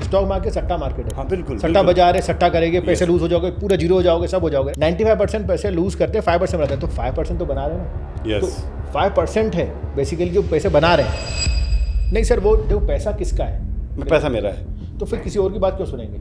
Stock market सट्टा market है। हाँ बिल्कुल, सट्टा बाजार है, सट्टा करेंगे, पैसे लूज हो जाओगे, पूरा जीरो हो जाओगे, सब हो जाओगे। 95% पैसे लूज करते हैं, 5% रहते हैं, तो 5% तो बना रहे हैं ना। तो 5% है बेसिकली जो पैसे बना रहे हैं। नहीं सर, वो देखो पैसा किसका है? पैसा मेरा है। तो फिर किसी और की बात क्यों सुनेंगे?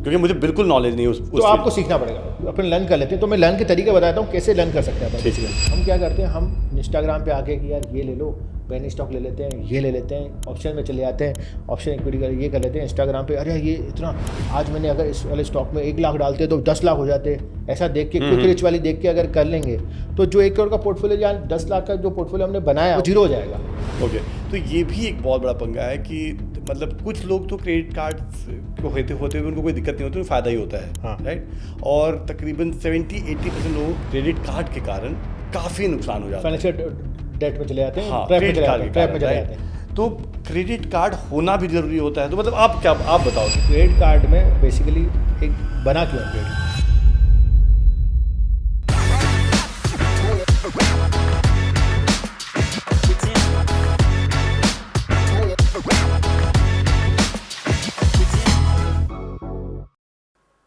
क्योंकि मुझे बिल्कुल नॉलेज नहीं है उस तो आपको सीखना पड़ेगा, अपन लर्न कर लेते हैं। तो मैं लर्न के तरीके बताता हूँ कैसे लर्न कर सकते हैं। ठीक है। हम क्या करते हैं, हम इंस्टाग्राम पे आके कि यार ये ले लो, पेनी स्टॉक ले लेते हैं, ये ले लेते हैं, ऑप्शन में चले जाते हैं, ऑप्शन इक्विटी कर ये कर लेते हैं। इंस्टाग्राम पे अरे ये इतना, आज मैंने अगर इस वाले स्टॉक में 1 लाख डालते तो 10 लाख हो जाते, ऐसा देख के क्विक रिच वाली देख के अगर कर लेंगे तो जो 1 करोड़ का पोर्टफोलियो या 10 लाख का जो पोर्टफोलियो हमने बनाया वो जीरो हो जाएगा। ओके, तो ये भी एक बहुत बड़ा पंगा है कि मतलब कुछ लोग तो क्रेडिट कार्ड को होते हुए उनको कोई दिक्कत नहीं होती, उन्हें फ़ायदा ही होता है। हाँ। राइट। और तकरीबन 70-80% लोग क्रेडिट कार्ड के कारण काफ़ी नुकसान हो जाता है, फाइनेंशियल डेट में चले जाते हैं, हाँ, ट्रैप में क्रेडिट कार्ड के चले कारण, जाते हैं। राइट। तो क्रेडिट कार्ड होना भी जरूरी होता है। तो मतलब आप बताओ क्रेडिट कार्ड में बेसिकली एक बना क्यों है क्रेडिट?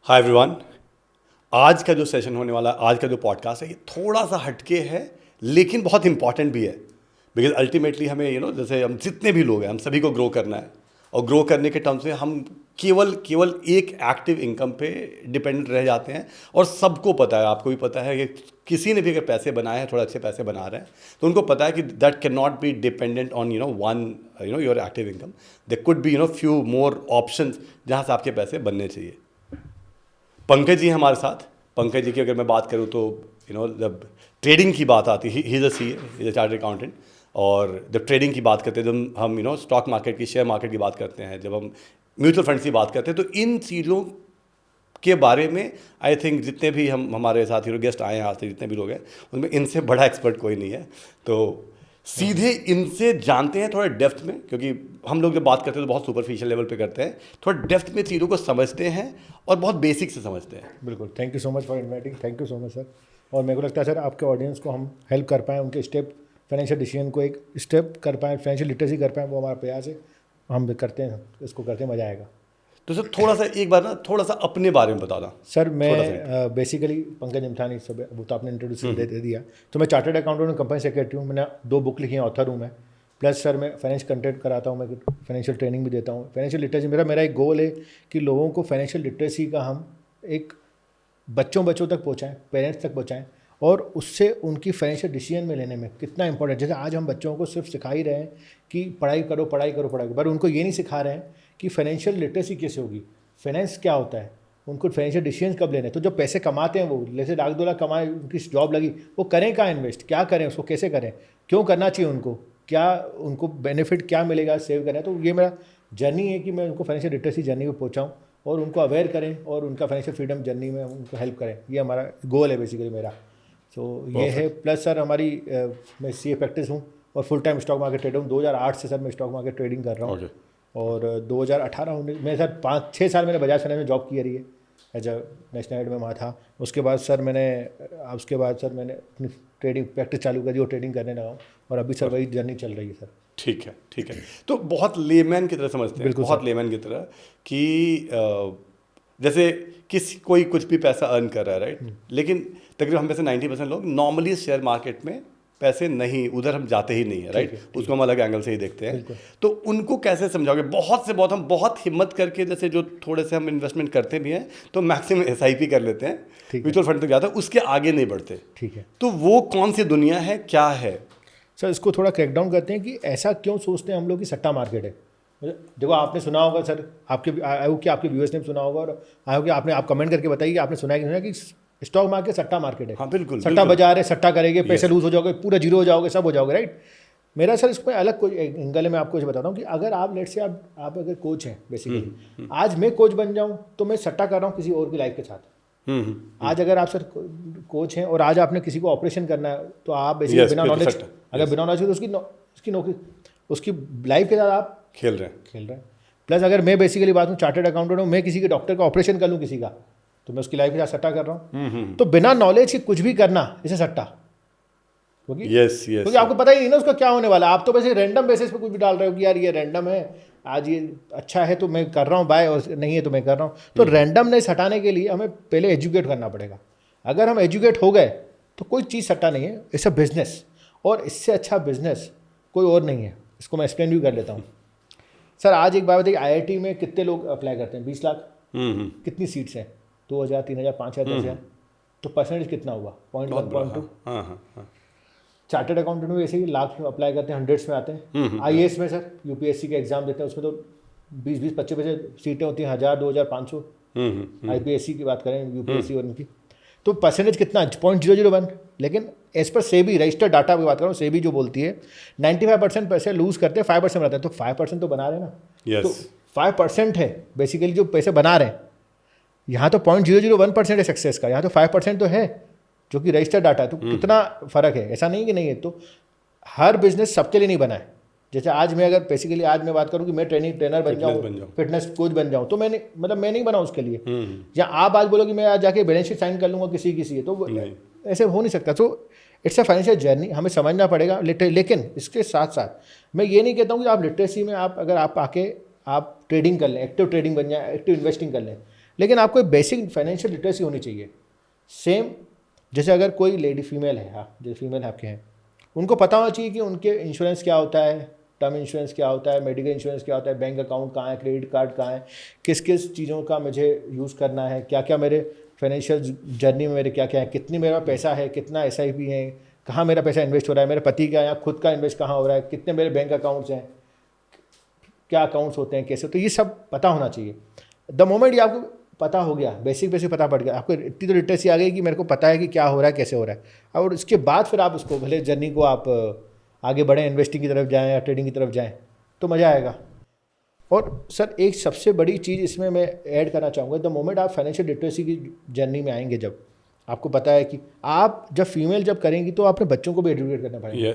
हाय एवरीवन, आज का जो सेशन होने वाला, आज का जो पॉडकास्ट है, ये थोड़ा सा हटके है लेकिन बहुत इंपॉर्टेंट भी है। बिकॉज अल्टीमेटली हमें जैसे हम जितने भी लोग हैं, हम सभी को ग्रो करना है। और ग्रो करने के टर्म्स में हम केवल एक एक्टिव इनकम पे डिपेंडेंट रह जाते हैं। और सबको पता है, आपको भी पता है कि किसी ने भी अगर पैसे बनाए हैं, थोड़ा अच्छे पैसे बना रहे हैं, तो उनको पता है कि that can not be dependent on one your active income. There could be few more options जहाँ से आपके पैसे बनने चाहिए। पंकज जी हमारे साथ। पंकज जी की अगर मैं बात करूँ तो जब ट्रेडिंग की बात आती है, he is a CA, he is a chartered accountant. और जब ट्रेडिंग की बात करते हैं, जब हम स्टॉक मार्केट की, शेयर मार्केट की बात करते हैं, जब हम म्यूचुअल फंड्स की बात करते हैं, तो इन चीज़ों के बारे में आई थिंक जितने भी हमारे साथ गेस्ट आए हैं आज तक, जितने भी लोग हैं, उनमें इनसे बड़ा एक्सपर्ट कोई नहीं है। तो सीधे इनसे जानते हैं थोड़ा डेप्थ में, क्योंकि हम लोग जब बात करते हैं तो बहुत सुपरफिशियल लेवल पे करते हैं, थोड़ा डेप्थ में चीज़ों को समझते हैं और बहुत बेसिक से समझते हैं। बिल्कुल, thank you so much for inviting, thank you so much sir. और मेरे को लगता है सर आपके ऑडियंस को हम हेल्प कर पाएँ, उनके स्टेप फाइनेंशियल डिसीजन को एक स्टेप कर पाएँ, फाइनेंशियल लिटरेसी कर पाएँ, वो हमारा प्रयास है। हम करते हैं, इसको करते हैं, मज़ा आएगा। तो सर थोड़ा सा एक बार थोड़ा सा अपने बारे में बताना। सर मैं बेसिकली पंकज इमथानी, सब वो तो आपने इंट्रोड्यूस दे दिया। तो मैं चार्टर्ड अकाउंटेंट हूँ, कंपनी सेक्रेटरी हूँ, मैंने 2 बुक लिखी हैं, ऑथर हूँ मैं। प्लस सर मैं फाइनेंशियल कंटेंट कराता हूँ, मैं फाइनेंशियल ट्रेनिंग भी देता हूँ। फाइनेंशियल लिटरेसी मेरा एक गोल है कि लोगों को फाइनेंशियल लिटरेसी का हम एक बच्चों तक पहुँचाएँ, पेरेंट्स तक पहुँचाएँ, और उससे उनकी फाइनेंशियल डिसीजन में लेने में कितना इंपॉर्टेंट। जैसे आज हम बच्चों को सिर्फ सिखा ही रहे हैं कि पढ़ाई करो, पर उनको ये नहीं सिखा रहे हैं कि फाइनेंशियल लिटरेसी कैसे होगी, फाइनेंस क्या होता है, उनको फाइनेंशियल डिसीजन कब लेने। तो जो पैसे कमाते हैं वो, जैसे 1-2 लाख कमाए, उनकी जॉब लगी, वो करें कहाँ इन्वेस्ट, क्या करें, उसको कैसे करें, क्यों करना चाहिए उनको, क्या उनको बेनिफिट क्या मिलेगा सेव करें। तो ये मेरा जर्नी है कि मैं उनको फाइनेंशियल लिटरेसी जर्नी में पहुँचाऊँ और उनको अवेयर करें और उनका फाइनेंशियल फ्रीडम जर्नी में उनको हेल्प करें। ये हमारा गोल है बेसिकली मेरा। तो ये है। प्लस सर हमारी मैं CA प्रैक्टिस हूँ और full time stock market trader हूँ। 2008 से सर मैं स्टॉक मार्केट ट्रेडिंग कर रहा हूँ। और 2018 में सर 5-6 साल मैंने बजाज फाइनेंस में जॉब की रही है, एज अ नेशनल हेड में वहाँ था। उसके बाद सर मैंने अपनी ट्रेडिंग प्रैक्टिस चालू करी और ट्रेडिंग करने लगा हूँ, और अभी सर वही जर्नी चल रही है सर। ठीक है। तो बहुत लेमैन की तरह समझते हैं, बहुत लेमैन की तरह कि जैसे कोई कुछ भी पैसा अर्न कर रहा है, राइट। लेकिन तकरीबन हम में से 90% लोग नॉर्मली शेयर मार्केट में पैसे नहीं, उधर हम जाते ही नहीं है, राइट। उसको हम अलग एंगल से ही देखते हैं। तो उनको कैसे समझाओगे? हम बहुत हिम्मत करके, जैसे जो थोड़े से हम इन्वेस्टमेंट करते भी हैं तो मैक्सिमम SIP कर लेते हैं, म्यूचुअल फंड तक जाता है, उसके आगे नहीं बढ़ते। ठीक है। तो वो कौन सी दुनिया है, क्या है सर? इसको थोड़ा क्रैकडाउन करते हैं कि ऐसा क्यों सोचते हैं हम लोग कि सट्टा मार्केट है। देखो आपने सुना होगा सर, आपके व्यूअर्स ने भी सुना होगा, और आप कमेंट करके बताइए कि आपने सुना है कि नहीं कि स्टॉक मार्केट सट्टा मार्केट है। हाँ बिल्कुल, सट्टा बाजार है, सट्टा करेंगे, पैसे लूज हो जाओगे, पूरा जीरो हो जाओगे, सब हो जाओगे, राइट। मेरा सर इसमें अलग कोई एंगल है। मैं आपको बताता हूँ कि अगर आप लेट से आप अगर कोच हैं बेसिकली, आज मैं कोच बन जाऊँ तो मैं सट्टा कर रहा हूँ किसी और की लाइफ के साथ। आज अगर आप सर कोच हैं और आज आपने किसी को ऑपरेशन करना है, तो आप बेसिकली बिना नॉलेज, अगर बिना नॉलेज तो उसकी नौकरी, उसकी लाइफ के साथ आप खेल रहे हैं। प्लस अगर मैं बेसिकली बात हूँ, चार्टर्ड अकाउंटेंट हूँ, मैं किसी के डॉक्टर का ऑपरेशन कर लूँ किसी का, तो मैं उसकी लाइफ के साथ सट्टा कर रहा हूँ। तो बिना नॉलेज के कुछ भी करना इसे सट्टा, क्योंकि आपको पता ही नहीं ना उसका क्या होने वाला। आप तो वैसे रैंडम बेसिस पे कुछ भी डाल रहे हो कि यार ये रैंडम है, आज ये अच्छा है तो मैं कर रहा हूँ बाय, और नहीं है तो मैं कर रहा हूँ। तो रैंडमनेस हटाने के लिए हमें पहले एजुकेट करना पड़ेगा। अगर हम एजुकेट हो गए तो कोई चीज़ सट्टा नहीं है, इट्स अ बिजनेस, और इससे अच्छा बिजनेस कोई और नहीं है। इसको मैं एक्सप्लेन भी कर लेता हूँ। सर आज एक बात बताइए, IIT में कितने लोग अप्लाई करते हैं? 20 लाख। कितनी सीट्स हैं? 2000, 3000, 5000, 10,000। तो परसेंटेज कितना हुआ? 0.1, 0.2। चार्टर्ड अकाउंटेंट में ऐसे ही लाख अप्लाई करते हैं, हंड्रेड्स में आते हैं। IAS में सर UPSC के एग्जाम देते हैं, उसमें तो 20-20, 25 सीटें होती हैं, 1000, 2000, 500। IPSC की बात करें, UPSC और इनकी, तो परसेंटेज कितना? 0.001। लेकिन as per SEBI registered data की बात करूँ, सेबी जो बोलती है 95% पैसे लूज करते हैं, 5% बनाते हैं। तो 5% तो बना रहे हैं ना। तो 5% है बेसिकली जो पैसे बना रहे हैं। यहाँ तो 0.001% है सक्सेस का, यहाँ तो 5% तो है जो कि रजिस्टर्ड डाटा है। तो कितना फ़र्क है? ऐसा नहीं कि नहीं है। तो हर बिजनेस सबके लिए नहीं बना है। जैसे आज मैं अगर बेसिकली आज मैं बात करूं कि मैं ट्रेनर बन जाऊं, फिटनेस कोच बन जाऊं, तो मैं नहीं बना उसके लिए। या आप आज बोलो कि मैं आज जाके बैलेंस शीट साइन कर लूंगा किसी है, तो ऐसे हो नहीं सकता। तो इट्स अ फाइनेंशियल जर्नी, हमें समझना पड़ेगा। लेकिन इसके साथ साथ मैं ये नहीं कहता हूँ कि आप लिटरेसी में अगर आप आके आप ट्रेडिंग कर लें, एक्टिव ट्रेडिंग बन जाए, एक्टिव इन्वेस्टिंग कर लें, लेकिन आपको बेसिक फाइनेंशियल लिटरेसी होनी चाहिए। सेम जैसे अगर कोई लेडी फीमेल है, हाँ जैसे फीमेल आपके हैं, उनको पता होना चाहिए कि उनके इंश्योरेंस क्या होता है, टर्म इंश्योरेंस क्या होता है, मेडिकल इंश्योरेंस क्या होता है, बैंक अकाउंट कहाँ है, क्रेडिट कार्ड कहाँ है, किस किस चीज़ों का मुझे यूज़ करना है, क्या क्या मेरे फाइनेंशियल जर्नी में मेरे क्या क्या है, कितनी मेरा पैसा है, कितना SIP है, कहाँ मेरा पैसा इन्वेस्ट हो रहा है, मेरे पति का या खुद का इन्वेस्ट कहाँ हो रहा है, कितने मेरे बैंक अकाउंट्स हैं, क्या अकाउंट्स होते हैं, कैसे। तो ये सब पता होना चाहिए। द मोमेंट ये आपको पता हो गया, बेसिक पता पड़ गया, आपको इतनी तो लिटरेसी आ गई कि मेरे को पता है कि क्या हो रहा है, कैसे हो रहा है, और इसके बाद फिर आप उसको भले जर्नी को आप आगे बढ़ें, इन्वेस्टिंग की तरफ जाएं या ट्रेडिंग की तरफ जाएं, तो मज़ा आएगा। और सर एक सबसे बड़ी चीज़ इसमें मैं ऐड करना चाहूँगा, द मोमेंट आप फाइनेंशियल लिटरेसी की जर्नी में आएंगे, जब आपको पता है कि आप जब फीमेल जब करेंगी तो अपने बच्चों को भी एजुकेट करना पड़ेगा।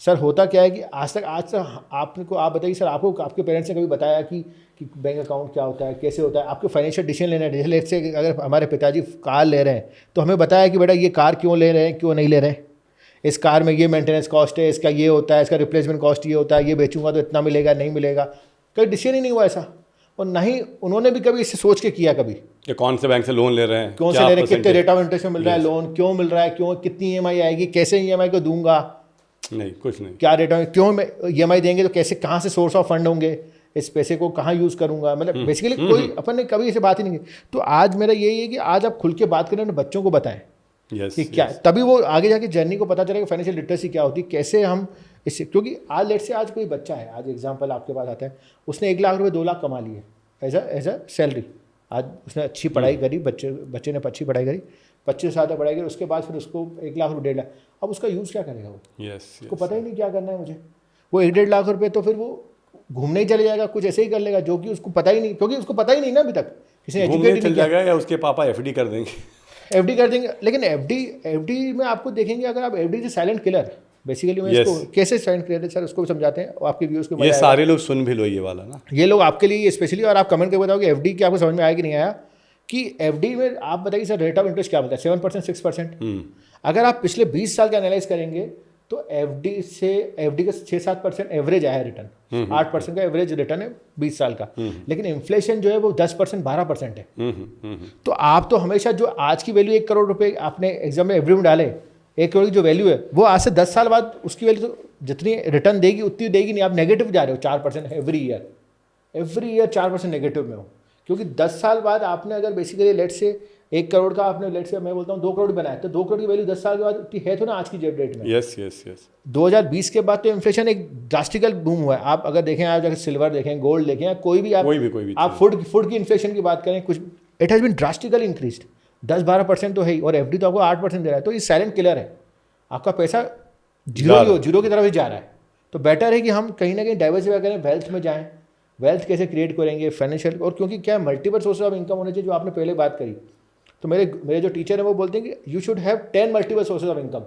सर होता क्या है कि आज तक आपको आप बताइए सर, आपको आपके पेरेंट्स ने कभी बताया कि बैंक अकाउंट क्या होता है, कैसे होता है, आपके फाइनेंशियल डिसीजन लेना है। जैसे से अगर हमारे पिताजी कार ले रहे हैं तो हमें बताया कि बेटा ये कार क्यों ले रहे हैं, क्यों नहीं ले रहे हैं, इस कार में ये मेंटेनेंस कॉस्ट है, इसका ये होता है, इसका रिप्लेसमेंट कॉस्ट ये होता है, ये बेचूंगा तो इतना मिलेगा, नहीं मिलेगा। कभी डिसीजन ही नहीं हुआ ऐसा, और ना ही उन्होंने भी कभी इससे सोच के किया कभी कि कौन से बैंक से लोन ले रहे हैं, कौन से ले रहे हैं, कितने रेट ऑफ इंटरेस्ट में मिल रहा है लोन, क्यों मिल रहा है, क्यों, कितनी EMI आएगी, कैसे EMI को दूंगा, नहीं कुछ नहीं, क्या रेट ऑफ, क्यों EMI देंगे तो कैसे, कहाँ से सोर्स ऑफ फंड होंगे, इस पैसे को कहाँ यूज़ करूंगा, मतलब बेसिकली कोई अपन ने कभी ऐसे बात ही नहीं की। तो आज मेरा यही है कि आज आप खुल के बात करें, बच्चों को बताएं कि क्या, तभी वो आगे जाके जर्नी को पता चलेगा फाइनेंशियल लिटरेसी क्या होती है, कैसे हम इससे। क्योंकि आज लेट से आज कोई बच्चा है, आज एग्जांपल आपके पास आता है, उसने 1 लाख रुपए 2 लाख कमा लिए एज अ सैलरी। आज उसने अच्छी पढ़ाई करी, बच्चे ने अच्छी पढ़ाई करी, 25 साल तक पढ़ाई करी, उसके बाद फिर उसको 1 लाख रुपये 1.5 लाख, अब उसका यूज़ क्या करेगा वो? उसको पता ही नहीं क्या करना है मुझे। वो 1-1.5 लाख रुपये तो फिर वो घूमने ही चले जाएगा, कुछ ऐसे ही कर लेगा जो कि उसको पता ही नहीं, क्योंकि उसको पता ही नहीं ना अभी तक, किसी ने एजुकेट ही नहीं किया। या उसके पापा FD कर देंगे, FD कर देंगे। लेकिन FD में आपको देखेंगे, अगर आप FD से साइलेंट किलर, बेसिकली मैं इसको कैसे साइलेंट किलर है सर, उसको भी समझाते हैं और आपके व्यूअर्स को। ये सारे लोग सुन भी लो ये वाला ना, ये लोग आपके लिए स्पेशली, और आप कमेंट करके बताओ कि FD की आपको समझ में आया कि नहीं आया, कि FD में आप बताइए सर रेट ऑफ इंटरेस्ट क्या होता है, 7%, 6%। अगर आप पिछले 20 साल का एनालाइज करेंगे तो FD का 6-7% एवरेज आया है रिटर्न, 8% का एवरेज रिटर्न है 20 साल का। लेकिन इन्फ्लेशन जो है वो 10%, 12% है। तो आप तो हमेशा जो आज की वैल्यू 1 करोड़ रुपए आपने एग्जाम में FD में डाले, 1 करोड़ की जो वैल्यू है वो आज से 10 साल बाद उसकी वैल्यू तो जितनी रिटर्न देगी उतनी देगी नहीं। आप नेगेटिव जा रहे हो 4% एवरी ईयर 4% नेगेटिव में हो, क्योंकि 10 साल बाद आपने अगर बेसिकली लेट से 1 करोड़ का आपने लेट से मैं बोलता हूँ 2 करोड़ बनाया, तो 2 करोड़ की वैल्यू 10 साल के बाद उतनी है तो ना आज की डेट में। यस 2020 के बाद तो इन्फ्लेशन एक ड्रास्टिकल बूम हुआ है। आप अगर देखें, आप अगर सिल्वर देखें, गोल्ड देखें, कोई भी आप फूड की इन्फ्लेशन की बात करें, कुछ it has been drastically increased, 10-12% तो है ही, और FD तो आपको 8% दे रहा है। तो ये साइलेंट किलर है, आपका पैसा जीरो की तरफ ही जा रहा है। तो बेटर है कि हम कहीं ना कहीं डाइवर्सिफाई करें, वेल्थ में जाएं, वेल्थ कैसे क्रिएट करेंगे फाइनेंशियल, और क्योंकि क्या मल्टीपल सोर्सेज ऑफ इनकम होने चाहिए, जो आपने पहले बात करी। तो मेरे जो टीचर है वो बोलते हैं कि you should have 10 multiple sources of income,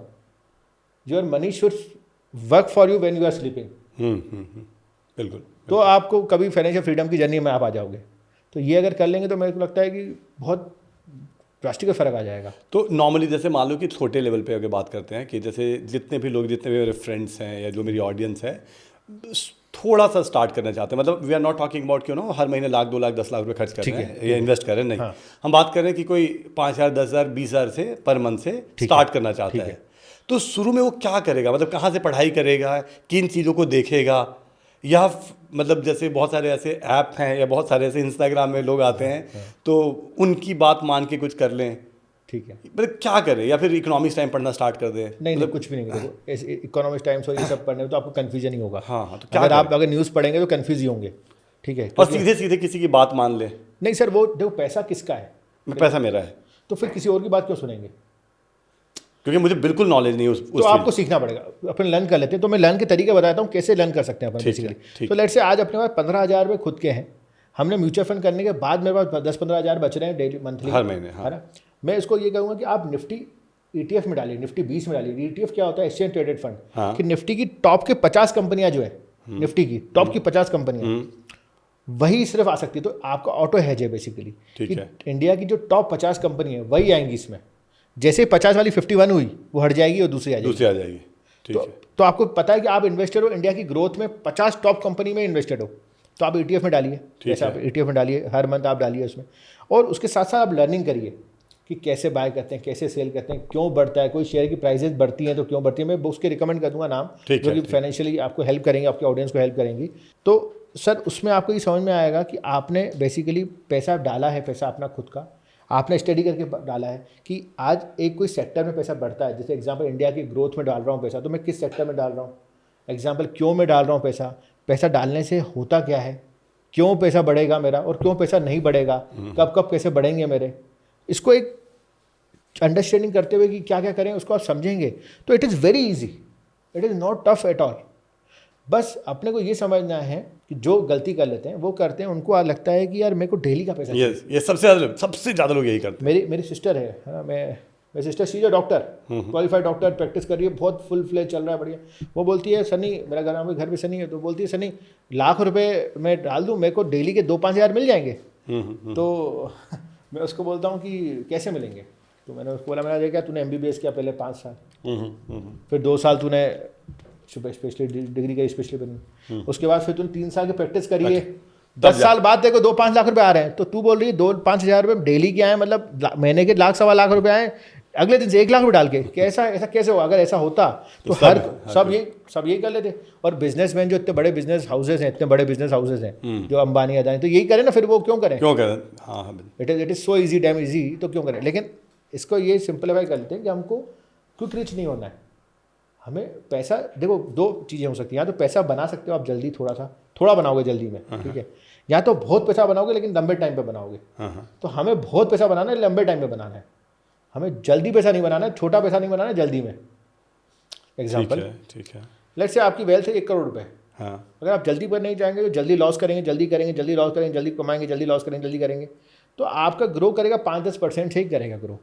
your money should work for you when you are sleeping. बिल्कुल। तो आपको कभी फाइनेंशियल फ्रीडम की जर्नी में आप आ जाओगे। तो ये अगर कर लेंगे तो मेरे को लगता है कि बहुत ड्रास्टिक फर्क आ जाएगा। तो नॉर्मली जैसे मान लो कि छोटे लेवल पे अगर बात करते हैं कि जैसे जितने भी लोग, जितने भी मेरे फ्रेंड्स हैं या जो मेरी ऑडियंस है, थोड़ा सा स्टार्ट करना चाहते हैं, मतलब we are not talking about क्यों ना हर महीने लाख 2 लाख 10 लाख रुपए खर्च कर रहे हैं या इन्वेस्ट कर रहे हैं, नहीं। हाँ। हम बात कर रहे हैं कि कोई 5,000 10,000 20,000 से पर मंथ से स्टार्ट करना चाहता है, तो शुरू में वो क्या करेगा, मतलब कहाँ से पढ़ाई करेगा, किन चीज़ों को देखेगा, या मतलब जैसे बहुत सारे ऐसे ऐप हैं या बहुत सारे ऐसे इंस्टाग्राम में लोग आते हैं तो उनकी बात मान के कुछ कर लें, ठीक है, मतलब क्या करें, या फिर इकोनॉमिक्स टाइम पढ़ना स्टार्ट कर दें? नहीं कुछ भी नहीं करेंगे। इकोनॉमिक्स टाइम्स और ये सब पढ़ने में तो आपको कन्फ्यूजन ही होगा। हाँ, तो क्या अगर आप अगर न्यूज़ पढ़ेंगे तो कन्फ्यूज ही होंगे, ठीक है। और सीधे सीधे किसी की बात मान ले, नहीं सर, वो देखो पैसा किसका है, पैसा मेरा है, तो फिर किसी और की बात क्यों सुनेंगे? क्योंकि मुझे बिल्कुल नॉलेज नहीं उस तो आपको सीखना पड़ेगा, अपन लर्न कर लेते हैं। तो मैं लर्न के तरीके बताता हूँ कैसे लर्न कर सकते हैं अपन बेसिकली। तो लेट से आज अपने पास 15,000 रुपये खुद के हैं, हमने म्यूचुअल फंड करने के बाद मेरे पास 10-15 हज़ार बच रहे हैं डेली मंथली हर महीने, है ना। मैं इसको ये कहूँगा कि आप निफ्टी ETF में डालिए, निफ्टी 20 में डालिए। ETF क्या होता है? Exchange traded fund. कि निफ्टी की टॉप के 50 कंपनियां जो है, निफ्टी की टॉप की 50 कंपनियां वही सिर्फ आ सकती है। तो आपका ऑटो हैज है बेसिकली कि इंडिया की जो टॉप 50 कंपनी है वही आएंगी इसमें। जैसे 50 वाली 51 हुई वो हट जाएगी और दूसरी आ जाएगी। ठीक है। तो आपको पता है कि आप इन्वेस्टेड हो इंडिया की ग्रोथ में, 50 टॉप कंपनी में इन्वेस्टेड हो, तो आप ETF में डालिए। जैसे आप ETF में डालिए, हर मंथ आप डालिए उसमें, और उसके साथ साथ आप लर्निंग करिए कि कैसे बाय करते हैं, कैसे सेल करते हैं, क्यों बढ़ता है, कोई शेयर की प्राइसेस बढ़ती हैं तो क्यों बढ़ती है। मैं बुक्स के रिकमेंड कर दूंगा नाम, जो कि फाइनेंशियली आपको हेल्प करेंगे, आपके ऑडियंस को हेल्प करेंगी। तो सर उसमें आपको ये समझ में आएगा कि आपने बेसिकली पैसा डाला है, पैसा अपना खुद का आपने स्टडी करके डाला है कि आज एक कोई सेक्टर में पैसा बढ़ता है। जैसे एग्जांपल इंडिया की ग्रोथ में डाल रहा हूँ पैसा, तो मैं किस सेक्टर में डाल रहा हूँ, एग्जांपल क्यों मैं डाल रहा हूँ पैसा, पैसा डालने से होता क्या है, क्यों पैसा बढ़ेगा मेरा और क्यों पैसा नहीं बढ़ेगा, कब कब पैसे बढ़ेंगे मेरे। इसको एक अंडरस्टैंडिंग करते हुए कि क्या क्या करें उसको आप समझेंगे तो it is very easy, it is not tough at all. बस अपने को ये समझना है कि जो गलती कर लेते हैं वो करते हैं, उनको लगता है कि यार मेरे को डेली का पैसा ये सबसे ज़्यादा लोग यही करते हैं। मेरी सिस्टर है ना, मेरी सिस्टर सी जो डॉक्टर, क्वालिफाइड डॉक्टर, प्रैक्टिस कर रही है, बहुत फुल फ्लेज चल रहा है, बढ़िया। वो बोलती है सनी, मेरा घर पे सनी है, तो बोलती है सनी लाख रुपए मैं डाल दूँ, मेरे को डेली के 2-5 हज़ार मिल जाएंगे। तो मैं उसको बोलता हूँ कि कैसे मिलेंगे, तो मैंने उसको बोला, मैंने देखा तूने MBBS किया पहले 5 साल, फिर 2 साल तूने स्पेशली डिग्री करी, स्पेशली बनी, उसके बाद फिर तूने 3 साल की प्रैक्टिस करी है, 10 साल बाद देखो 2-5 लाख रुपए आ रहे हैं। तो तू बोल रही है 2-5 हज़ार रुपये डेली के आए, मतलब महीने के 1-1.25 लाख रुपए आए, अगले दिन से 1 लाख रुपये डाल के, कैसा ऐसा कैसे होगा? अगर ऐसा होता तो सब यही कर लेते। और बिजनेसमैन जो इतने बड़े बिजनेस हाउसेज हैं, इतने बड़े बिजनेस हाउसेज हैं जो अंबानी अदानी, तो यही करें ना, फिर वो क्यों करें? हाँ, it is so easy, dam easy, तो क्यों करें? लेकिन इसको ये सिंप्लीफाई कर लेते हैं कि हमको क्विक रिच नहीं होना है। हमें पैसा, देखो 2 चीज़ें हो सकती हैं, या तो पैसा बना सकते हो आप जल्दी, थोड़ा बनाओगे जल्दी में, ठीक है, या तो बहुत पैसा बनाओगे लेकिन लंबे टाइम पे बनाओगे। तो हमें बहुत पैसा बनाना है, लंबे टाइम पे बनाना है। हमें जल्दी पैसा नहीं बनाना है, छोटा पैसा नहीं बनाना है जल्दी में। एग्जाम्पल, ठीक है, लेट्स से आपकी वेल्थ है 1 करोड़ रुपए। अगर आप जल्दी पर नहीं जाएंगे तो जल्दी लॉस करेंगे, जल्दी लॉस करेंगे, जल्दी कमाएंगे, जल्दी लॉस करेंगे, जल्दी करेंगे, तो आपका ग्रो करेगा 5-10% से ही करेगा ग्रो।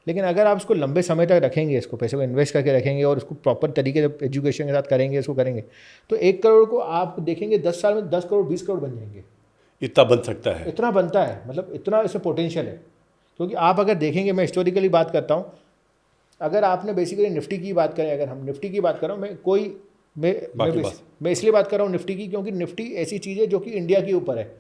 लेकिन अगर आप इसको लंबे समय तक रखेंगे, इसको पैसे को इन्वेस्ट करके रखेंगे और इसको प्रॉपर तरीके से एजुकेशन के साथ करेंगे, इसको करेंगे, तो 1 करोड़ को आप देखेंगे 10 साल में 10 करोड़ 20 करोड़ बन जाएंगे। इतना बन सकता है, इतना बनता है, मतलब इतना इसमें पोटेंशियल है। क्योंकि आप अगर देखेंगे, मैं हिस्टोरिकली बात करता हूँ, अगर आपने बेसिकली निफ्टी की बात करें, अगर हम निफ्टी की बात कर रहा हूँ, मैं इसलिए बात कर रहा हूँ निफ्टी की, क्योंकि निफ्टी ऐसी चीज़ है जो कि इंडिया के ऊपर है,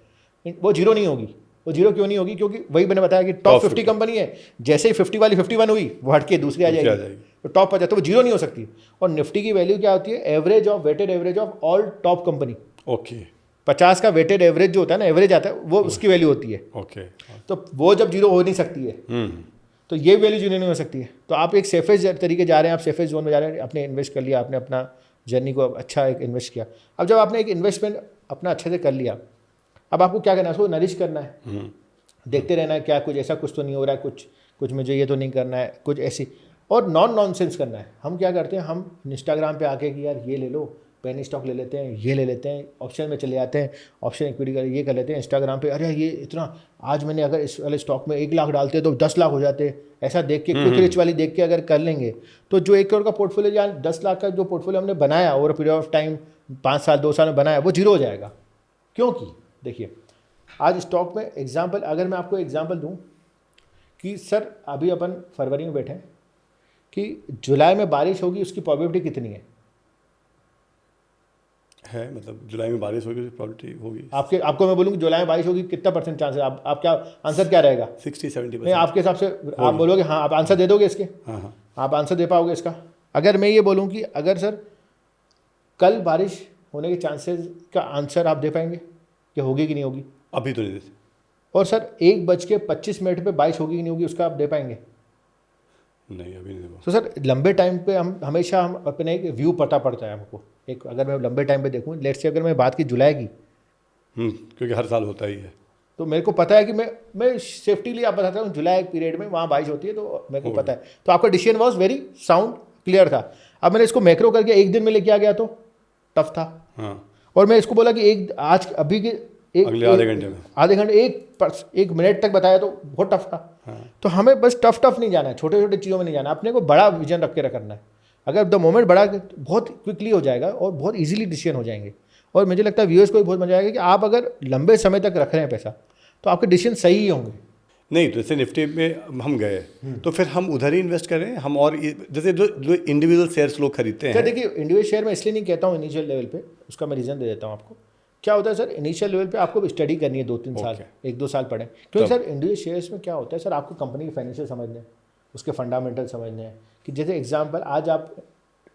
वो जीरो नहीं होगी। वो जीरो क्यों नहीं होगी? क्योंकि वही मैंने बताया कि टॉप 50 कंपनी है, जैसे ही 50 वाली 51 हुई वो हट के दूसरी आ जाएगी, तो टॉप पर जाए, तो वो जीरो नहीं हो सकती। और निफ्टी की वैल्यू क्या होती है? Average of, weighted average of all top company. Okay, 50 का वेटेड एवरेज जो होता है ना, एवरेज आता है, वो उसकी वैल्यू होती है। ओके, तो वो जब जीरो हो नहीं सकती है, तो ये वैल्यू जीरो नहीं हो सकती है। तो आप एक सेफेस्ट तरीके जा रहे हैं, आप सेफेस्ट जोन में जा रहे हैं, आपने इन्वेस्ट कर लिया, आपने अपना जर्नी को अच्छा एक इन्वेस्ट किया। अब जब आपने एक इन्वेस्टमेंट अपना अच्छे से कर लिया, अब आपको क्या करना है? उसको नरिश करना है, देखते रहना है क्या कुछ ऐसा कुछ तो नहीं हो रहा है, कुछ मुझे ये तो नहीं करना है, कुछ ऐसी और नॉनसेंस करना है। हम क्या करते हैं, हम इंस्टाग्राम पे आके कि यार ये ले लो, पेनी स्टॉक ले लेते हैं, ये ले लेते हैं, ऑप्शन में चले जाते हैं, ऑप्शन इक्विटी कर ये कर लेते हैं इंस्टाग्राम पे, अरे ये इतना आज मैंने अगर इस वाले स्टॉक में 1 लाख डालते तो 10 लाख हो जाते, ऐसा देख के क्विक रिच वाली देख के अगर कर लेंगे तो जो 1 करोड़ का पोर्टफोलियो या 10 लाख का जो पोर्टफोलियो हमने बनाया ओवर पीरियड ऑफ टाइम, 5 साल 2 साल में बनाया, वो जीरो हो जाएगा। क्योंकि देखिए आज स्टॉक में एग्जाम्पल, अगर मैं आपको एग्जाम्पल दूँ कि सर अभी अपन फरवरी में बैठे हैं कि जुलाई में बारिश होगी, उसकी प्रोबेबिलिटी कितनी है? है, मतलब जुलाई में बारिश होगी तो प्रॉबिलिटी होगी। आपको मैं बोलूँ कि जुलाई में बारिश होगी, कितना % चांस है? आप क्या आंसर क्या रहेगा? 60-70%। नहीं, आपके हिसाब से आप बोलोगे हाँ, आप आंसर दे दोगे इसके? हाँ हाँ। आप आंसर दे पाओगे इसका? अगर मैं ये बोलूँ कि अगर सर कल बारिश होने के चांसेस का आंसर आप दे पाएंगे कि होगी कि नहीं होगी? अभी तो नहीं देते। और सर 1:25 पे बारिश होगी कि नहीं होगी, उसका आप दे पाएंगे? नहीं, अभी नहीं। तो सर लंबे टाइम पे हम हमेशा अपने एक व्यू पता पड़ता है हमको। एक अगर मैं लंबे टाइम पे देखूँ, लेट्स से अगर मैं बात की जुलाई की, क्योंकि हर साल होता ही है। तो मेरे को पता है कि मैं सेफ्टी लिए आप बताता हूँ, जुलाई पीरियड में वहाँ बारिश होती है, तो मेरे को पता है। तो आपका decision was very sound, clear था। अब मैंने इसको मैक्रो करके एक दिन में लेके आ गया तो टफ था। हाँ। और मैं इसको बोला कि अभी के अगले आधे घंटे में, आधे घंटे एक मिनट तक बताया तो बहुत टफ था। हाँ। तो हमें बस टफ नहीं जाना है, छोटे छोटे चीज़ों में नहीं जाना, अपने को बड़ा विजन रख के रखना है। अगर द मोमेंट बड़ा, बहुत क्विकली हो जाएगा और बहुत इजीली डिसीजन हो जाएंगे। और मुझे लगता है व्यूअर्स को भी बहुत मजा आएगा कि आप अगर लंबे समय तक रख रहे हैं पैसा, तो आपके डिसीजन सही ही होंगे। नहीं तो जैसे निफ्टी में हम गए तो फिर हम उधर ही इन्वेस्ट करें हम, और जैसे जो इंडिविजुअल शेयर्स लोग खरीदते हैं। देखिए, इंडिविजुअल शेयर में इसलिए नहीं कहता हूँ इनिशियल लेवल पे, उसका मैं रीज़न दे देता हूँ आपको। क्या होता है सर, इनिशियल लेवल पे आपको स्टडी करनी है 2-3 साल, 1-2 साल पढ़ें। क्योंकि सर इंडिविजुअल शेयर्स में क्या होता है सर, आपको कंपनी के फाइनेंशियल समझने हैं, उसके फंडामेंटल समझने हैं। कि जैसे एग्जांपल, आज आप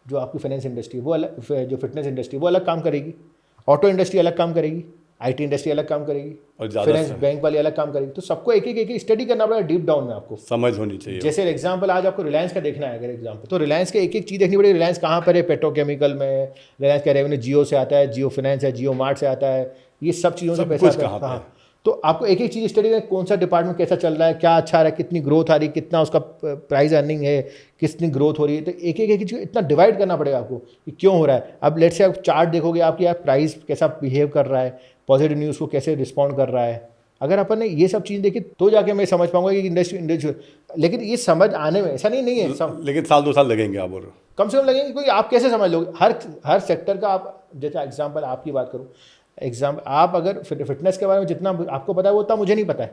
जो आपकी फाइनेंस इंडस्ट्री वो अलग, जो फिटनेस इंडस्ट्री वो अलग काम करेगी, ऑटो इंडस्ट्री अलग काम करेगी, IT इंडस्ट्री अलग काम करेगी, और फाइनेंस बैंक वाली अलग काम करेगी। तो सबको एक एक स्टडी करना पड़ेगा, डीप डाउन में आपको समझ होनी चाहिए। जैसे एग्जांपल आज आपको रिलायंस का देखना है, अगर एग्जांपल, तो रिलायंस के एक एक चीज़ देखनी पड़ेगी। रिलायंस कहाँ पर है, पेट्रोकेमिकल में, रिलायंस का रेवेन्यू जियो से आता है, जियो फाइनेंस है, जियो मार्ट से आता है, ये सब चीज़ों से पैसा आता है। हाँ, तो आपको एक एक चीज़ स्टडी में, कौन सा डिपार्टमेंट कैसा चल रहा है, क्या अच्छा आ रहा है, कितनी ग्रोथ आ रही है, कितना उसका प्राइस अर्निंग है, कितनी ग्रोथ हो रही है। तो एक एक चीज़ इतना डिवाइड करना पड़ेगा आपको कि क्यों हो रहा है। अब लेट्स से आप चार्ट देखोगे, आपकी यार प्राइस कैसा बिहेव कर रहा है, पॉजिटिव न्यूज़ को कैसे रिस्पॉन्ड कर रहा है। अगर अपन ने ये सब चीज़ देखी तो जाके मैं समझ पाऊंगा कि इंडस्ट्री। लेकिन ये समझ आने में ऐसा नहीं है, लेकिन 1-2 साल लगेंगे आप, और कम से कम लगेंगे। क्योंकि आप कैसे समझ लोगे हर सेक्टर का। आप जैसे एग्जांपल आपकी बात करूँ, आप अगर फिटनेस के बारे में जितना आपको पता है वो उतना मुझे नहीं पता है।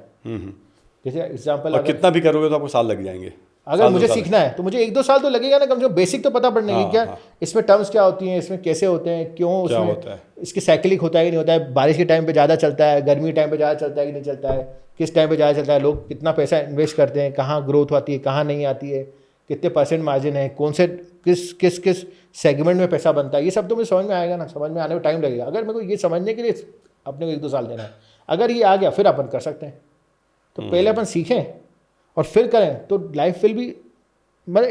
जैसे एग्जांपल, कितना भी करोगे तो आपको साल लग जाएंगे। अगर मुझे सीखना है तो मुझे 1-2 साल तो लगेगा ना, कम से कम बेसिक तो पता पड़ने की। क्या इसमें टर्म्स क्या होती हैं, इसमें कैसे होते हैं, क्यों उसमें होता है, इसके साइक्लिक होता है कि नहीं होता है, बारिश के टाइम पे ज़्यादा चलता है, गर्मी के टाइम पे ज़्यादा चलता है कि नहीं चलता है, किस टाइम पे ज़्यादा चलता है, लोग कितना पैसा इन्वेस्ट करते हैं, कहाँ ग्रोथ आती है, कहाँ नहीं आती है, कितने % मार्जिन है, कौन से किस सेगमेंट में पैसा बनता है। ये सब तो मुझे समझ में आएगा ना, समझ में आने में टाइम लगेगा। अगर मेरे को ये समझने के लिए अपने को 1-2 साल देना है, अगर ये आ गया फिर अपन कर सकते हैं। तो पहले अपन सीखें और फिर करें तो लाइफ विल बी, मतलब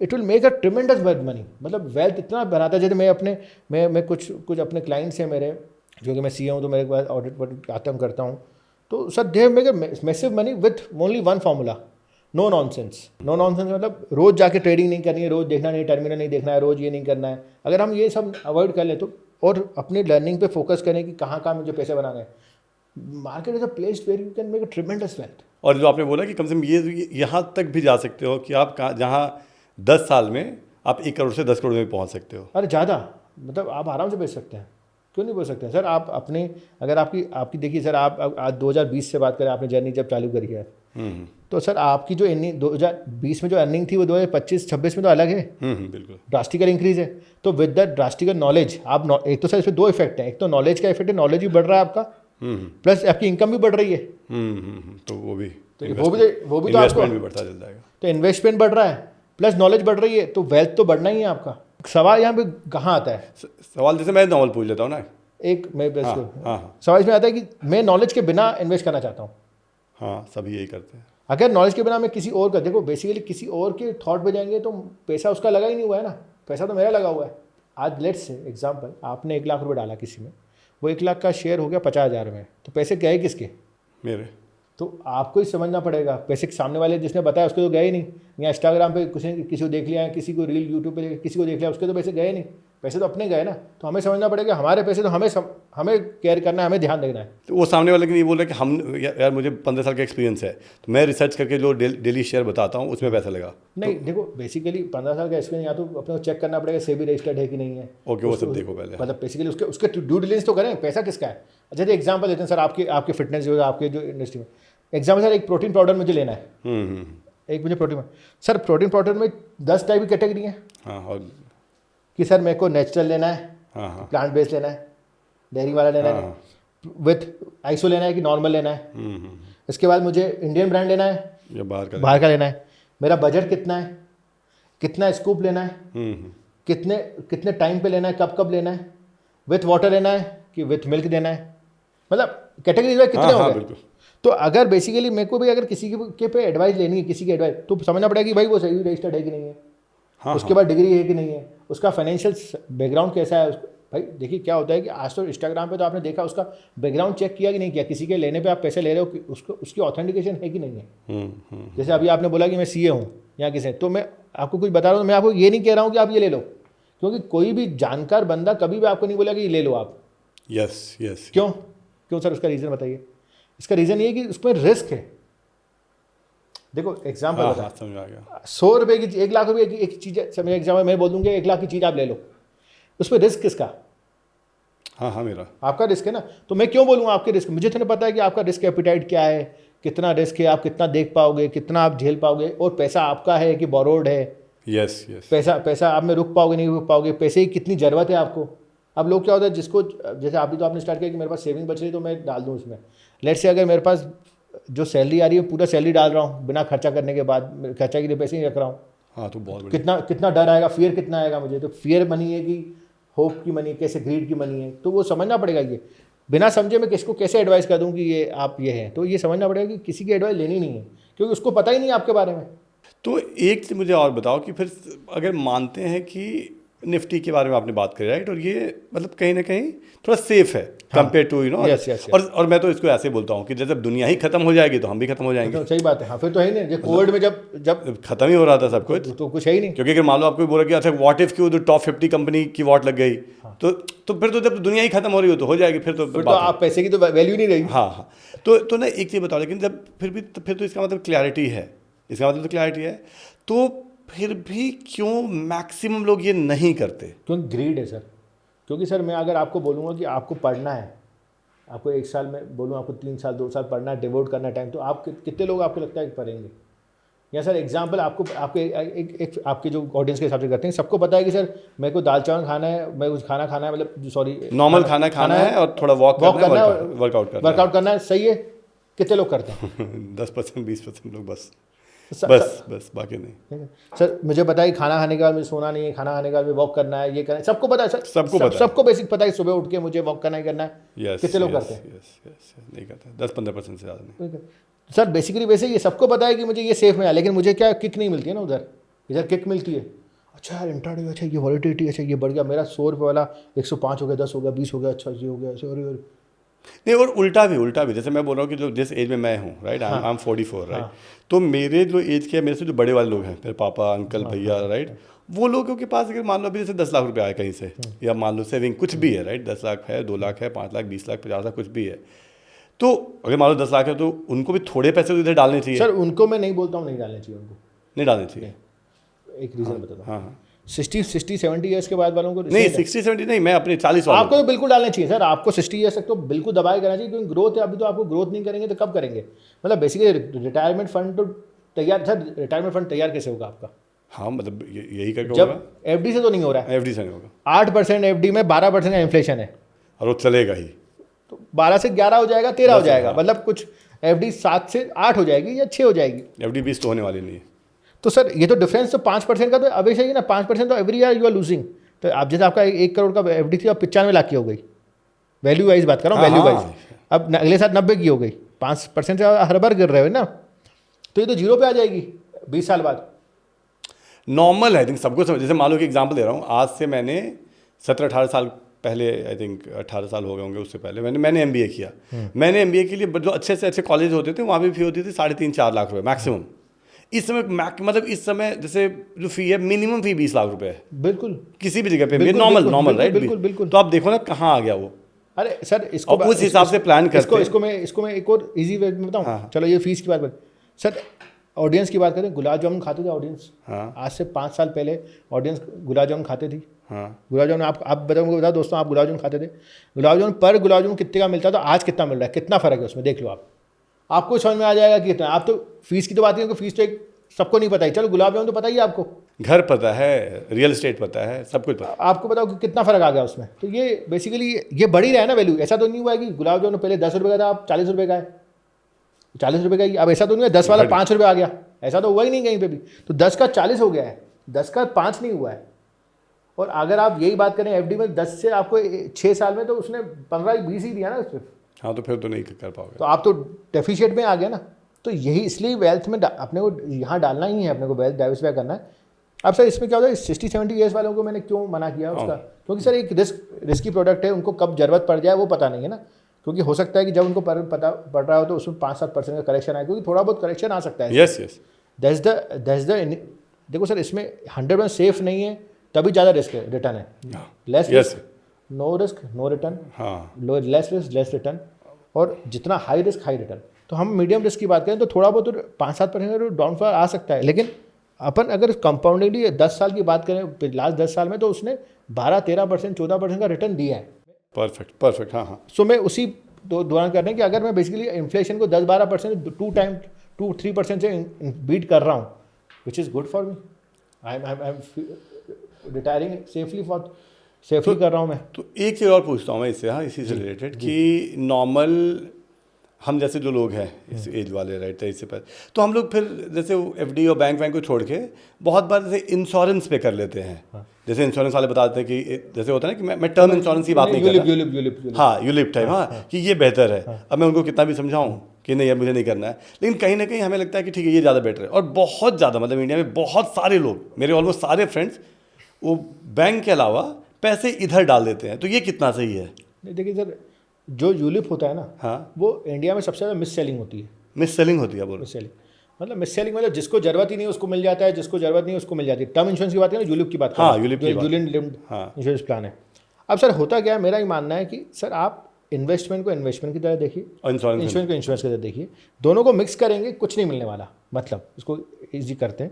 it will make a tremendous money. मतलब वेल्थ इतना बनाता है। जैसे मैं कुछ अपने क्लाइंट्स हैं मेरे, जो कि मैं सीए हूँ, तो मेरे पास ऑडिट खत्म करता हूँ, तो sir they make a massive money with only one formula, no nonsense. No nonsense मतलब रोज़ जाके ट्रेडिंग नहीं करनी है, रोज़ देखना नहीं, टर्मिनल नहीं देखना है, रोज़ ये नहीं करना है। अगर हम ये सब अवॉइड कर लें तो, और अपनी लर्निंग पे फोकस करें कि कहाँ मुझे पैसे बनाने हैं, market is a place where you can make a tremendous wealth. और जो आपने बोला कि कम से कम ये यहाँ तक भी जा सकते हो कि आप जहाँ 10 साल में आप 1 करोड़ से 10 करोड़ में पहुँच सकते हो। अरे ज़्यादा, मतलब आप आराम से बेच सकते हैं, क्यों नहीं बेच सकते हैं सर। आप अपने, अगर आपकी देखिए सर, आप आज 2020 से बात करें, आपने जर्नी जब चालू करी है, तो सर आपकी जो 2020 में जो अर्निंग थी वो 2025-26 में तो अलग है। बिल्कुल ड्रास्टिकल इंक्रीज है। तो विद दैट ड्रास्टिकल नॉलेज, आप एक तो सर इसमें 2 इफेक्ट हैं। एक तो नॉलेज का इफेक्ट है, नॉलेज भी बढ़ रहा है आपका, प्लस आपकी इनकम भी बढ़ रही है। तो वो भी तो इन्वेस्टमेंट भी बढ़ता चल जाएगा। तो इन्वेस्टमेंट बढ़ रहा है, प्लस नॉलेज बढ़ रही है, तो वेल्थ तो बढ़ना ही है आपका। सवाल यहाँ पे कहाँ आता है? सवाल जैसे मैं नॉवल पूछ लेता हूँ ना, सवाल इसमें आता है कि मैं नॉलेज के बिना इन्वेस्ट करना चाहता हूँ। हाँ, सभी यही करते हैं। अगर नॉलेज के बिना मैं किसी और का, देखो बेसिकली किसी और के थॉट पे जाएंगे तो पैसा उसका लगा ही नहीं हुआ है ना, पैसा तो मेरा लगा हुआ है। आज लेट्स से एग्जांपल, आपने 1 लाख रुपए डाला किसी में, वो 1 लाख का शेयर हो गया 50,000 में, तो पैसे गए किसके? मेरे। तो आपको ही समझना पड़ेगा, पैसे सामने वाले जिसने बताया उसके तो गए ही नहीं। या इंस्टाग्राम पे किसी को देख लिया, किसी को रील यूट्यूब पे किसी को देख लिया, उसके तो पैसे गए नहीं, पैसे तो अपने गए ना। तो हमें समझना पड़ेगा हमारे पैसे तो हमें केयर करना है, हमें ध्यान देना है। तो वो सामने वाले की नहीं बोल रहे कि हम यार मुझे 15 साल का एक्सपीरियंस है, तो मैं रिसर्च करके जो डेली शेयर बताता हूँ उसमें पैसा लगा। नहीं तो, देखो बेसिकली 15 साल का एक्सपीरियंस, या तो अपने को चेक करना पड़ेगा सेबी रजिस्टर्ड है कि नहीं है। ओके, वो सब देखो पहले। मतलब बेसिकली उसके ड्यू डिलिजेंस तो करें, पैसा किसका है। अच्छा, एग्जाम्पल देते हैं सर, आपके फिटनेस जो है, आपके जो इंडस्ट्री में, एग्जाम्पल सर, एक प्रोटीन पाउडर मुझे लेना है। एक मुझे प्रोटीन, सर प्रोटीन पाउडर में 10 टाइप की कैटेगरी है। हाँ, और कि सर मेरे को नेचुरल लेना है, हाँ हाँ प्लांट बेस्ड लेना है, डेयरी वाला लेना है, विथ आइसो लेना है कि नॉर्मल लेना है, इसके बाद मुझे इंडियन ब्रांड लेना है, या बाहर का लेना है, मेरा बजट कितना है, कितना स्कूप लेना है, कितने कितने टाइम पे लेना है, कब कब लेना है, विथ वाटर लेना है कि विथ मिल्क देना है, मतलब कैटेगरीज में कितने हो गए। बिल्कुल। तो अगर बेसिकली मेरे को भी अगर किसी के पे एडवाइस लेनी है, किसी की एडवाइस, तो समझना पड़ेगा कि भाई वो सही रजिस्टर्ड है कि नहीं है, हाँ उसके बाद डिग्री है कि नहीं है, उसका फाइनेंशियल बैकग्राउंड कैसा है। भाई देखिए क्या होता है कि आज तो इंस्टाग्राम पे तो आपने देखा उसका बैकग्राउंड चेक किया कि नहीं किया, किसी के लेने पे आप पैसे ले रहे हो कि उसको उसकी ऑथेंटिकेशन है कि नहीं है। जैसे अभी आपने बोला कि मैं सीए हूँ या किसी, तो मैं आपको कुछ बता रहा हूँ, मैं आपको ये नहीं कह रहा हूँ कि आप ये ले लो, क्योंकि कोई भी जानकार बंदा कभी भी आपको नहीं बोला कि ये ले लो आप। Yes yes. क्यों क्यों सर, उसका रीज़न बताइए। इसका रीज़न ये है कि उसमें रिस्क है। देखो एग्जाम्पल बता, समझ आ गया। 100 रुपये की 1 लाख रुपये की एक चीज़ है, एग्जाम्पल मैं बोल दूंगा 1 लाख की चीज़ आप ले लो, उसमें रिस्क किसका? हाँ मेरा। आपका रिस्क है ना। तो मैं क्यों बोलूँगा आपके रिस्क, मुझे तो नहीं पता है कि आपका रिस्क एपिटाइट क्या है, कितना रिस्क है, आप कितना देख पाओगे, कितना आप झेल पाओगे, और पैसा आपका है कि बोरोड है। Yes yes. पैसा आप में रुक पाओगे नहीं रुक पाओगे, पैसे की कितनी ज़रूरत है आपको। अब लोग क्या होता है, जिसको जैसे अभी तो आपने स्टार्ट किया कि मेरे पास सेविंग बच रही है तो मैं डाल दूँ उसमें। लेट्स से अगर मेरे पास जो सैलरी आ रही है पूरा सैलरी डाल रहा हूँ बिना खर्चा करने के बाद, खर्चा के लिए पैसे नहीं रख रहा हूँ, हाँ तो बहुत बढ़िया। कितना कितना डर आएगा, फियर कितना आएगा मुझे। तो फियर मनी है कि होप की मनी, कैसे ग्रीड की मनी है, तो वो समझना पड़ेगा। ये बिना समझे मैं किसको कैसे एडवाइस कर दूं कि ये आप ये हैं, तो ये समझना पड़ेगा कि किसी की एडवाइस लेनी नहीं है, क्योंकि उसको पता ही नहीं है आपके बारे में। तो एक से मुझे और बताओ कि फिर अगर मानते हैं कि निफ्टी के बारे में आपने बात करी, राइट, और ये मतलब कहीं ना कहीं थोड़ा सेफ है compare to Yes, yes, yes. और मैं तो इसको ऐसे बोलता हूँ कि जब दुनिया ही खत्म हो जाएगी तो हम भी खत्म हो जाएंगे। तो सही बात है। हाँ फिर तो है ही नहीं, कोविड में जब खत्म ही हो रहा था सब कुछ, तो कुछ है ही नहीं। क्योंकि अगर मान लो आपको बोला कि अच्छा व्हाट इफ की टॉप 50 कंपनी की वॉट लग गई, तो फिर तो जब दुनिया ही खत्म हो रही हो जाएगी, फिर तो आप पैसे की तो वैल्यू नहीं रहेगी। हाँ तो ना एक चीज़ बताओ, लेकिन जब फिर तो इसका मतलब क्लैरिटी है, तो फिर भी क्यों मैक्सिमम लोग ये नहीं करते? क्योंकि ग्रीड है सर। क्योंकि सर मैं अगर आपको बोलूँगा कि आपको पढ़ना है, आपको 1 साल में बोलूँ, आपको 3 साल 2 साल पढ़ना है, डिवोट करना है टाइम, तो आप कितने लोग आपको लगता है कि पढ़ेंगे? या सर एग्जाम्पल आपके एक आपके जो ऑडियंस के हिसाब से करते हैं, सबको पता है कि सर मेरे को दाल चावल खाना है, मैं कुछ खाना खाना है, मतलब सॉरी नॉर्मल खाना है और थोड़ा वॉक करना है, वर्कआउट करना है, सही है। कितने लोग करते हैं? 10% 20% लोग बस बाकी नहीं। ठीक है सर, मुझे पता है कि खाना खाने के बाद मुझे सोना नहीं है, खाना खाने के बाद मुझे वॉक करना है, ये करना है, सबको पता है सर, सबको बेसिक पता है कि सुबह उठ के मुझे वॉक करना ही करना है। कितने लोग करते हैं? नहीं करते, 10-15% से ज़्यादा नहीं। सर बेसिकली वैसे ये सबको पता है कि मुझे ये सेफ में है, लेकिन मुझे क्या किक नहीं मिलती है ना, इधर किक मिलती है। अच्छा यार इंट्राडे, अच्छा ये वॉलिटिलिटी, अच्छा ये बढ़ गया, मेरा 100 रुपये वाला 105 हो गया, 10 हो गया, 20 हो गया, अच्छा ये हो गया, सॉरी। नहीं, और उल्टा भी जैसे मैं बोल रहा हूँ कि जो जिस एज में मैं हूँ, राइट, आई एम 44, राइट, तो मेरे जो एज के, मेरे से जो बड़े वाले लोग हैं, मेरे पापा, अंकल, भैया, राइट, वो लोगों के पास अगर मान लो अभी जैसे 10 लाख रुपए आए कहीं से, या मान लो सेविंग कुछ भी है, राइट, 10 लाख है, 2 लाख है, 5 लाख, 20 लाख, 50 लाख, कुछ भी है, तो अगर मान लो 10 लाख है तो उनको भी थोड़े पैसे इधर डालने चाहिए। सर उनको मैं नहीं बोलता हूँ नहीं डालने चाहिए, उनको नहीं डालने चाहिए। एक रीज़न बताता हूँ। हाँ 60-70 ईयर्स के बाद वालों को नहीं, 60-70 नहीं, मैं अपने 40 वालों आपको तो बिल्कुल डालने चाहिए सर। आपको 60 ईयर्स तक तो बिल्कुल दबाए करना चाहिए, क्योंकि ग्रोथ है। अभी तो आपको ग्रोथ नहीं करेंगे तो कब करेंगे? मतलब बेसिकली रिटायरमेंट फंड तो तैयार, सर रिटायरमेंट फंड तैयार कैसे होगा आपका? हाँ मतलब यही करके जब होगा। एफडी से तो नहीं हो रहा है, एफडी से नहीं होगा। 8% एफडी में 12% का इन्फ्लेशन है, और वो चलेगा ही, तो 12 से 11 हो जाएगा, 13 हो जाएगा, मतलब कुछ एफडी 7 से 8 हो जाएगी या 6 हो जाएगी। एफडी 20 तो होने वाली नहीं है। तो सर ये तो डिफरेंस तो 5% का तो अभी से ही ना, 5% तो every year you are losing. तो आप जैसे आपका 1 करोड़ का एफडी थी, अब 95 लाख की हो गई, वैल्यू वाइज बात कर रहा हूँ, वैल्यू वाइज। अब अगले साल 90 की हो गई, 5% से हर बार गिर रहे हो ना, तो ये तो जीरो पे आ जाएगी 20 साल बाद। नॉर्मल है, आई थिंक सबको समझ। जैसे मान लो कि एग्जाम्पल दे रहा हूँ, आज से मैंने 17-18 साल पहले, आई थिंक 18 साल हो गए होंगे, उससे पहले मैंने MBA किया। मैंने MBA के लिए जो अच्छे से अच्छे कॉलेज होते थे वहाँ भी फी होती थी 3.5-4 लाख रुपए मैक्सिमम। इस समय मतलब इस समय जैसे जो फी है, मिनिमम फी 20 लाख रुपए है, बिल्कुल किसी भी जगह पे, नॉर्मल राइट। बिल्कुल। तो आप देखो ना कहाँ आ गया वो। अरे सर इसको उस हिसाब से प्लान करते हैं। इसको मैं एक और इजी वे में बताऊँ। चलो ये फीस की बात करें सर, ऑडियंस की बात करें, गुलाब जामुन खाते थे ऑडियंस। हाँ। आज से 5 साल पहले ऑडियंस गुलाब जामुन खाते थी। हाँ। गुलाब जामुन आप बताओ दोस्तों, आप गुलाब जामुन खाते थे? गुलाब जामुन कितने का मिलता था, आज कितना मिल रहा है, कितना फ़र्क है उसमें, देख लो आप, आपको समझ में आ जाएगा कि कितना। आप तो फीस की तो बात करें, फीस तो एक सबको नहीं पता है, चलो गुलाब जामुन तो पता ही है आपको, घर पता है, रियल एस्टेट पता है, सब कुछ पता है। आपको बताओ कि कितना फर्क आ गया उसमें। तो ये बेसिकली ये बढ़ ही रहा है ना वैल्यू। ऐसा तो नहीं हुआ है कि गुलाब जामुन पहले 10 रुपये का था, अब 40 रुपये का है, 40 रुपये का ही। अब ऐसा तो नहीं है 10 वाला 5 रुपये आ गया, ऐसा तो हुआ ही नहीं कहीं पे भी। तो 10 का 40 हो गया है, 10 का 5 नहीं हुआ है। और अगर आप यही बात करें एफडी में 10 से आपको 6 साल में तो उसने 15-20 ही दिया ना सिर्फ, हाँ, तो फिर तो नहीं कर पाओगे। तो आप तो डेफिशिएट में आ गए ना। तो यही इसलिए वेल्थ में अपने को यहाँ डालना ही है, अपने को वेल्थ डाइवर्सिफाई करना है। अब सर इसमें क्या होता है 60-70 ईयर्स वालों को मैंने क्यों मना किया उसका, क्योंकि सर एक रिस्की प्रोडक्ट है, उनको कब जरूरत पड़ जाए वो पता नहीं है ना। क्योंकि हो सकता है कि जब उनको पता पड़ रहा हो तो उसमें 5-7% का करेक्शन आए, क्योंकि थोड़ा बहुत करेक्शन आ सकता है। यस यस, दैट्स द देखो सर इसमें 100% सेफ नहीं है, तभी ज़्यादा रिस्क है, रिटर्न है less risk, no risk no return, हाँ, लेस रिस्क लेस रिटर्न। और जितना हाई रिस्क हाई रिटर्न। तो हम मीडियम रिस्क की बात करें तो थोड़ा बहुत तो 5-7% का डाउनफॉल आ सकता है, लेकिन अपन अगर कंपाउंडेडली 10 साल की बात करें लास्ट 10 साल में तो उसने 12-13% 14% का रिटर्न दिया है। परफेक्ट, हाँ हाँ। सो मैं उसी दौरान कर रहे हैं कि अगर मैं बेसिकली इन्फ्लेशन को 10-12% 2-3% से बीट कर रहा हूँ, which is good for me, I am retiring safely कर रहा हूँ मैं। तो एक चीज़ और पूछता हूँ मैं इससे, हाँ, इसी से रिलेटेड कि नॉर्मल हम जैसे जो लोग हैं इस एज वाले, राइट, इससे पहले तो हम लोग फिर जैसे एफडी और बैंक को छोड़ के बहुत बार जैसे इंश्योरेंस पे कर लेते हैं। हाँ। जैसे इंश्योरेंस वाले बताते हैं कि जैसे होता है ना कि मैं टर्म इंश्योरेंस की बात नहीं कर रहा, हाँ, यूलिप टाइप, हाँ, कि ये बेहतर है। अब मैं उनको कितना भी समझाऊँ कि नहीं, अब मुझे नहीं करना है, लेकिन कहीं ना कहीं हमें लगता है कि ठीक है ये ज़्यादा बेटर है। और बहुत ज़्यादा, मतलब इंडिया में बहुत सारे लोग, मेरे ऑलमोस्ट सारे फ्रेंड्स, वो बैंक के अलावा पैसे इधर डाल देते हैं। तो ये कितना सही है? देखिए सर, जो यूलिप होता है ना, हाँ, वो इंडिया में सबसे ज़्यादा मिस सेलिंग होती है। मिस सेलिंग होती है, बोलो। मिस सेलिंग मतलब जिसको जरूरत ही नहीं उसको मिल जाता है, जिसको जरूरत नहीं उसको मिल जाती है। टर्म इंश्योरेंस की बात करें, यूलिप की बात करें, हाँ, यूलिप की बात, यूलिप लिंक्ड हाँ, इंश्योरेंस प्लान है। अब सर होता क्या है, मेरा ही मानना है कि सर आप इन्वेस्टमेंट को इन्वेस्टमेंट की तरह देखिए और इंश्योरेंस को इंश्योरेंस की तरह देखिए। दोनों को मिक्स करेंगे कुछ नहीं मिलने वाला। मतलब इसको ईजी करते हैं,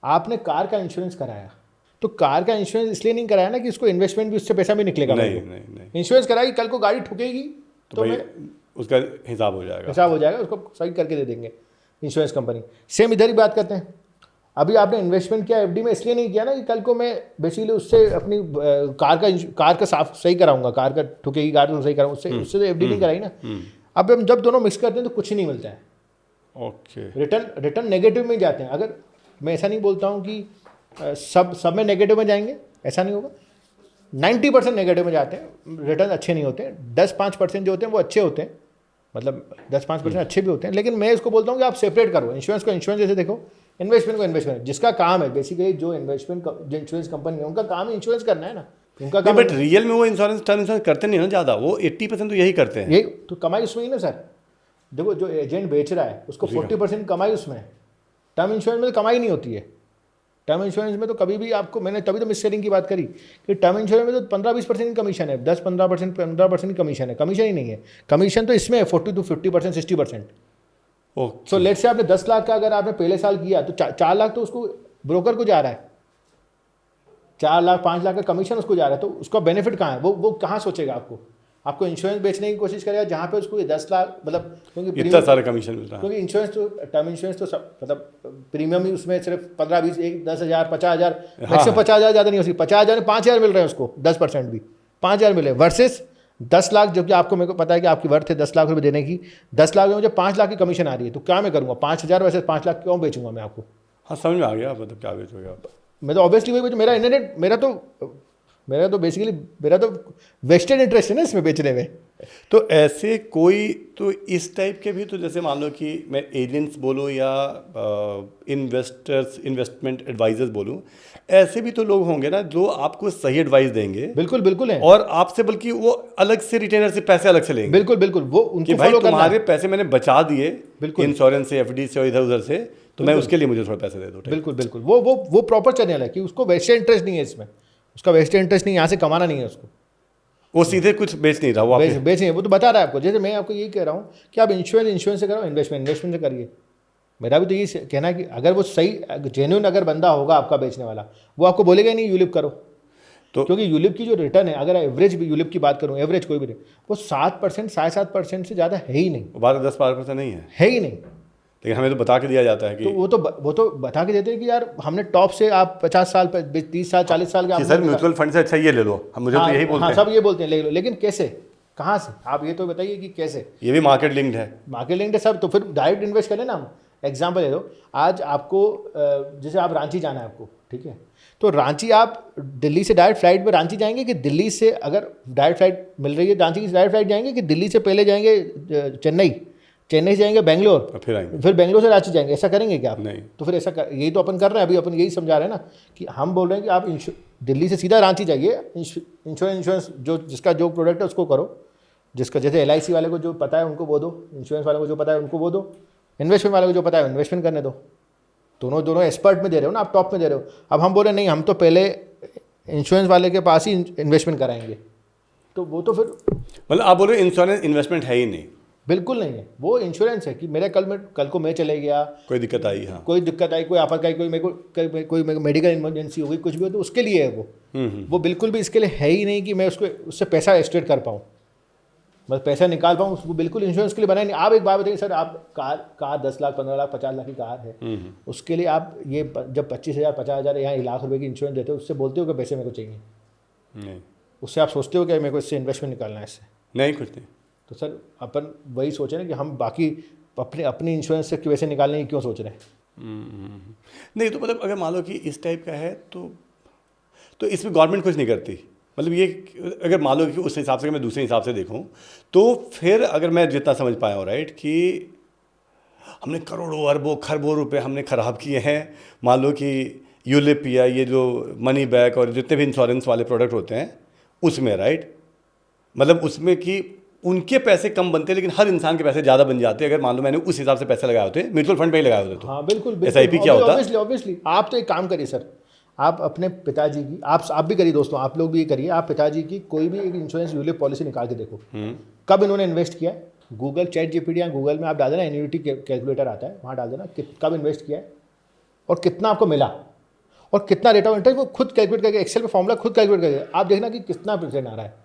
आपने कार का इंश्योरेंस कराया तो कार का इंश्योरेंस इसलिए नहीं कराया ना कि उसको इन्वेस्टमेंट भी उससे पैसा भी निकलेगा। नहीं, इंश्योरेंस कराई, कल को गाड़ी ठुकेगी तो मैं उसका हिसाब हो जाएगा, उसको सही करके दे देंगे इंश्योरेंस कंपनी। सेम इधर ही बात करते हैं। अभी आपने इन्वेस्टमेंट किया एफडी में, इसलिए नहीं किया ना कि कल को मैं बेसिकली उससे अपनी कार का साफ सही कराऊंगा, कार का ठुकेगी कार तो सही कराऊंगा, उससे तो एफडी नहीं कराई ना। अब हम जब दोनों मिक्स करते हैं तो कुछ नहीं मिलता है। ओके, रिटर्न नेगेटिव में जाते हैं। अगर मैं ऐसा नहीं बोलता हूँ कि सब में नेगेटिव में जाएंगे, ऐसा नहीं होगा। 90% नेगेटिव में जाते हैं, रिटर्न अच्छे नहीं होते हैं। 10-5% जो होते हैं वो अच्छे होते हैं, मतलब 10-5% अच्छे भी होते हैं। लेकिन मैं इसको बोलता हूँ कि आप सेपरेट करो, इंश्योरेंस को इंश्योरेंस जैसे देखो, इन्वेस्टमेंट को इन्वेस्टमेंट। जिसका काम है बेसिकली, जो इंश्योरेंस कंपनी है उनका काम है इंश्योरेंस करना है ना, उनका काम। बट रियल में वो इंश्योरेंस टर्म इंश्योरेंस करते नहीं है ना ज़्यादा, वो 80% तो यही करते हैं। यही तो कमाई उसमें ही ना सर। देखो जो एजेंट बेच रहा है उसको 40% कमाई उसमें है। टर्म इंश्योरेंस में तो कमाई नहीं होती है। टर्म इंश्योरेंस में तो कभी भी आपको, मैंने तभी तो मिस सेलिंग की बात करी कि टर्म इंश्योरेंस में तो 15-20% की कमीशन है, 10-15% की कमीशन है। कमीशन ही नहीं है, कमीशन तो इसमें है 40-50%, 60%। सो लेट्स से आपने 10 लाख का अगर आपने पहले साल किया तो 4 लाख तो उसको ब्रोकर को जा रहा है, 4 लाख 5 लाख का कमीशन उसको जा रहा है। तो उसका बेनिफिट कहाँ है? वो कहाँ सोचेगा आपको इंश्योरेंस बेचने की कोशिश करेगा जहाँ पे उसको 10 लाख, मतलब क्योंकि इतना सारा कमीशन मिलता है। क्योंकि इंश्योरेंस तो टर्म इंश्योरेंस तो सब, मतलब प्रीमियम ही उसमें सिर्फ 15-20 10,000 50,000 मैक्सिमम 50,000 ज़्यादा नहीं हो सकती। 50,000 में 5,000 मिल रहे हैं उसको, 10% भी 5,000 मिले वर्सेस 10 लाख, जो कि आपको, मेरे को पता है कि आपकी वर्थ है 10 लाख रुपये देने की। 10 लाख में मुझे 5 लाख की कमीशन आ रही है, तो क्या मैं करूँगा? 5,000 वैसे 5 लाख क्यों बेचूंगा मैं आपको? हाँ, समझ में आ गया, मतलब क्या बेचोगे आप? मैं तो ऑब्वियसली वही बेचूँ। मेरा तो बेसिकली मेरा तो वेस्टेड इंटरेस्ट है ना इसमें बेचने में। तो ऐसे कोई तो इस टाइप के भी, तो जैसे मान लो कि मैं एजेंट्स बोलूँ या इन्वेस्टमेंट एडवाइजर्स बोलूँ, ऐसे भी तो लोग होंगे ना जो आपको सही एडवाइस देंगे। बिल्कुल है। और आपसे बल्कि वो अलग से रिटेनर से पैसे अलग से लेंगे। बिल्कुल वो उनको कि भाई फॉलो करना है। तुम्हारे पैसे मैंने बचा दिए, बिल्कुल, इंश्योरेंस से, एफडी से और इधर उधर से, तो मैं उसके लिए मुझे थोड़ा पैसे दे दो। बिल्कुल वो प्रॉपर चैनल है कि उसको वेस्टेड इंटरेस्ट नहीं है इसमें, उसका वेस्टेड इंटरेस्ट नहीं, यहाँ से कमाना नहीं है उसको, वो सीधे कुछ बेच नहीं रहा, वो बेच नहीं, वो तो बता रहा है आपको। जैसे मैं आपको यही कह रहा हूँ कि आप इंश्योरेंस से करो, इन्वेस्टमेंट से करिए। मेरा भी तो यही कहना है कि अगर वो सही जेन्युइन अगर बंदा होगा आपका बेचने वाला, वो आपको बोलेगा ही नहीं यूलिप करो। तो क्योंकि यूलिप की जो रिटर्न है, अगर एवरेज यूलिप की बात करूँ, एवरेज कोई भी नहीं, वो 7% 7.5% से ज़्यादा है ही नहीं। 12-10% नहीं है ही नहीं। लेकिन हमें तो बता के दिया जाता है तो कि वो तो बता के देते हैं कि यार हमने टॉप से आप 50 साल 30 साल 40 साल के सर म्यूचुअल फंड से अच्छा ये ले लो, हम मुझे तो यही बोलते हैं। सब ये बोलते हैं ले लो, लेकिन कैसे, कहाँ से, आप ये तो बताइए कि कैसे। ये भी मार्केट लिंक्ड है। मार्केट लिंक्ड है सब, तो फिर डायरेक्ट इन्वेस्ट करें ना हम। एग्जाम्पल ले लो, आज आपको जैसे आप रांची जाना है आपको, ठीक है, तो रांची आप दिल्ली से डायरेक्ट फ्लाइट में रांची जाएंगे कि दिल्ली से, अगर डायरेक्ट फ्लाइट मिल रही है रांची की डायरेक्ट फ्लाइट जाएंगे कि दिल्ली से पहले जाएंगे चेन्नई, चेन्नई से जाएंगे बेंगलोर, फिर आएंगे, फिर बेंगलोर से रांची जाएंगे, ऐसा करेंगे क्या आप? नहीं। तो फिर ऐसा यही तो अपन कर रहे हैं अभी, अपन यही समझा रहे हैं ना कि हम बोल रहे हैं कि आप दिल्ली से सीधा रांची जाइए, इंश्योरेंस जो जिसका जो प्रोडक्ट है उसको करो, जिसका जैसे LIC वाले को जो पता है उनको वो दो, इंश्योरेंस वाले को जो पता है उनको वो दो, इन्वेस्टमेंट वाले को जो पता है इन्वेस्टमेंट करने दो। दोनों एक्सपर्ट में दे रहे हो ना, आप टॉप में दे रहे हो। अब हम बोल रहे नहीं, हम तो पहले इंश्योरेंस वाले के पास ही इन्वेस्टमेंट कराएंगे, तो वो तो फिर मतलब आप बोल रहे हो इंश्योरेंस इन्वेस्टमेंट है ही नहीं? बिल्कुल नहीं है, वो इंश्योरेंस है कि मेरे कल को मैं चले गया, कोई दिक्कत आई, हाँ, कोई दिक्कत आई, कोई आफत आई, कोई मेडिकल इमरजेंसी हो गई, कुछ भी हो, तो उसके लिए है वो बिल्कुल भी इसके लिए है ही नहीं कि मैं उससे पैसा एक्सट्रेट कर पाऊँ, बस पैसा निकाल पाऊँ, उसको बिल्कुल इंश्योरेंस के लिए बनाया नहीं। आप एक बात बताइए सर, आप कार 10 लाख 15 लाख 50 लाख की कार है, उसके लिए आप ये जब 25,000 50,000 या 1 लाख रुपए की इंश्योरेंस देते हो, उससे बोलते हो कि पैसे मेरे को चाहिए? नहीं। उससे आप सोचते हो कि मेरे को इससे इन्वेस्टमेंट निकालना है इससे? नहीं, कुछ नहीं। तो सर अपन वही सोचे ना कि हम बाकी अपनी इंश्योरेंस से वैसे निकालने की क्यों सोच रहे हैं? नहीं, तो मतलब अगर मान लो कि इस टाइप का है तो इसमें गवर्नमेंट कुछ नहीं करती। मतलब ये अगर मान लो कि उस हिसाब से मैं दूसरे हिसाब से देखूं, तो फिर अगर मैं जितना समझ पाया हूँ, राइट, कि हमने करोड़ों अरबों खरबों रुपए हमने ख़राब किए हैं। मान लो कि यूलिप या ये जो मनी बैक और जितने भी इंश्योरेंस वाले प्रोडक्ट होते हैं उसमें, राइट, मतलब उसमें कि उनके पैसे कम बनते हैं लेकिन हर इंसान के पैसे ज़्यादा बन जाते हैं। अगर मान लो मैंने उस हिसाब से पैसे लगाए होते, म्यूचुअल फंड पे ही लगाए होते, तो हाँ बिल्कुल SIP क्या होता? ऑब्वियसली आप तो एक काम करिए सर, आप अपने पिताजी की, आप भी करिए दोस्तों, आप लोग भी ये करिए, आप पिताजी की कोई भी एक इंश्योरेंस यूलिप पॉलिसी निकाल के देखो, कब इन्होंने इन्वेस्ट किया है। गूगल ChatGPT या गूगल में आप डाल देना, एन्युइटी कैलकुलेटर आता है, वहाँ डाल देना कब इन्वेस्ट किया है और कितना आपको मिला और कितना रेट ऑफ इंटरेस्ट, वो खुद कैलकुलेट करके एक्सेल में फॉर्मूला खुद कैलकुलेट करके आप देखना कि कितना परसेंट आ रहा है।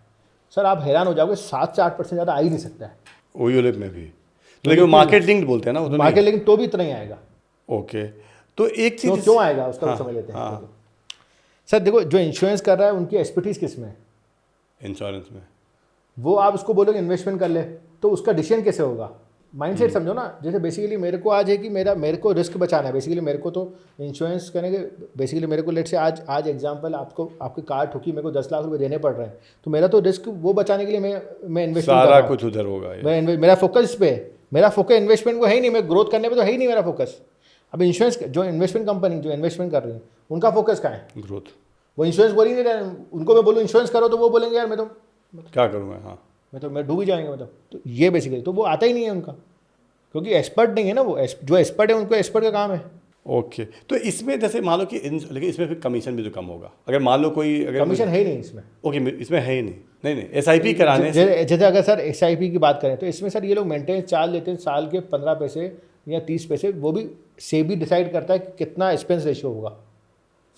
सर आप हैरान हो जाओगे, 7 से 8% ज़्यादा आ ही नहीं सकता है वो यूलिप में भी। लेकिन मार्केट लिंक्ड बोलते हैं ना, वो तो मार्केट, लेकिन तो भी इतना ही आएगा। ओके, तो एक चीज़ क्यों आएगा उसका समझ लेते हैं। सर देखो, जो इंश्योरेंस कर रहा है उनकी एक्सपर्टीज किस में है? इंश्योरेंस में। वो आप उसको बोलोगे इन्वेस्टमेंट कर ले, तो उसका डिसीजन कैसे होगा? माइंडसेट समझो ना। जैसे बेसिकली मेरे को आज है कि मेरे को रिस्क बचाना है, बेसिकली मेरे को तो इंश्योरेंस करने के, बेसिकली मेरे को लेट से आज एग्जांपल आपकी कार ठुकी, मेरे को 10 लाख रुपए देने पड़ रहे हैं, तो मेरा तो रिस्क वो बचाने के लिए मैं इन्वेस्टमेंट सारा कुछ उधर होगा। मेरा फोकस इस पे है, मेरा फोकस इन्वेस्टमेंट को है ही नहीं, मैं ग्रोथ करने पे तो है ही नहीं मेरा फोकस। अब इंश्योरेंस जो इन्वेस्टमेंट कंपनी जो इन्वेस्टमेंट कर रही है उनका फोकस कहाँ है? ग्रोथ। वो इंश्योरेंस बोल ही नहीं रहे, उनको मैं बोलूँ इंश्योरेंस करो तो वो बोलेंगे यार मैं तो क्या करूँगा, हाँ मैं डूब ही जाएंगे मतलब। तो ये बेसिकली तो वो आता ही नहीं है उनका, क्योंकि एक्सपर्ट नहीं है ना वो। जो एक्सपर्ट है उनको एक्सपर्ट का काम है। ओके, तो इसमें जैसे मान लो कि लेकिन इसमें फिर कमीशन भी तो कम होगा अगर मान लो कोई, अगर कमीशन है ही नहीं इसमें। ओके, इसमें है ही नहीं SIP कराने से। जैसे अगर सर SIP की बात करें तो इसमें सर ये लोग मेंटेनेंस चार्ज लेते हैं साल के 15 पैसे या 30 पैसे, वो भी सेबी डिसाइड करता है कि कितना एक्सपेंस रेशियो होगा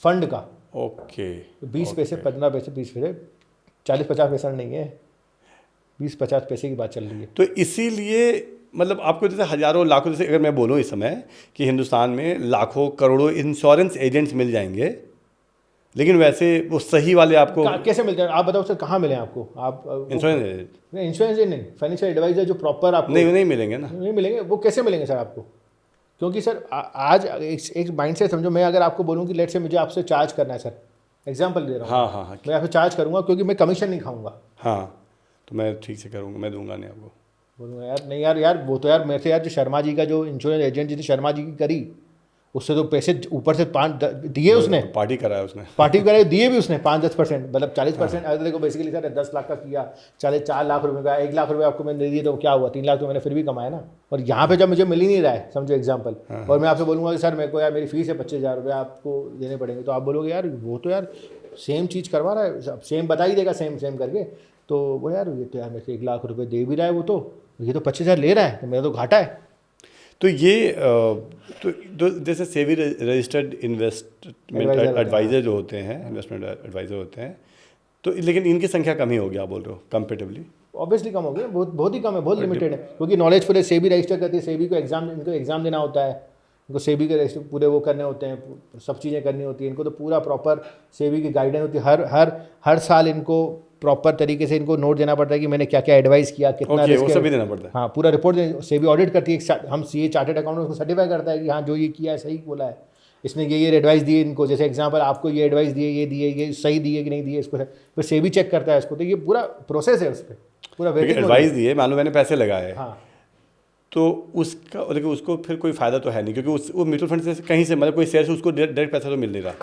फंड का। ओके, 20 पैसे 15 पैसे 20 पैसे 40-50 पैसा नहीं है, 20-50 पैसे की बात चल रही है। तो इसीलिए मतलब आपको जैसे हज़ारों लाखों, जैसे अगर मैं बोलूँ इस समय कि हिंदुस्तान में लाखों करोड़ों इंश्योरेंस एजेंट्स मिल जाएंगे, लेकिन वैसे वो सही वाले आपको कैसे मिलते हैं? आप बताओ सर, कहाँ मिले आपको? आप इंश्योरेंस एजेंट इंश्योरेंस नहीं, फाइनेंशियल एडवाइजर जो प्रॉपर आपको नहीं मिलेंगे ना, नहीं मिलेंगे। वो कैसे मिलेंगे सर आपको? क्योंकि सर आज एक माइंड से समझो, मैं अगर आपको बोलूँ कि लेट से मुझे आपसे चार्ज करना है सर, एग्जाम्पल दे रहा हूँ, हाँ मैं आपसे चार्ज करूँगा क्योंकि मैं कमीशन नहीं खाऊंगा। हाँ, तो मैं ठीक से करूँगा, मैं दूंगा नहीं आपको। बोलूँगा यार नहीं यार वो तो यार मेरे से यार जो शर्मा जी का जो इंश्योरेंस एजेंट जितनी शर्मा जी की करी, उससे तो पैसे ऊपर से 5 दिए उसने, पार्टी कराया उसने, पार्टी कराई दिए भी उसने 5-10%, मतलब 40%। अगर देखो बेसिकली सर 10 लाख का किया, 4 लाख रुपए का, 1 लाख रुपए आपको मैंने दे दिए तो क्या हुआ? 3 लाख तो मैंने फिर भी कमाया ना। और यहाँ पे जब मुझे मिल ही नहीं रहा है, समझो एग्जाम्पल, और मैं आपसे बोलूँगा कि सर मेरे को यार मेरी फीस है 25,000 रुपये आपको देने पड़ेंगे, तो आप बोलोगे यार वो तो यार सेम चीज़ करवा रहा है, सेम बता ही देगा सेम करके, तो वो यार ये तो यार मेरे से 1 लाख रुपये दे भी रहा है, वो तो ये तो 25,000 ले रहा है, तो मेरा तो घाटा है। तो ये तो जैसे सेबी रजिस्टर्ड इन्वेस्टमेंट एडवाइज़र जो होते हैं, इन्वेस्टमेंट एडवाइज़र होते हैं, तो लेकिन इनकी संख्या कम ही होगी आप बोल रहे हो कंपेरेटिवली? ऑब्वियसली कम हो गया, बहुत बहुत ही कम है, बहुत लिमिटेड है, क्योंकि नॉलेज पूरे सेबी रजिस्टर करती है, सेबी को इनको एग्जाम देना होता है, इनको सेबी के रजिस्टर पूरे वो करने होते हैं, सब चीज़ें करनी होती हैं इनको, तो पूरा प्रॉपर सेबी की गाइडेंस होती है, हर साल इनको प्रॉपर तरीके से इनको नोट देना पड़ता है कि मैंने क्या क्या एडवाइस किया, कितना वो सभी देना पड़ता है। हाँ, पूरा रिपोर्ट सेबी ऑडिट करती है, हम सीए चार्टर्ड अकाउंटेंट उसको सर्टिफाई करता है कि हाँ जो ये किया है सही बोला है, इसने ये एडवाइस दी इनको, जैसे एग्जांपल आपको ये एडवाइस दिए, ये सही दिए कि नहीं दिए, इसको फिर सेबी चेक करता है इसको, तो ये पूरा प्रोसेस है उस पर पूरा एडवाइस दिए, मान लो मैंने पैसे लगाए, हाँ, तो उसका लेकिन उसको फिर कोई फायदा तो है नहीं, क्योंकि वो म्यूचुअल फंड से कहीं से मतलब कोई शेयर से उसको डायरेक्ट पैसा तो मिल नहीं रहा,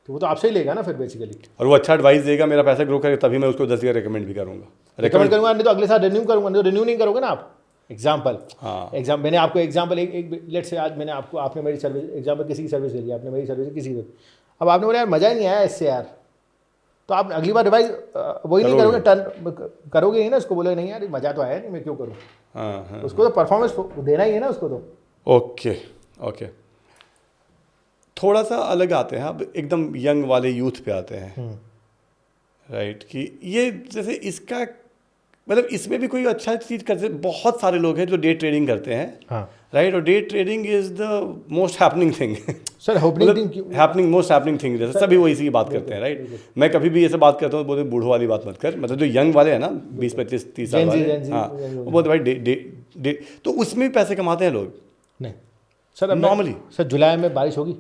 तो वो तो आपसे ही लेगा ना फिर बेसिकली, और वो अच्छा एडवाइस देगा, मेरा पैसा ग्रो करे, तभी मैं उसको 10 जगह रिकमेंड भी करूँगा, रिकमेंड करूंगा, नहीं तो अगले साल रिन्यू करूंगा, नहीं तो रिन्यू नहीं करोगे ना आप। एग्जाम्पल, हाँ, मैंने आपको एग्जाम्पल एक लेट से आज मैंने आपको, आपने मेरी सर्विस एग्जाम्पल किसी की सर्विस ले लिया, आपने मेरी सर्विस किसी की, अब आपने बोला यार मज़ा ही नहीं आया इससे यार, तो आप अगली बार रिवाइज वही नहीं करोगे, टर्न करोगे नहीं ना, उसको बोले नहीं यार मज़ा तो आया नहीं, मैं क्यों करूँ, हाँ, उसको तो परफॉर्मेंस देना ही है ना उसको तो। ओके, थोड़ा सा अलग आते हैं, अब एकदम यंग वाले यूथ पे आते हैं, राइट, कि ये जैसे इसका मतलब इसमें भी कोई अच्छा चीज़ करते, बहुत सारे लोग हैं जो डे ट्रेडिंग करते हैं, हाँ राइट, और day trading is the most happening thing, sir, most happening thing, जैसे सभी वो इसी की बात करते हैं, राइट। मैं कभी भी ऐसे बात करता हूँ, बोलते बूढ़ों वाली बात मत कर, मतलब जो यंग वाले हैं ना 20-25-30 साल वाले, हाँ, वो बोलते भाई तो उसमें भी पैसे कमाते हैं लोग। नहीं सर, नॉर्मली सर जुलाई में बारिश होगी,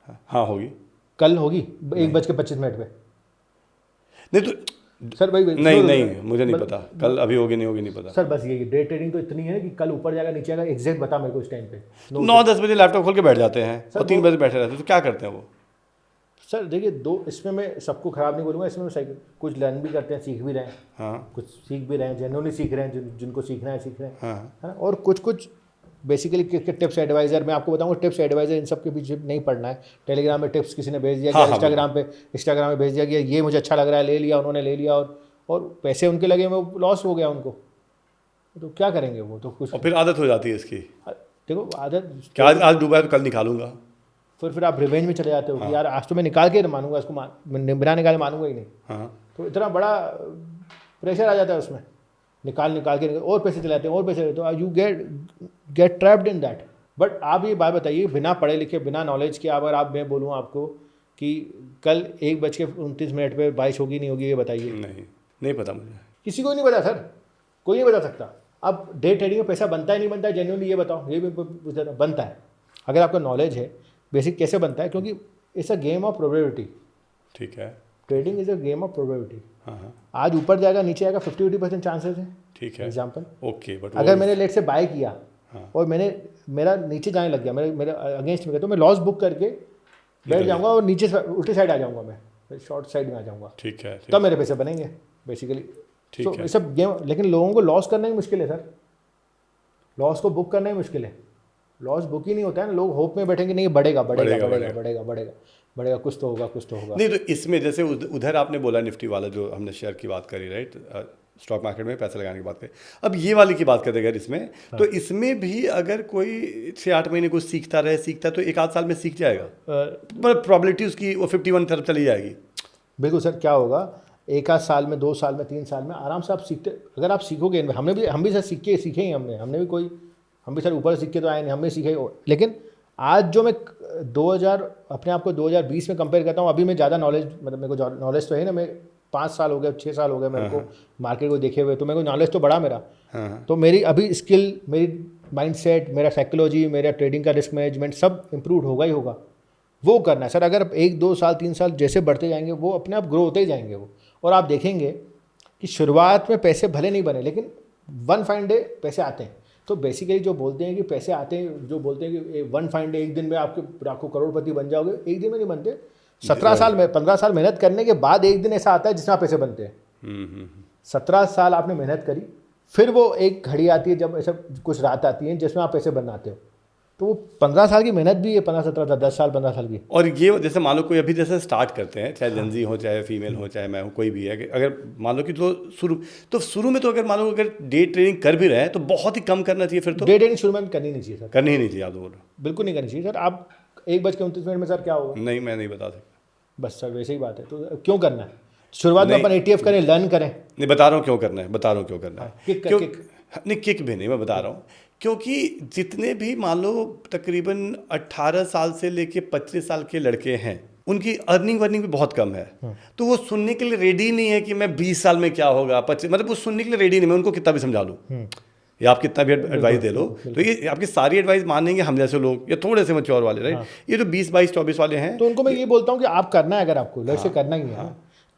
हाँ होगी, कल होगी 1:25 पे, नहीं तो सर भाई नहीं मुझे नहीं पता कल अभी होगी नहीं होगी, नहीं पता सर, बस ये डे ट्रेडिंग तो इतनी है कि कल ऊपर जाएगा नीचे आएगा, एग्जैक्ट बता मेरे को इस टाइम पे। 9-10 बजे लैपटॉप खोल के बैठ जाते हैं और 3 बजे बैठे रहते हैं, तो क्या करते हैं वो? सर देखिए, इसमें मैं सबको खराब नहीं बोलूँगा, इसमें मैं कुछ लर्न भी करते हैं, सीख भी रहे हैं, हाँ, कुछ सीख भी रहे हैं, जेन्युइनली सीख रहे हैं, जिनको सीखना है सीख रहे हैं, हाँ, है ना, और कुछ बेसिकली टिप्स एडवाइजर, मैं आपको बताऊंगा टिप्स एडवाइजर इन सब के पीछे नहीं पढ़ना है, टेलीग्राम में टिप्स किसी ने भेज दिया, इंस्टाग्राम में भेज दिया कि ये मुझे अच्छा लग रहा है, ले लिया उन्होंने, ले लिया और पैसे उनके लगे, वो लॉस हो गया उनको, तो क्या करेंगे वो, तो कुछ, और फिर आदत हो जाती है इसकी, देखो आदत क्या आज डूबा है तो कल निकालूंगा, फिर आप रिवेंज में चले जाते हो कि यार आज तो मैं निकाल के मानूंगा इसको, बिना निकाले मानूंगा ही नहीं, हाँ, तो इतना बड़ा प्रेशर आ जाता है उसमें, निकाल के और पैसे चलाते हैं और पैसे देते हो, you get trapped in that. But आप ये बात बताइए, बिना पढ़े लिखे, बिना नॉलेज के, अगर आप, मैं बोलूँ आपको कि कल 1:29 पे बारिश होगी नहीं होगी, ये बताइए। नहीं पता मुझे, किसी को नहीं पता सर, कोई नहीं बता सकता। अब डे ट्रेडिंग में पैसा बनता है नहीं बनता है, जेन्युइनली ये बताओ, ये भी बनता है अगर आपका नॉलेज है बेसिक कैसे बनता है, क्योंकि it's a game of probability. ठीक है, trading is a game of probability. हाँ, आज ऊपर जाएगा नीचे आएगा, 50-80% चांसेस है, ठीक है, एग्जाम्पल। ओके, बट अगर मैंने लेट से बाय किया, हाँ, और मेरा नीचे जाने लग गया, मेरे अगेंस्ट में गया, तो मैं लॉस बुक करके बैठ जाऊंगा और नीचे उल्टी साइड आ जाऊंगा, मैं शॉर्ट साइड में आ जाऊंगा, ठीक है, तब मेरे पैसे बनेंगे बेसिकली। ठीक तो है, ये सब गेम, लेकिन लोगों को लॉस करना ही मुश्किल है सर, लॉस को बुक करना ही मुश्किल है, लॉस बुक ही नहीं होता है ना, लोग होप में बैठेंगे नहीं बढ़ेगा, कुछ तो होगा। नहीं, तो इसमें जैसे उधर आपने बोला निफ्टी वाला जो हमने शेयर की बात करी, राइट, स्टॉक मार्केट में पैसे लगाने की बात करी, अब ये वाली की बात करते अगर इसमें, तो इसमें भी अगर कोई 6-8 महीने कुछ सीखता तो 1-8 साल में सीख जाएगा, मतलब प्रॉबिलिटी उसकी वो 51 तरफ चली जाएगी। बिल्कुल सर, क्या होगा 1-8 साल में, 2 साल में, 3 साल में आराम से आप सीखते, अगर आप सीखोगे, हम भी सर सीखे ही, हमने भी हम भी सर ऊपर सीख के तो आए नहीं, हमने सीखे। लेकिन आज जो मैं 2000 अपने आप को 2020 में कंपेयर करता हूँ, अभी मैं ज़्यादा नॉलेज, मतलब मेरे को नॉलेज तो है ना, मैं 5 साल हो गए, 6 साल हो गए मेरे को मार्केट को देखे हुए, तो मेरे को नॉलेज तो बढ़ा मेरा, तो मेरी अभी स्किल, मेरी माइंडसेट, मेरा साइकोलॉजी, मेरा ट्रेडिंग का रिस्क मैनेजमेंट सब इम्प्रूव होगा ही होगा। वो करना है सर, अगर 1-2 साल 3 साल जैसे बढ़ते जाएंगे, वो अपने आप ग्रो होते ही जाएंगे वो, और आप देखेंगे कि शुरुआत में पैसे भले नहीं बने, लेकिन वन फाइन डे पैसे आते हैं। तो बेसिकली जो बोलते हैं कि पैसे आते हैं, जो बोलते हैं कि वन फाइन डे, एक दिन में आपको करोड़पति बन जाओगे, एक दिन में नहीं बनते, 17 साल में 15 साल मेहनत करने के बाद एक दिन ऐसा आता है जिसमें पैसे बनते हैं। 17 साल आपने मेहनत करी, फिर वो एक घड़ी आती है जब ऐसा कुछ रात आती है जिसमें आप पैसे बनाते हो, तो वो 15 साल की मेहनत भी है, 15-17 साल, 10 साल 15 साल की। और ये जैसे मान लो कोई अभी जैसे स्टार्ट करते हैं, चाहे जेनजी हो, चाहे फीमेल हो, चाहे मैं हूँ, कोई भी है, अगर मान लो कि शुरू में तो अगर मान लो अगर डे ट्रेडिंग कर भी रहे हैं तो बहुत ही कम करना चाहिए, फिर तो डे ट्रेडिंग शुरू में करनी नहीं चाहिए सर, करनी ही नहीं चाहिए, आप बोल रहे हो, बिल्कुल नहीं करनी चाहिए सर। आप 1:29 में सर क्या होगा? नहीं, मैं नहीं बता सकता, बस सर वैसे ही बात है, तो क्यों करना है? शुरुआत में अपन ETF करें, लर्न करें। नहीं, बता रहा हूँ क्यों करना है, बता रहा हूँ क्यों करना है। किक क्यों? किक नहीं, किक भी नहीं, मैं बता रहा हूँ क्योंकि जितने भी मान लो तकरीबन 18 साल से लेके 25 साल के लड़के हैं, उनकी अर्निंग वर्निंग भी बहुत कम है। तो वो सुनने के लिए रेडी नहीं है कि मैं 20 साल में क्या होगा, 25, मतलब वो सुनने के लिए रेडी नहीं। मैं उनको कितना भी समझा लूँ या आप कितना भी एडवाइस दे लो, तो ये आपकी सारी एडवाइस मानेंगे हम जैसे लोग या थोड़े से मैच्योर वाले, राइट? ये जो 20, 22, 24 वाले हैं, तो उनको मैं ये बोलता हूँ कि आप करना है, अगर आपको लड़ से करना ही है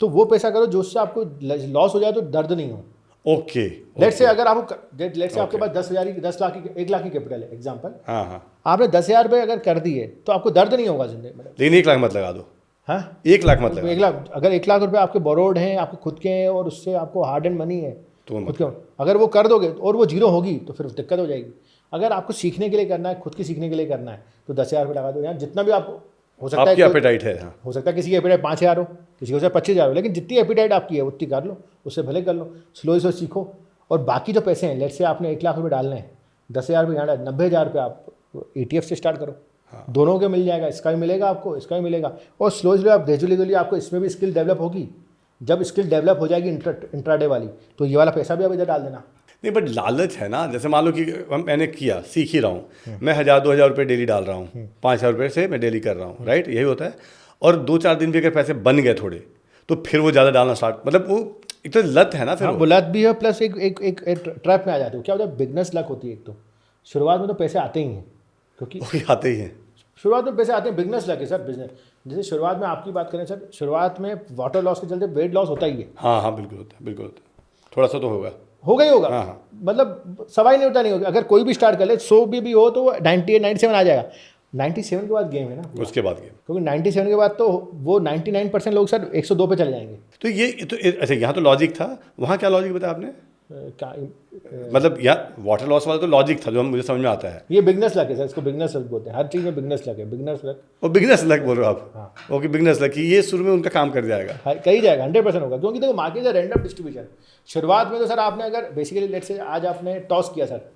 तो वो पैसा करो जो उससे आपको लॉस हो जाए तो दर्द नहीं हो। ओके। लेट से अगर आपको लेट से आपके पास 10 लाख की 1 लाख की कैपिटल है, एग्जांपल, हाँ हाँ, आपने 10,000 रुपये अगर कर दिए तो आपको दर्द नहीं होगा जिंदगी में। लेकिन 1 लाख मत लगा दो। हाँ, 1 लाख मत लगा। 1 लाख, अगर 1 लाख रुपए आपके बोरोड हैं, आपके खुद के हैं और उससे आपको हार्ड एंड मनी है तो खुद के, अगर वो कर दोगे और वो जीरो होगी तो फिर दिक्कत हो जाएगी। अगर आपको सीखने के लिए करना है, खुद की सीखने के लिए करना है तो 10,000 रुपये लगा दो। यार जितना भी आप हो सकता आपकी है, एपेटाइट है। हाँ, हो सकता है किसी की एपिटाइट 5,000 हो, किसी को 25,000 हो, लेकिन जितनी एपिटाइट आपकी है उतनी कर लो, उससे भले कर लो, स्लो सीखो। और बाकी जो पैसे हैं, लेट से आपने 1 लाख रुपये डालने हैं, 10,000 रुपये यहाँ, 90,000 रुपये आप ETF से स्टार्ट करो। दोनों के मिल जाएगा, इसका भी मिलेगा आपको, इसका भी मिलेगा, और स्लो आप ग्रेजुअली आपको इसमें भी स्किल डेवलप होगी। जब स्किल डेवलप हो जाएगी इंट्राडे वाली, तो ये वाला पैसा भी आप इधर डाल देना। नहीं, बट लालच है ना। जैसे मान लो कि मैंने किया, सीख ही रहा हूँ, मैं 1,000-2,000 रुपये डेली डाल रहा हूँ, 5,000 रुपये से मैं डेली कर रहा हूँ, राइट? यही होता है। और 2-4 दिन भी अगर पैसे बन गए थोड़े, तो फिर वो ज़्यादा डालना स्टार्ट, मतलब वो एक तो लत है ना। फिर वो लत भी है, प्लस एक ट्रैप में आ जाते हो। क्या होता है, बिजनेस लक होती है एक तो। शुरुआत में तो पैसे आते ही हैं, क्योंकि आते ही हैं, शुरुआत में पैसे आते हैं, बिजनेस लग है सर। बिजनेस जैसे शुरुआत में आपकी बात करें सर, शुरुआत में वाटर लॉस के चलते वेट लॉस होता ही है। हाँ हाँ, बिल्कुल होता है, बिल्कुल होता है। थोड़ा सा तो होगा, होगा ही होगा। हाँ। मतलब सवाल नहीं होता, नहीं होगा। अगर कोई भी स्टार्ट कर ले 100 भी हो तो 98, 97 आ जाएगा। 97 के बाद गेम है ना, उसके बाद गेम। क्योंकि 97 के बाद तो वो 99% लोग सर 102 पे चले जाएंगे। तो ये तो अच्छा, यहाँ तो लॉजिक था, वहाँ क्या लॉजिक बताया आपने? मतलब यार वाटर लॉस वाला तो लॉजिक था जो मुझे समझ में आता है। ये बिजनेस लक है सर, इसको बिजनेस लक बोलते हैं। हर चीज़ में बिजनेस लक है, बिजनेस लक। और बिजनेस लक बोल रहे हो आप? ओके, बिजनेस लक, ये शुरू में उनका काम कर जाएगा। कहीं जाएगा, 100% होगा। क्योंकि देखो मार्केट है रैंडम डिस्ट्रीब्यूशन। शुरुआत में तो सर आपने अगर बेसिकली लेट से आज आपने टॉस किया सर,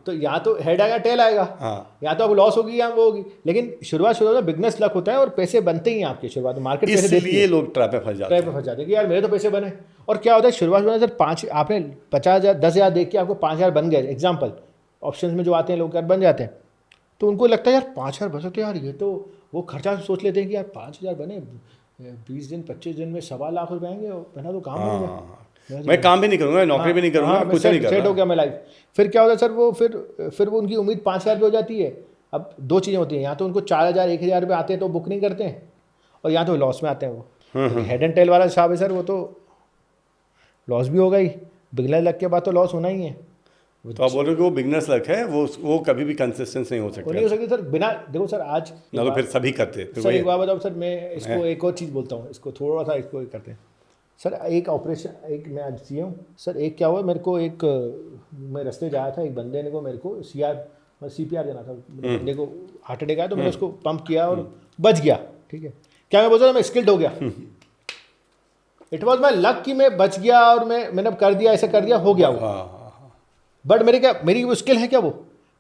तो यहाँ तो हेड आएगा, टेल आएगा, यहाँ तो अब लॉस होगी या वो होगी। लेकिन शुरुआत में बिजनेस लक होता है और पैसे बनते ही हैं आपके शुरुआत में। मार्केट पैसे देती है, इसलिए लोग ट्रैप में फंस जाते हैं। ट्रैप में फंस जाते हैं कि यार मेरे तो पैसे बने। और क्या होता है, शुरुआत में सर आपने 50,000 10,000 देख के आपको 5,000 बन गए, एग्जाम्पल ऑप्शन में जो आते हैं लोग बन जाते हैं, तो उनको लगता है यार 5,000 बन सकते, यार ये तो वो खर्चा सोच लेते हैं कि यार 5,000 बने, 20 दिन 25 दिन में 1.25 लाख रुपए आएंगे, पहला तो काम हो गया, मैं काम भी नहीं करूंगा, नौकरी भी नहीं करूंगा, कुछ नहीं करूंगा, सेट हो गया मैं लाइफ। फिर क्या होता है सर, वो फिर वो उनकी उम्मीद 5,000 पे हो जाती है। अब दो चीज़ें होती हैं, यहाँ तो उनको 4,000 1,000 रुपये आते हैं तो बुक नहीं करते हैं, और यहाँ तो लॉस में आते हैं वो। हेड एंड टेल वाला हिसाब है सर, वो तो लॉस भी होगा ही, बिगनर लक के बाद तो लॉस होना ही है। तो आप बोल रहे हो कि वो बिगनर्स लक है, वो कभी भी कंसिस्टेंस नहीं हो सकता। नहीं हो सकती सर बिना, देखो सर आज ना तो फिर सभी करते हैं। सर एक बात बताओ सर, मैं इसको एक और चीज़ बोलता हूँ, इसको थोड़ा सा इसको करते हैं सर। एक ऑपरेशन, एक मैं आज किया हूँ सर। एक क्या हुआ, मेरे को एक मैं रास्ते जा रहा था, एक बंदे ने को मेरे को CPR देना था, बंदे को हार्ट अटैक आया, तो मैंने उसको पंप किया और बच गया। ठीक है, क्या मैं बोल रहा था, मैं स्किल्ड हो गया। इट वॉज माई लक कि मैं बच गया और मैंने कर दिया, ऐसा कर दिया, हो गया वो। बट मेरी वो स्किल है क्या? वो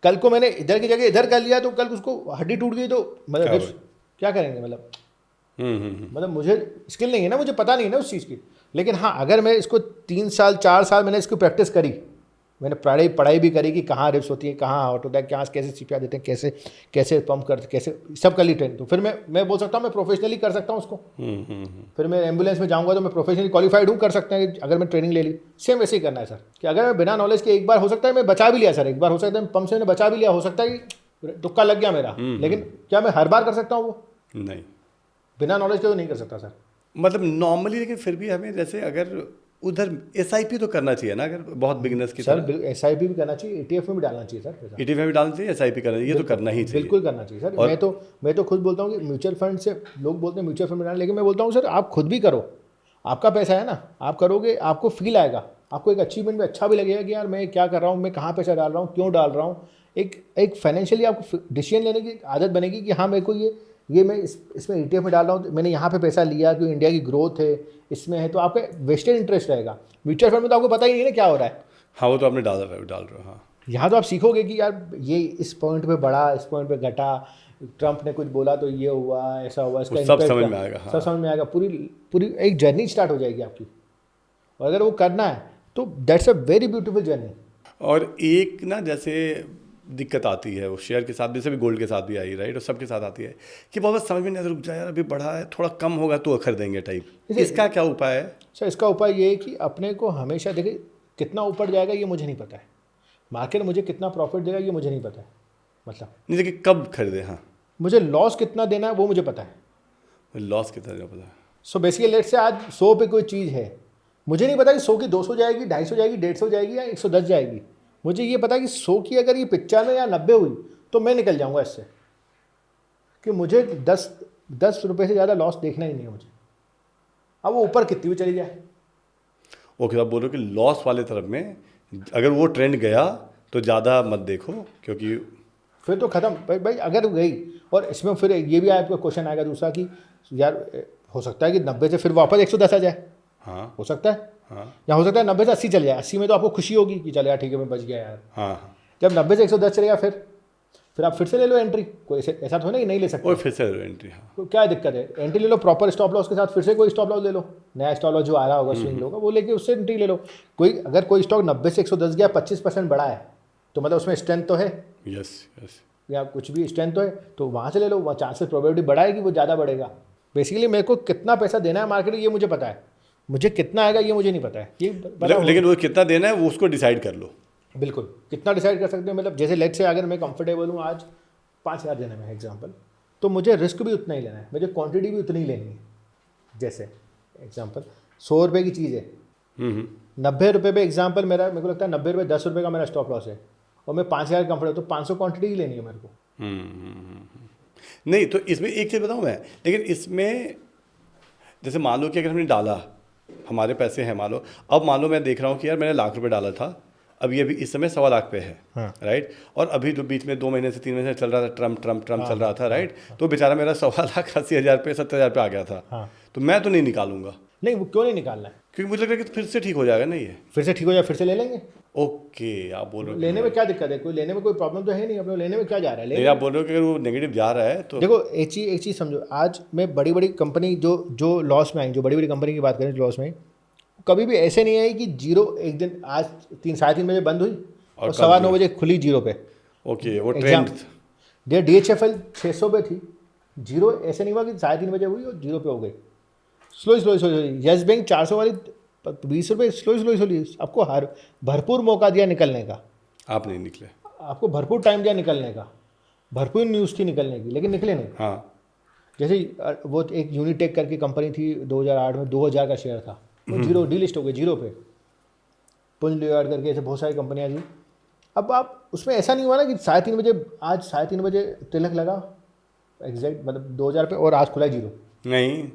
कल को मैंने इधर की जगह इधर कर लिया तो कल उसको हड्डी टूट गई तो मतलब क्या करेंगे? मतलब मुझे स्किल नहीं है ना, मुझे पता नहीं है ना उस चीज़ की। लेकिन हाँ, अगर मैं इसको 3 साल 4 साल मैंने इसको प्रैक्टिस करी, मैंने पढ़ाई भी करी कि कहाँ रिप्स होती है, कहाँ आउट होता है, कहाँ कैसे CPR देते हैं, कैसे पंप करते, कैसे सब कर ली ट्रेनिंग, तो फिर मैं बोल सकता हूँ मैं प्रोफेशनली कर सकता हूँ उसको। फिर मैं एम्बुलेंस में जाऊँगा तो मैं प्रोफेशनली क्वालिफाइड हूँ, कर सकता है अगर मैं ट्रेनिंग ले ली। सेम वैसे ही करना है सर, कि अगर मैं बिना नॉलेज के एक बार हो सकता है मैं बचा भी लिया सर, एक बार हो सकता है पंप से मैंने बचा भी लिया, हो सकता है कि तुक्का लग गया मेरा, लेकिन क्या मैं हर बार कर सकता हूँ वो? नहीं, बिना नॉलेज के तो नहीं कर सकता सर। मतलब नॉर्मली, लेकिन फिर भी हमें जैसे अगर उधर SIP तो करना चाहिए ना, अगर बहुत बिगिनर्स की सर SIP भी करना चाहिए, ETF में भी डालना चाहिए सर, ETF में भी डालना चाहिए, SIP करना चाहिए, ये तो करना ही चाहिए, बिल्कुल करना चाहिए सर। मैं तो खुद बोलता हूँ कि म्यूचुअल फंड से लोग बोलते हैं म्यूचुअल फंड में डालना, लेकिन मैं बोलता हूँ सर आप खुद भी करो, आपका पैसा है ना, आप करोगे, आपको फील आएगा, आपको एक अचीवमेंट में अच्छा भी लगेगा कि यार मैं क्या कर रहा हूँ, मैं कहाँ पैसा डाल रहा हूँ, क्यों डाल रहा हूँ। एक फाइनेंशियली आपको डिसीजन लेने की आदत बनेगी कि हाँ मेरे को ये मैं इसमें ETF में डाल रहा हूँ, मैंने यहाँ पे पैसा लिया क्योंकि इंडिया की ग्रोथ है इसमें है, तो आपका वेस्टेड इंटरेस्ट रहेगा। म्यूचुअल फंड में तो आपको पता ही नहीं है ना क्या हो रहा है। हाँ, वो तो आपने डाल रहे हो। हाँ, यहाँ तो आप सीखोगे कि यार ये इस पॉइंट पे बढ़ा, इस पॉइंट पे घटा, ट्रम्प ने कुछ बोला तो ये हुआ, ऐसा हुआ, इसका वो सब impact समझ क्या? में आएगा, हाँ। सब समझ में आएगा, पूरी पूरी एक जर्नी स्टार्ट हो जाएगी आपकी। और अगर वो करना है तो that's a very beautiful journey. और एक ना जैसे दिक्कत आती है वो शेयर के साथ, जैसे भी गोल्ड के साथ भी आई, राइट, और सबके साथ आती है कि बाबा समझ में नहीं आता, रुक जा यार, अभी बढ़ा है, थोड़ा कम होगा तो खरीदेंगे टाइप। इसका क्या उपाय है? सर इसका उपाय ये है कि अपने को हमेशा देखिए, कितना ऊपर जाएगा ये मुझे नहीं पता है, मार्केट मुझे कितना प्रॉफिट देगा ये मुझे नहीं पता है, मतलब नहीं, देखिए कब खरीदे, हाँ, मुझे लॉस कितना देना है वो मुझे पता है। लॉस कितना देना पता है। सो बेसिकली लेट से आज 100 पे कोई चीज़ है, मुझे नहीं पता कि 100 की 200 जाएगी, 250 जाएगी, 150 जाएगी या 110 जाएगी। मुझे ये पता है कि 100 की अगर ये 95 या 90 हुई तो मैं निकल जाऊंगा इससे, कि मुझे 10 रुपये से ज़्यादा लॉस देखना ही नहीं है मुझे, अब वो ऊपर कितनी भी चली जाए। ओके, आप बोल रहे हो कि लॉस वाले तरफ में अगर वो ट्रेंड गया तो ज़्यादा मत देखो, क्योंकि फिर तो ख़त्म भाई अगर गई। और इसमें फिर ये भी आपका क्वेश्चन आएगा दूसरा कि यार हो सकता है कि 90 से फिर वापस 110 आ जाए, हाँ हो सकता है, हाँ या हो सकता है 90 से 80 चल जाए। 80 में तो आपको खुशी होगी कि चल यार ठीक है मैं बच गया यार। हाँ, जब 90 से 110 चलेगा फिर आप फिर से ले लो एंट्री, कोई ऐसा तो नहीं कि नहीं ले सकते। और फिर से एंट्री, हाँ, तो क्या दिक्कत है, एंट्री ले लो प्रॉपर स्टॉप लॉस के साथ, फिर से कोई स्टॉप लॉस ले लो, नया स्टॉप लॉस जो आ रहा होगा स्विंग होगा वो लेके उससे एंट्री ले लो। अगर कोई स्टॉक 90 से 110 गया, 25% बढ़ा है तो मतलब उसमें स्ट्रेंथ तो है, यस यस, या कुछ भी स्ट्रेंथ तो है, तो वहाँ से ले लो, वहाँ चांसेस प्रोबेबिलिटी बढ़ा है कि वो ज़्यादा बढ़ेगा। बेसिकली मेरे को कितना पैसा देना है मार्केट में ये मुझे पता है, मुझे कितना आएगा ये मुझे नहीं पता है, ये लेकिन वो कितना देना है वो उसको डिसाइड कर लो। बिल्कुल कितना डिसाइड कर सकते हो, मतलब जैसे लेट से अगर मैं कंफर्टेबल हूँ आज 5,000 देने में एग्जांपल, तो मुझे रिस्क भी उतना ही लेना है, मुझे क्वांटिटी भी उतनी ही लेनी है। जैसे एग्जांपल 100 रुपये की चीज़ है, 90 रुपये पे एग्जांपल मेरे को लगता है 90 रुपये 10 रुपये का मेरा स्टॉप लॉस है और मैं 5,000 कंफर्ट तो 500 क्वांटिटी ही लेनी है मेरे को। नहीं तो इसमें एक चीज़ बताऊँ मैं, लेकिन इसमें जैसे मान लो कि अगर हमने डाला, हमारे पैसे हैं मान लो, अब मान लो मैं देख रहा हूँ कि यार मैंने लाख रुपए डाला था, अब ये भी इस समय 1.25 लाख पे है, हाँ। राइट, और अभी जो बीच में 2 महीने से 3 महीने से चल रहा था ट्रम्प चल रहा था, राइट, तो बेचारा मेरा 1.25 लाख 80,000 पे 70,000 पे आ गया था, हाँ। तो मैं तो नहीं निकालूंगा, नहीं वो क्यों नहीं निकालना है, क्योंकि मुझे लग रहा है कि फिर से ठीक हो जाएगा ना ये। फिर से ठीक हो जाए फिर से ले लेंगे। ओके, आप बोल रहे हो लेने में क्या दिक्कत है, कोई लेने में कोई प्रॉब्लम तो है नहीं, अपने लेने में क्या जा रहा है। नहीं, आप बोल रहे हो कि अगर वो नेगेटिव जा रहा है तो देखो एक चीज़ समझो, आज मैं बड़ी बड़ी कंपनी जो लॉस में आई, जो बड़ी बड़ी कंपनी की बात करें जो लॉस में, कभी भी ऐसे नहीं आई कि जीरो एक दिन आज 3-3:30 बजे बंद हुई और 9:15 बजे खुली जीरो पे। ओके, वो ट्रेंड DHFL 600 पे थी, जीरो ऐसे नहीं हुआ कि 3:30 बजे हुई और जीरो पे हो गई। स्लो यस बैंक 400 वाली 20 रुपये स्लो आपको हर भरपूर मौका दिया निकलने का, आप नहीं निकले, आपको भरपूर टाइम दिया निकलने का, भरपूर न्यूज़ थी निकलने की, लेकिन निकले नहीं। हाँ, जैसे वो एक यूनिटेक करके कंपनी थी 2008 में, 2000 का शेयर था, वो जीरो डीलिस्ट हो गई जीरो पे। पुंज लियार्ड करके ऐसे बहुत सारी कंपनियां थी। अब आप उसमें ऐसा नहीं हुआ ना कि 3:30 बजे, आज 3:30 बजे तिलक लगा एग्जैक्ट मतलब 2000 पे और आज खुला जीरो, नहीं,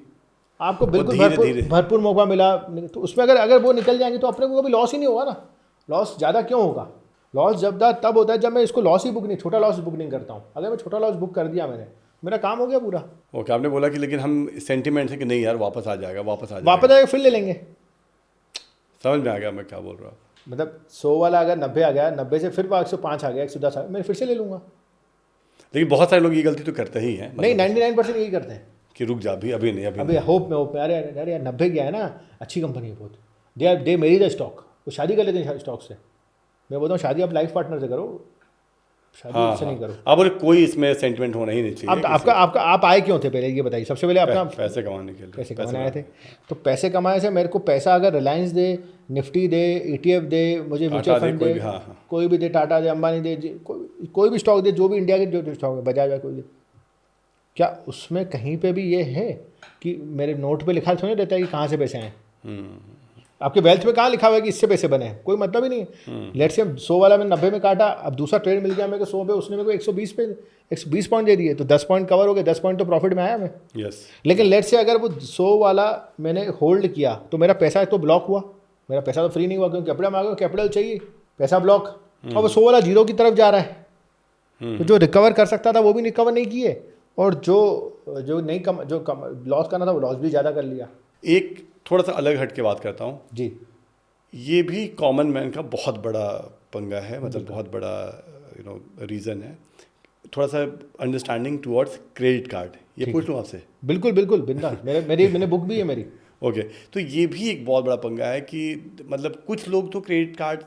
आपको बिल्कुल धीरे-धीरे। भरपूर मौका मिला। तो उसमें अगर वो निकल जाएंगे तो अपने को कभी लॉस ही नहीं होगा ना। लॉस ज़्यादा क्यों होगा, लॉस तब होता है जब मैं इसको लॉस ही बुक नहीं, छोटा लॉस बुक नहीं करता हूँ। अगर मैं छोटा लॉस बुक कर दिया मैंने, मेरा काम हो गया पूरा। ओके, आपने बोला कि लेकिन हम सेंटिमेंट है कि नहीं यार वापस आ जाएगा, आएगा फिर ले लेंगे। समझ में आ गया मैं क्या बोल रहा हूँ। मतलब 100 वाला अगर 90 आ गया, 90 से फिर 105 आ गया, 110 आ गया, मैं फिर से ले लूँगा। लेकिन बहुत सारे लोग ये गलती तो करते ही हैं, नहीं 99% यही करते हैं कि रुक जा अभी नहीं अभी होप में अरे यार 90 गया है ना, अच्छी कंपनी है बहुत, दे मेरी द स्टॉक, वो शादी कर लेते हैं स्टॉक से। मैं बोलता हूँ शादी आप लाइफ पार्टनर से करो, शादी से नहीं करो। अब बोले कोई इसमें सेंटिमेंट होना ही नहीं चाहिए। आपका आप आए क्यों थे पहले ये बताइए, सबसे पहले अपना पैसे कमाने के लिए, पैसे कमाने आए थे। तो पैसे कमाए से मेरे को पैसा अगर रिलायंस दे, निफ्टी दे, ETF दे, मुझे म्यूचुअल फंड दे, कोई भी दे, टाटा दे, अंबानी दे, कोई भी स्टॉक दे, जो भी इंडिया के जो स्टॉक है, बजाज कोई दे, क्या उसमें कहीं पे भी ये है कि मेरे नोट पे लिखा थोड़ी रहता है कि कहाँ से पैसे आए? आपके वेल्थ में कहाँ लिखा हुआ है कि इससे पैसे बने हैं? कोई मतलब ही नहीं है। लेट से 100 वाला मैंने 90 में काटा, अब दूसरा ट्रेड मिल गया मेरे को 100 पे, उसने मेरे को 120 पॉइंट दे दिए, तो 10 पॉइंट कवर हो गए, 10 पॉइंट तो प्रॉफिट में आया मैं। यस। लेकिन लेट से अगर वो 100 वाला मैंने होल्ड किया तो मेरा पैसा तो ब्लॉक हुआ, मेरा पैसा तो फ्री नहीं हुआ, क्योंकि कैपिटल मांगो, कैपिटल चाहिए, पैसा ब्लॉक, और वो 100 वाला जीरो की तरफ जा रहा है। तो जो रिकवर कर सकता था वो भी रिकवर नहीं किए, और जो लॉस करना था वो लॉस भी ज़्यादा कर लिया। एक थोड़ा सा अलग हट के बात करता हूँ जी, ये भी कॉमन मैन का बहुत बड़ा पंगा है, मतलब बहुत बड़ा रीज़न है। थोड़ा सा अंडरस्टैंडिंग टुवर्ड्स क्रेडिट कार्ड, ये पूछ लूँ आपसे? बिल्कुल बिल्कुल बिंदास, मैंने बुक भी है मेरी। ओके तो ये भी एक बहुत बड़ा पंगा है कि मतलब कुछ लोग तो क्रेडिट कार्ड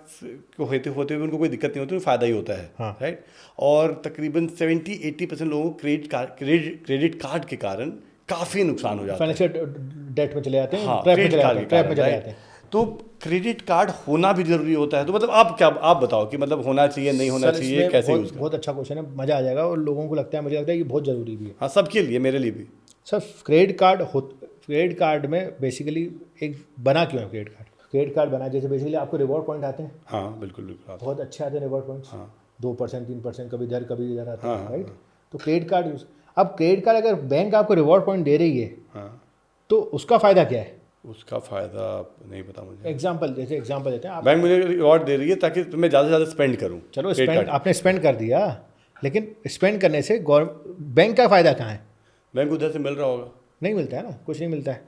को होते होते हुए उनको कोई दिक्कत नहीं होती, उन्हें फ़ायदा ही होता है, हाँ। राइट? और तकरीबन 70-80% लोगों को क्रेडिट कार्ड के कारण काफ़ी नुकसान हो जाता है। फाइनेंशियल डेट में चले जाते हैं, हाँ, ट्रैप में क्रेडिट चले कार्ड जाते हैं, के ट्रैप में कारण, चले राइट? जाते हैं। तो क्रेडिट कार्ड होना भी जरूरी होता है, तो मतलब आप बताओ कि मतलब होना चाहिए, नहीं होना सर, चाहिए, इसमें कैसे बहुत यूज़ करें? बहुत अच्छा क्वेश्चन है, मज़ा आ जाएगा और लोगों को लगता है, मुझे लगता है कि बहुत ज़रूरी भी है। हाँ, सबके लिए, मेरे लिए भी। सर क्रेडिट कार्ड में बेसिकली एक बना क्यों है क्रेडिट कार्ड बना, जैसे बेसिकली आपको रिवॉर्ड पॉइंट आते हैं, हाँ बिल्कुल बिल्कुल। बहुत अच्छे आते हैं रिवॉर्ड पॉइंट्स, हाँ 2% 3% कभी इधर आते हाँ, हैं, हाँ, राइट? तो क्रेडिट कार्ड यूज, अब क्रेडिट कार्ड अगर बैंक आपको रिवॉर्ड पॉइंट दे रही है हाँ, तो उसका फ़ायदा क्या है? उसका फ़ायदा नहीं पता मुझे। एग्जाम्पल देते हैं आप। बैंक मुझे रिवॉर्ड दे रही है ताकि मैं ज़्यादा से ज़्यादा स्पेंड करूँ। चलो क्रेडिट स्पेंड कार्ड, आपने स्पेंड कर दिया, लेकिन स्पेंड करने से बैंक का फ़ायदा कहाँ है? बैंक उधर से मिल रहा होगा। नहीं मिलता है ना, कुछ नहीं मिलता है,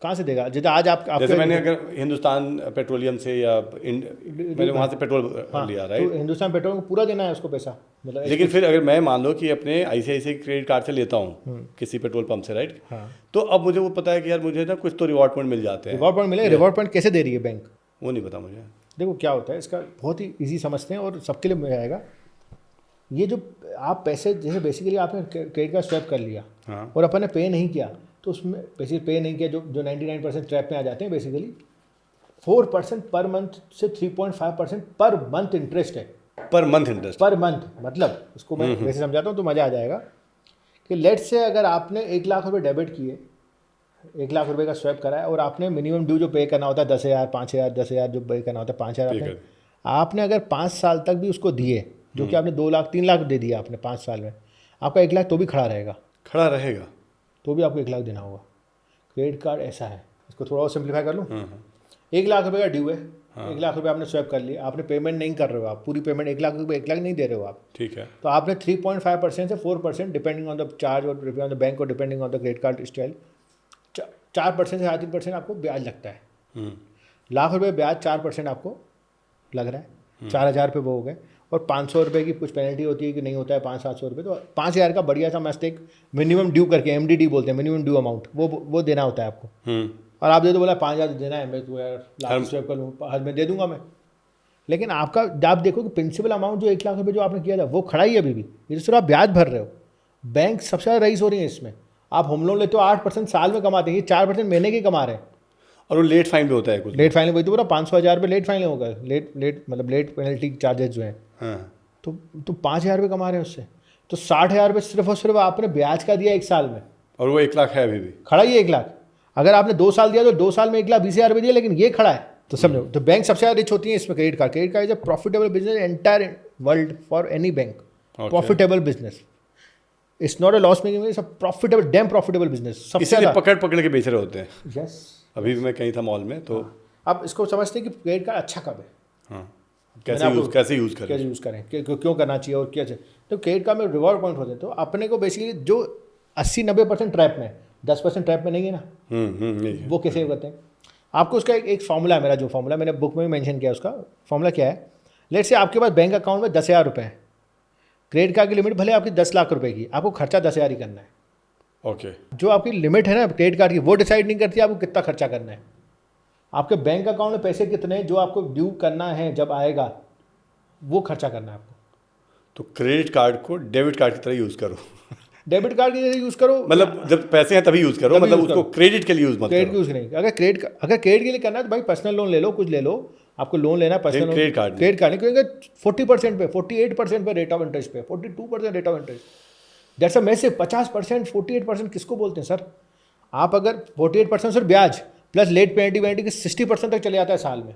कहाँ से देगा? जैसे आज जैसे मैंने अगर हिंदुस्तान पेट्रोलियम से या मैंने वहाँ से पेट्रोल लिया, तो राइट? हिंदुस्तान पेट्रोल को पूरा देना है उसको पैसा, मतलब लेकिन फिर अगर मैं मान लो कि अपने ICICI क्रेडिट कार्ड से लेता हूँ किसी पेट्रोल पंप से, राइट? हाँ, तो अब मुझे वो पता है कि यार मुझे ना कुछ तो रिवॉर्ड पॉइंट मिल जाते हैं। रिवॉर्ड पॉइंट मिले, रिवॉर्ड पॉइंट कैसे दे रही है बैंक? वो नहीं पता मुझे। देखो क्या होता है इसका, बहुत ही इजी समझते हैं और सबके लिए मिल जाएगा। ये जो आप पैसे, जैसे बेसिकली आपने क्रेडिट कार्ड स्वैप कर लिया हाँ और अपन ने पे नहीं किया, तो उसमें बेसिकली पे नहीं किया, जो 99% ट्रैप में आ जाते हैं, बेसिकली 4% पर मंथ से 3.5% पर मंथ इंटरेस्ट है, per month interest. Per month. मतलब उसको मैं वैसे समझाता हूँ तो मज़ा आ जाएगा कि लेट से अगर आपने 1 लाख रुपए डेबिट किए, 1 लाख रुपए का स्वैप करा है और आपने मिनिमम ड्यू जो पे करना होता है 10,000 5,000 10,000 जो पे करना होता है 5,000 आपने अगर 5 साल तक भी उसको दिए, जो कि आपने 2 लाख 3 लाख दे दिया आपने 5 साल में, आपका 1 लाख तो भी खड़ा रहेगा, तो भी आपको 1 लाख देना होगा। क्रेडिट कार्ड ऐसा है, इसको थोड़ा और सिंप्लीफाई कर लूँ। 1 लाख रुपए का ड्यू है, 1 लाख रुपए आपने स्वैप कर लिया, आपने पेमेंट नहीं कर रहे हो, आप पूरी पेमेंट 1 लाख रुपए 1 लाख नहीं दे रहे हो आप, ठीक है। तो आपने 3.5% से 4% डिपेंडिंग ऑन द चार्ज और डिपेंडिंग ऑन द बैंक और depending on the credit card style, 4% से 3.5% आपको ब्याज लगता है। लाख रुपए ब्याज 4% आपको लग रहा है, 4,000 रुपये वो हो गए, और 500 रुपये की कुछ पेनल्टी होती है कि नहीं होता है 500-700 रुपये, तो 5,000 का बढ़िया सा मस्त एक मिनिमम ड्यू करके, MDD बोलते हैं, मिनिमम ड्यू अमाउंट, वो देना होता है आपको। और आप दे दो, बोला 5,000 देना है, मैं तो यार लाख स्वैप कर लूँ, हर में दे दूंगा मैं। लेकिन आपका आप देखो कि प्रिंसिपल अमाउंट जो 1 लाख रुपये जो आपने किया था वो खड़ा ही है अभी भी, ये सिर्फ आप ब्याज भर रहे हो। बैंक सबसे ज़्यादा रईस हो रही है इसमें। आप होम लोन लेते हो 8% साल में कमाते हैं, ये 4% महीने के कमा रहे हैं। और वो लेट फाइन भी होता है कुछ। लेट फाइनल वही तो बोला, 500,000 रुपये लेट फाइनल होगा, लेट पेनल्टी चार्जेस जो हैं। हाँ तो 5,000 रुपये कमा रहे हैं उससे, तो 60,000 रुपये सिर्फ और सिर्फ आपने ब्याज का दिया 1 साल में, और वो 1 लाख है अभी भी खड़ा ही है 1 लाख। अगर आपने 2 साल दिया तो 2 साल में 1,20,000 रुपये दिया, लेकिन ये खड़ा है। तो समझो, तो बैंक सबसे ज़्यादा रिच होती है इसमें। Credit card is a profitable business entire world for any bank, profitable business, it's not a loss making, it's a profitable, dam profitable business. सबसे इसीलिए ज़्यादा पकड़ के बेच रहे होते हैं। यस। अभी भी मैं कहीं था मॉल में, तो अब इसको समझते हैं कि क्रेडिट कार्ड अच्छा कब है, हाँ कैसे यूज़ करें, कैसे यूज़ करें, क्यों करना चाहिए और क्या चाहिए। तो क्रेडिट कार्ड में रिवॉर्ड पॉइंट होते हैं, तो अपने को बेसिकली जो 80-90% ट्रैप में है, 10% ट्रैप में नहीं है ना, नहीं है। वो कैसे करते हैं? आपको उसका एक फार्मूला है, मेरा जो फार्मूला मैंने बुक में भी मेंशन किया, उसका फार्मूला क्या है? लेट से आपके पास बैंक अकाउंट में 10,000 रुपये है, क्रेडिट कार्ड की लिमिट भले आपकी 10 लाख रुपए की, आपको खर्चा 10,000 ही करना है। ओके। जो आपकी लिमिट है ना क्रेडिट कार्ड की, वो डिसाइड नहीं करती आपको कितना खर्चा करना है। आपके बैंक अकाउंट में पैसे कितने हैं जो आपको ड्यू करना है, जब आएगा वो खर्चा करना है आपको। तो क्रेडिट कार्ड को डेबिट कार्ड की तरह यूज़ करो। डेबिट कार्ड की जगह यूज़ करो, मतलब जब पैसे हैं तभी यूज़ करो, मतलब उसको क्रेडिट के लिए यूज़ मत क्रेडिट करो। यूज़ नहीं। अगर क्रेडिट के लिए करना है तो भाई पर्सनल लोन ले लो, कुछ ले लो, आपको लोन लेना है personal loan, credit card credit card नहीं, क्योंकि 40% पे 48% पे रेट ऑफ इंटरेस्ट पे 42% rate of interest, that's a massive. 50% 48% किसको बोलते हैं सर? आप अगर 48% सिर्फ ब्याज प्लस लेट पेनल्टी के 60% तक चले जाता है साल में।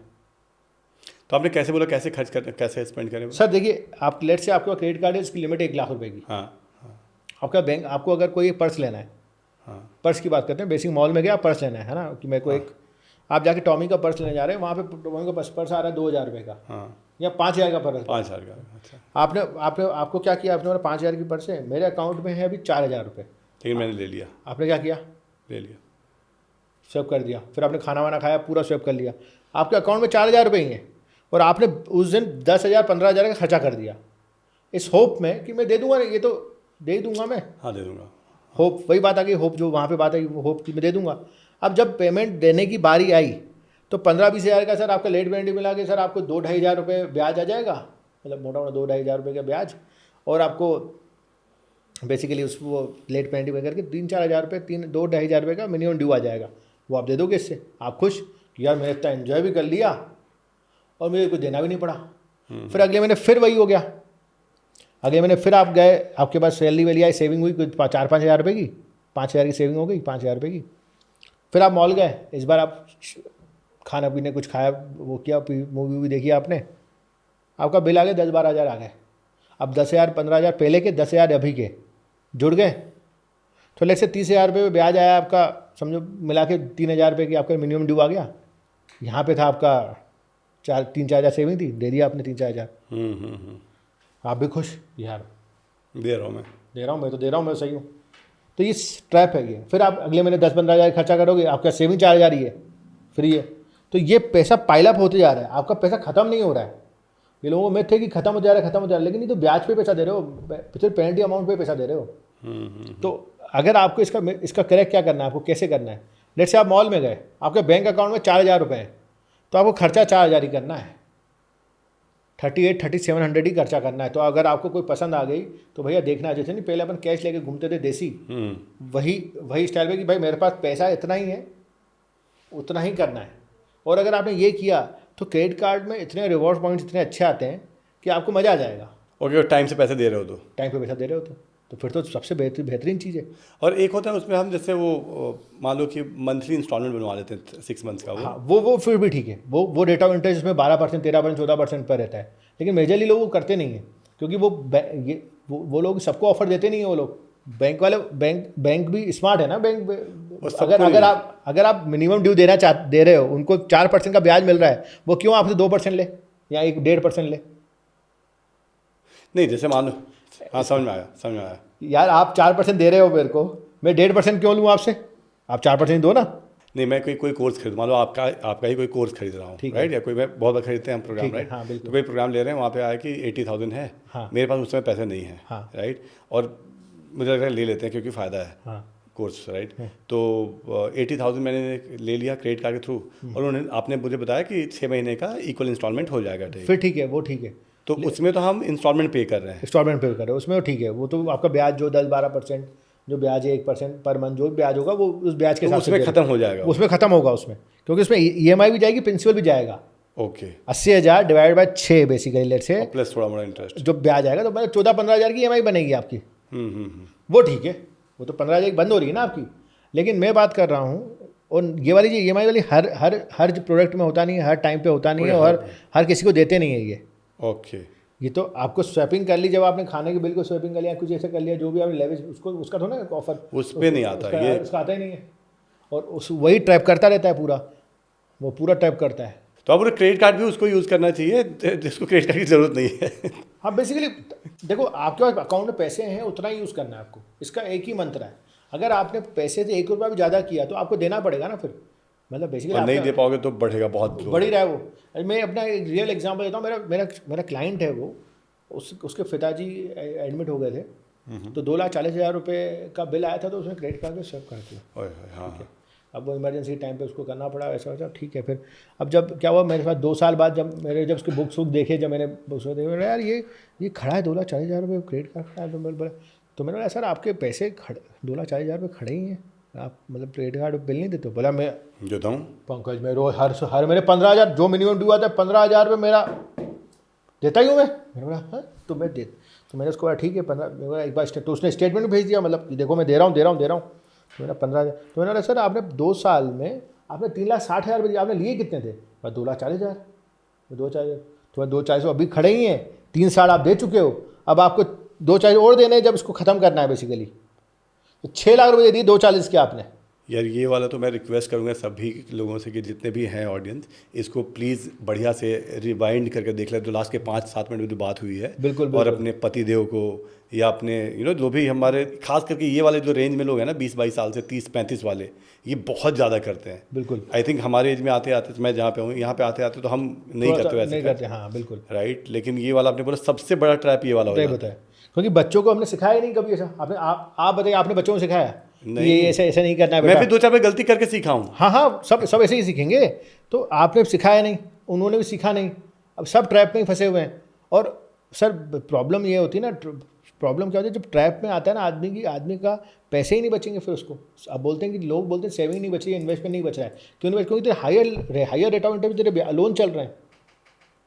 तो आपने कैसे बोला कैसे खर्च करना, कैसे स्पेंड करें? सर देखिए, आप लेट से आपका क्रेडिट कार्ड है, इसकी लिमिट 1 लाख रुपए की। हाँ आपका बैंक, आपको अगर कोई पर्स लेना है, हाँ पर्स की बात करते हैं, बेसिक मॉल में गया पर्स लेना है ना, कि मेरे को एक, आप जाके टॉमी का पर्स लेने जा रहे हैं, वहाँ पे टॉमी का पर्स आ रहा है 2,000 रुपये का, हाँ या 5,000 का पर्स। 5,000 का। अच्छा, आपको क्या किया? आपने बोला 5,000 की पर्स है, मेरे अकाउंट में है अभी 4,000 रुपये, लेकिन मैंने ले लिया। आपने क्या किया? ले लिया। स्वेप कर दिया, फिर आपने खाना वाना खाया, पूरा स्वेप कर लिया, आपके अकाउंट में 4,000 रुपये ही हैं, और आपने उस दिन 10,000 15,000 का खर्चा कर दिया। इस होप में कि मैं दे दूंगा, ये तो दे ही दूंगा मैं। हाँ दे दूंगा। होप, वही बात आ गई, होप जो वहाँ पे बात आई, वो होप कि मैं दे दूंगा। अब जब पेमेंट देने की बारी आई तो 15-20 हज़ार का सर आपका लेट पेनल्टी मिला के सर आपको 2-2.5 हज़ार रुपये ब्याज आ जाएगा, मतलब मोटा मोटा 2-2.5 हज़ार रुपये का ब्याज, और आपको बेसिकली उस वो लेट पेनल्टी में करके 3-4 हज़ार रुपये, 2-2.5 हज़ार रुपये का मिनिमम ड्यू आ जाएगा। वो आप दे दोगे, इससे आप खुश कि यार मैंने इतना एंजॉय भी कर लिया और मुझे कुछ देना भी नहीं पड़ा। फिर अगले महीने फिर वही हो गया, अगले महीने फिर आप गए, आपके पास सैलरी वैली आई, सेविंग हुई कुछ 4-5 हज़ार रुपये की, 5 हज़ार की सेविंग हो गई, 5 हज़ार रुपये की। फिर आप मॉल गए, इस बार आप खाना पीने कुछ खाया, वो किया, मूवी वूवी देखी आपने, आपका बिल आ गया 10-12 हज़ार आ गए। अब 10 हज़ार 15 हज़ार पहले के, 10 हज़ार अभी के जुड़ गए, तो लेट से 30 हज़ार रुपये ब्याज आया आपका, समझो मिला के 3 हज़ार रुपये की आपका मिनिमम ड्यू आ गया। यहाँ पे था आपका 3-4 हज़ार सेविंग थी, दे दिया आपने 3-4 हज़ार, आप भी खुश, यार दे रहा हूँ मैं, मैं तो दे रहा हूँ, मैं सही हूँ। तो ये ट्रैप है ये। फिर आप अगले महीने 10-15 हज़ार खर्चा करोगे, आपका सेविंग 4 हज़ार ही है, फ्री है। तो ये पैसा पाइलअप होते जा रहा है, आपका पैसा खत्म नहीं हो रहा है। ये लोगों में थे कि खत्म हो जा रहा है, खत्म हो जा रहा है, लेकिन ये तो ब्याज पे पैसा दे रहे हो, फिर पेनल्टी अमाउंट पे पैसा दे रहे हो। तो अगर आपको इसका करेक्ट क्या करना है, आपको कैसे करना है, लेट से आप मॉल में गए, आपके बैंक अकाउंट में 4 हज़ार रुपये हैं, तो आपको खर्चा 4 हज़ार ही करना है, 38-3700 ही खर्चा करना है। तो अगर आपको कोई पसंद आ गई तो भैया देखना, जैसे नहीं पहले अपन कैश लेके घूमते थे देसी, वही स्टाइल में कि भाई मेरे पास पैसा इतना ही है, उतना ही करना है। और अगर आपने ये किया तो क्रेडिट कार्ड में इतने रिवॉर्ड पॉइंट्स इतने अच्छे आते हैं कि आपको मज़ा आ जाएगा। ओके, टाइम से पैसे दे रहे हो तो, टाइम पे पैसा दे रहे हो तो फिर तो सबसे बेहतरीन चीज़ है। और एक होता है उसमें हम जैसे वो मान लो कि मंथली इंस्टॉलमेंट बनवा लेते हैं 6 मंथ्स का, हाँ, वो फिर भी ठीक है, वो रेट ऑफ इंटरेस्ट इसमें 12%, 13%, 14% पर रहता है। लेकिन मेजरली लोग वो करते नहीं हैं, क्योंकि वो लोग सबको ऑफर देते नहीं है। वो लोग बैंक वाले, बैंक भी स्मार्ट है ना, बैंक अगर आप मिनिमम ड्यू दे रहे हो, उनको 4% का ब्याज मिल रहा है, वो क्यों आपसे 2% ले या 1-1.5% ले? नहीं, जैसे मान लो, हाँ समझ में आया यार आप 4% दे रहे हो मेरे को, मैं 1.5% क्यों लूँ आपसे? आप 4% दो ना। नहीं, मैं कोई कोर्स खरीद, मान लो आपका ही कोई कोर्स खरीद रहा हूँ, राइट, या कोई, मैं बहुत बार खरीदते हैं हम प्रोग्राम, राइट। हाँ, बिल्कुल। तो कोई प्रोग्राम ले रहे हैं, वहाँ पे आया कि 80,000 है, हाँ। मेरे पास उस समय पैसे नहीं है, हाँ। राइट, और मुझे लग रहा है ले लेते हैं क्योंकि फ़ायदा है, हाँ। Course, right. तो 80,000 मैंने ले लिया क्रेडिट कार्ड के थ्रू, और आपने मुझे बताया कि 6 महीने का इक्वल इंस्टॉलमेंट हो जाएगा, फिर ठीक है, वो ठीक है। तो उसमें तो हम इंस्टॉलमेंट पे कर रहे हैं, इंस्टॉलमेंट पे कर रहे हो, उसमें वो ठीक है। वो तो आपका ब्याज जो 10-12% जो ब्याज है, 1% पर मंथ जो ब्याज होगा, वो उस ब्याज के तो हिसाब से उसमें खत्म हो जाएगा, उसमें खत्म होगा उसमें, क्योंकि उसमें EMI भी जाएगी, प्रिंसिपल भी जाएगा। Okay, 80,000 divide by 6 basically, late से प्लस थोड़ा मोड़ा इंटरेस्ट जो ब्याज आएगा, तो 14-15 हज़ार की EMI बनेगी आपकी। वो ठीक है, वो तो 15 हज़ार बंद हो रही है ना आपकी। लेकिन मैं बात कर रहा हूँ, और ये वाली जो EMI वाली हर प्रोडक्ट में होता नहीं है, हर टाइम पे होता नहीं है, और हर किसी को देते नहीं है ये। ओके, ये तो आपको स्वैपिंग कर ली, जब आपने खाने के बिल को स्वैपिंग कर लिया, कुछ ऐसा कर लिया, जो भी आपने लेवेज, उसका थोड़ा ना ऑफर उस पर नहीं आता, ये उसका आता ही नहीं है, और वही ट्रैप करता रहता है पूरा, वो पूरा ट्रैप करता है। तो अब क्रेडिट कार्ड भी उसको यूज़ करना चाहिए जिसको क्रेडिट कार्ड की ज़रूरत नहीं है। हाँ, बेसिकली देखो, आपके पास अकाउंट में पैसे हैं, उतना ही यूज़ करना है आपको। इसका एक ही मंत्र है, अगर आपने पैसे से 1 रुपया भी ज़्यादा किया तो आपको देना पड़ेगा ना फिर, मतलब बेसिकली और नहीं दे पाओगे तो बढ़ेगा, बहुत बढ़ ही रहा है वो। मैं अपना एक रियल एग्जांपल देता हूँ। मेरा क्लाइंट है वो, उसके पिताजी एडमिट हो गए थे, तो 2,40,000 रुपये का बिल आया था, तो उसने क्रेडिट कार्ड पे स्वेप कर दिया। हाँ, अब वो इमरजेंसी टाइम पे उसको करना पड़ा, ऐसा वैसा, ठीक है। फिर अब जब क्या हुआ, मेरे पास 2 साल बाद जब उसके बुक्स देखे, जब मैंने उसको देखे, यार ये खड़ा है 2,40,000 रुपये क्रेडिट कार्ड खड़ा है, तो मैंने बोला सर आपके पैसे 2,40,000 रुपये खड़े ही हैं, आप मतलब क्रेडिट कार्ड बिल नहीं देते हो? बोला मैं देता हूँ पंकज, मैं रोज हर मेरे 15,000 जो मिनिमम ड्यू आता है, 15,000 रुपये मेरा देता ही हूँ मैं। मैंने बोला हाँ, तो मैंने उसको बोला ठीक है 15, एक बार तो उसने स्टेटमेंट भेज दिया, मतलब कि देखो मैं दे रहा हूँ। तो मैंने 15,000, तो मैंने बोला सर आपने 2 साल में आपने 3,60,000 रुपये आपने लिए कितने थे? बस 2,40,000, 2,40,000, तो 2,40,000 अभी खड़े ही हैं, 3 साल आप दे चुके हो, अब आपको 2,40,000 और देने हैं जब इसको ख़त्म करना है बेसिकली। तो 6 लाख रुपये दे दिए 2,40,000 के आपने, यार ये वाला तो मैं रिक्वेस्ट करूँगा सभी लोगों से कि जितने भी हैं ऑडियंस, इसको प्लीज़ बढ़िया से रिवाइंड करके देख ले, जो लास्ट के 5-7 मिनट में जो बात हुई है। बिल्कुल, और बिल्कुल। अपने पति देव को या अपने जो भी हमारे खास करके ये वाले जो रेंज में लोग हैं ना 20-22 साल से 30-35 वाले, ये बहुत ज़्यादा करते हैं। बिल्कुल। आई थिंक हमारे एज में आते आते, मैं जहाँ पे हूँ यहाँ पे आते आते तो हम नहीं करते वैसे, नहीं करते, हाँ बिल्कुल। राइट। लेकिन ये वाला आपने बोला सबसे बड़ा ट्रैप ये वाला बताइए होगा। बताए, क्योंकि बच्चों को हमने सिखाया ही नहीं कभी ऐसा। आपने आप बताइए, आपने बच्चों को सिखाया नहीं। ये ऐसा ऐसा नहीं करना है मैं बेटा? भी 2-4 बार गलती करके सीखा हूँ। हाँ हाँ, सब ऐसे ही सीखेंगे। तो आपने सिखाया नहीं, उन्होंने भी सीखा नहीं, अब सब ट्रैप में ही फंसे हुए हैं। और सर प्रॉब्लम ये होती है ना, प्रॉब्लम क्या होती है जब ट्रैप में आता है ना आदमी का पैसे ही नहीं बचेंगे फिर उसको। अब बोलते हैं कि लोग बोलते हैं सेविंग नहीं बच रही है, इन्वेस्टमेंट नहीं बच रहा है। क्यों नहीं बच? क्योंकि तेरे हायर रेट ऑफ इंटरेस्ट तेरे लोन चल रहे हैं।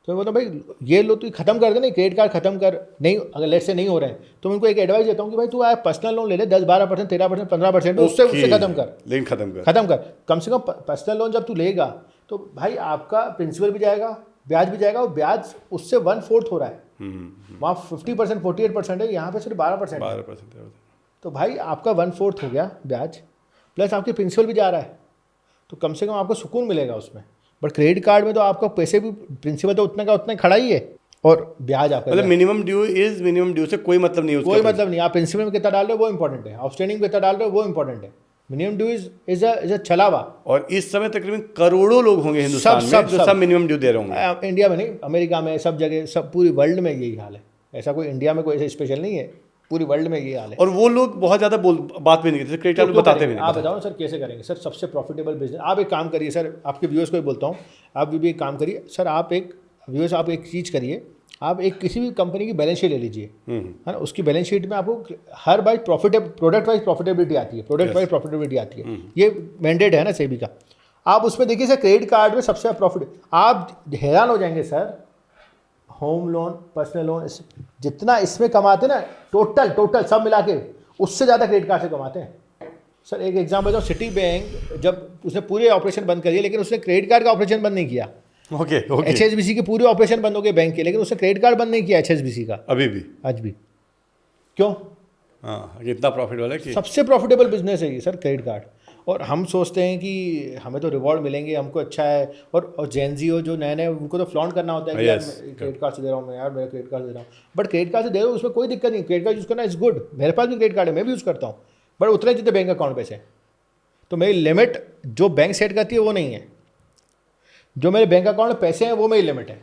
तो मैं बोलता हूँ भाई ये लो, तू खत्म कर दे ना, क्रेडिट कार्ड खत्म कर। नहीं, अगर लेट से नहीं हो रहे हैं तो मैं उनको एक एडवाइस देता हूँ कि भाई तू आए पर्सनल लोन ले ले 10-12%, 13%, 15%, उससे खत्म कर। लेकिन खत्म कर। कम से कम पर्सनल लोन जब तू लेगा तो भाई आपका प्रिंसिपल भी जाएगा, ब्याज भी जाएगा, और ब्याज उससे 1/4 हो रहा है। वहाँ 50% 48% है, यहाँ पे सिर्फ 12% है। 12%। तो भाई आपका 1/4 हो गया ब्याज, प्लस आपके प्रिंसिपल भी जा रहा है, तो कम से कम आपको सुकून मिलेगा उसमें। बट क्रेडिट कार्ड में तो आपका पैसे भी, प्रिंसिपल तो उतना का उतना खड़ा ही है, और ब्याज आपका मतलब मिनिमम ड्यू से कोई मतलब नहीं है उसका। कोई मतलब नहीं। आप प्रिंसिपल में कितना डाल रहे हो वो इंपॉर्टेंट है, आउटस्टैंडिंग में कितना डाल रहे हो वो इंपॉर्टेंट है। मिनिमम ड्यू इज अ छलावा। और इस समय तकरीबन करोड़ों लोग होंगे हिंदुस्तान में जो सब मिनिमम ड्यू दे रहे होंगे। इंडिया में नहीं, अमेरिका में, सब जगह, सब पूरी वर्ल्ड में यही हाल है। ऐसा कोई इंडिया में कोई ऐसा स्पेशल नहीं है, पूरी वर्ल्ड में ये हाल है। और वो लोग बहुत ज़्यादा बात भी नहीं करते, क्रेडिट कार्ड बताते भी नहीं। आप बताओ सर कैसे करेंगे सर सबसे प्रॉफिटेबल बिजनेस? आप एक काम करिए सर, आपके व्यूअर्स को भी बोलता हूँ, आप भी एक काम करिए सर, आप एक चीज़ करिए, आप एक किसी भी कंपनी की बैलेंस शीट ले लीजिए, है ना। उसकी बैलेंस शीट में आपको हर बार प्रोडक्ट वाइज प्रॉफिटेबिलिटी आती है, ये मैंडेट है ना सेबी का। आप उसमें देखिए सर, क्रेडिट कार्ड में सबसे प्रॉफिट, आप हैरान हो जाएंगे sir. Home loan, personal loan, जितना इसमें कमाते ना, टोटल सब मिला के, उससे ज़्यादा क्रेडिट कार्ड से कमाते हैं। सर एक एग्जाम्पल बताओ, सिटी बैंक जब उसने पूरे ऑपरेशन बंद कर दिए, लेकिन उसने क्रेडिट कार्ड का ऑपरेशन बंद नहीं किया। ओके। HSBC के पूरे ऑपरेशन बंद हो गए बैंक के, लेकिन उसने क्रेडिट कार्ड बंद नहीं किया HSBC का अभी भी। आज भी। क्यों? हाँ, इतना प्रॉफिट वाला है कि सबसे प्रॉफिटेबल बिजनेस है ये सर, क्रेडिट कार्ड। और हम सोचते हैं कि हमें तो रिवॉर्ड मिलेंगे, हमको अच्छा है। और जेनजी हो जो नए उनको तो फ्लॉन्ट करना होता है कि यार मैं क्रेडिट कार्ड से दे रहा हूँ, मैं यार मेरा क्रेडिट कार्ड दे रहा हूँ। बट क्रेडिट कार्ड से दे रहा हूँ उसमें कोई दिक्कत नहीं, क्रेडिट कार्ड यूज़ करना इज़ गुड। मेरे पास भी क्रेडिट कार्ड है, मैं भी यूज़ करता हूँ, बट उतने जितने बैंक अकाउंट पैसे। तो मेरी लिमिट जो बैंक सेट करती है वो नहीं है, जो मेरे बैंक अकाउंट में पैसे हैं वो मेरी लिमिट है।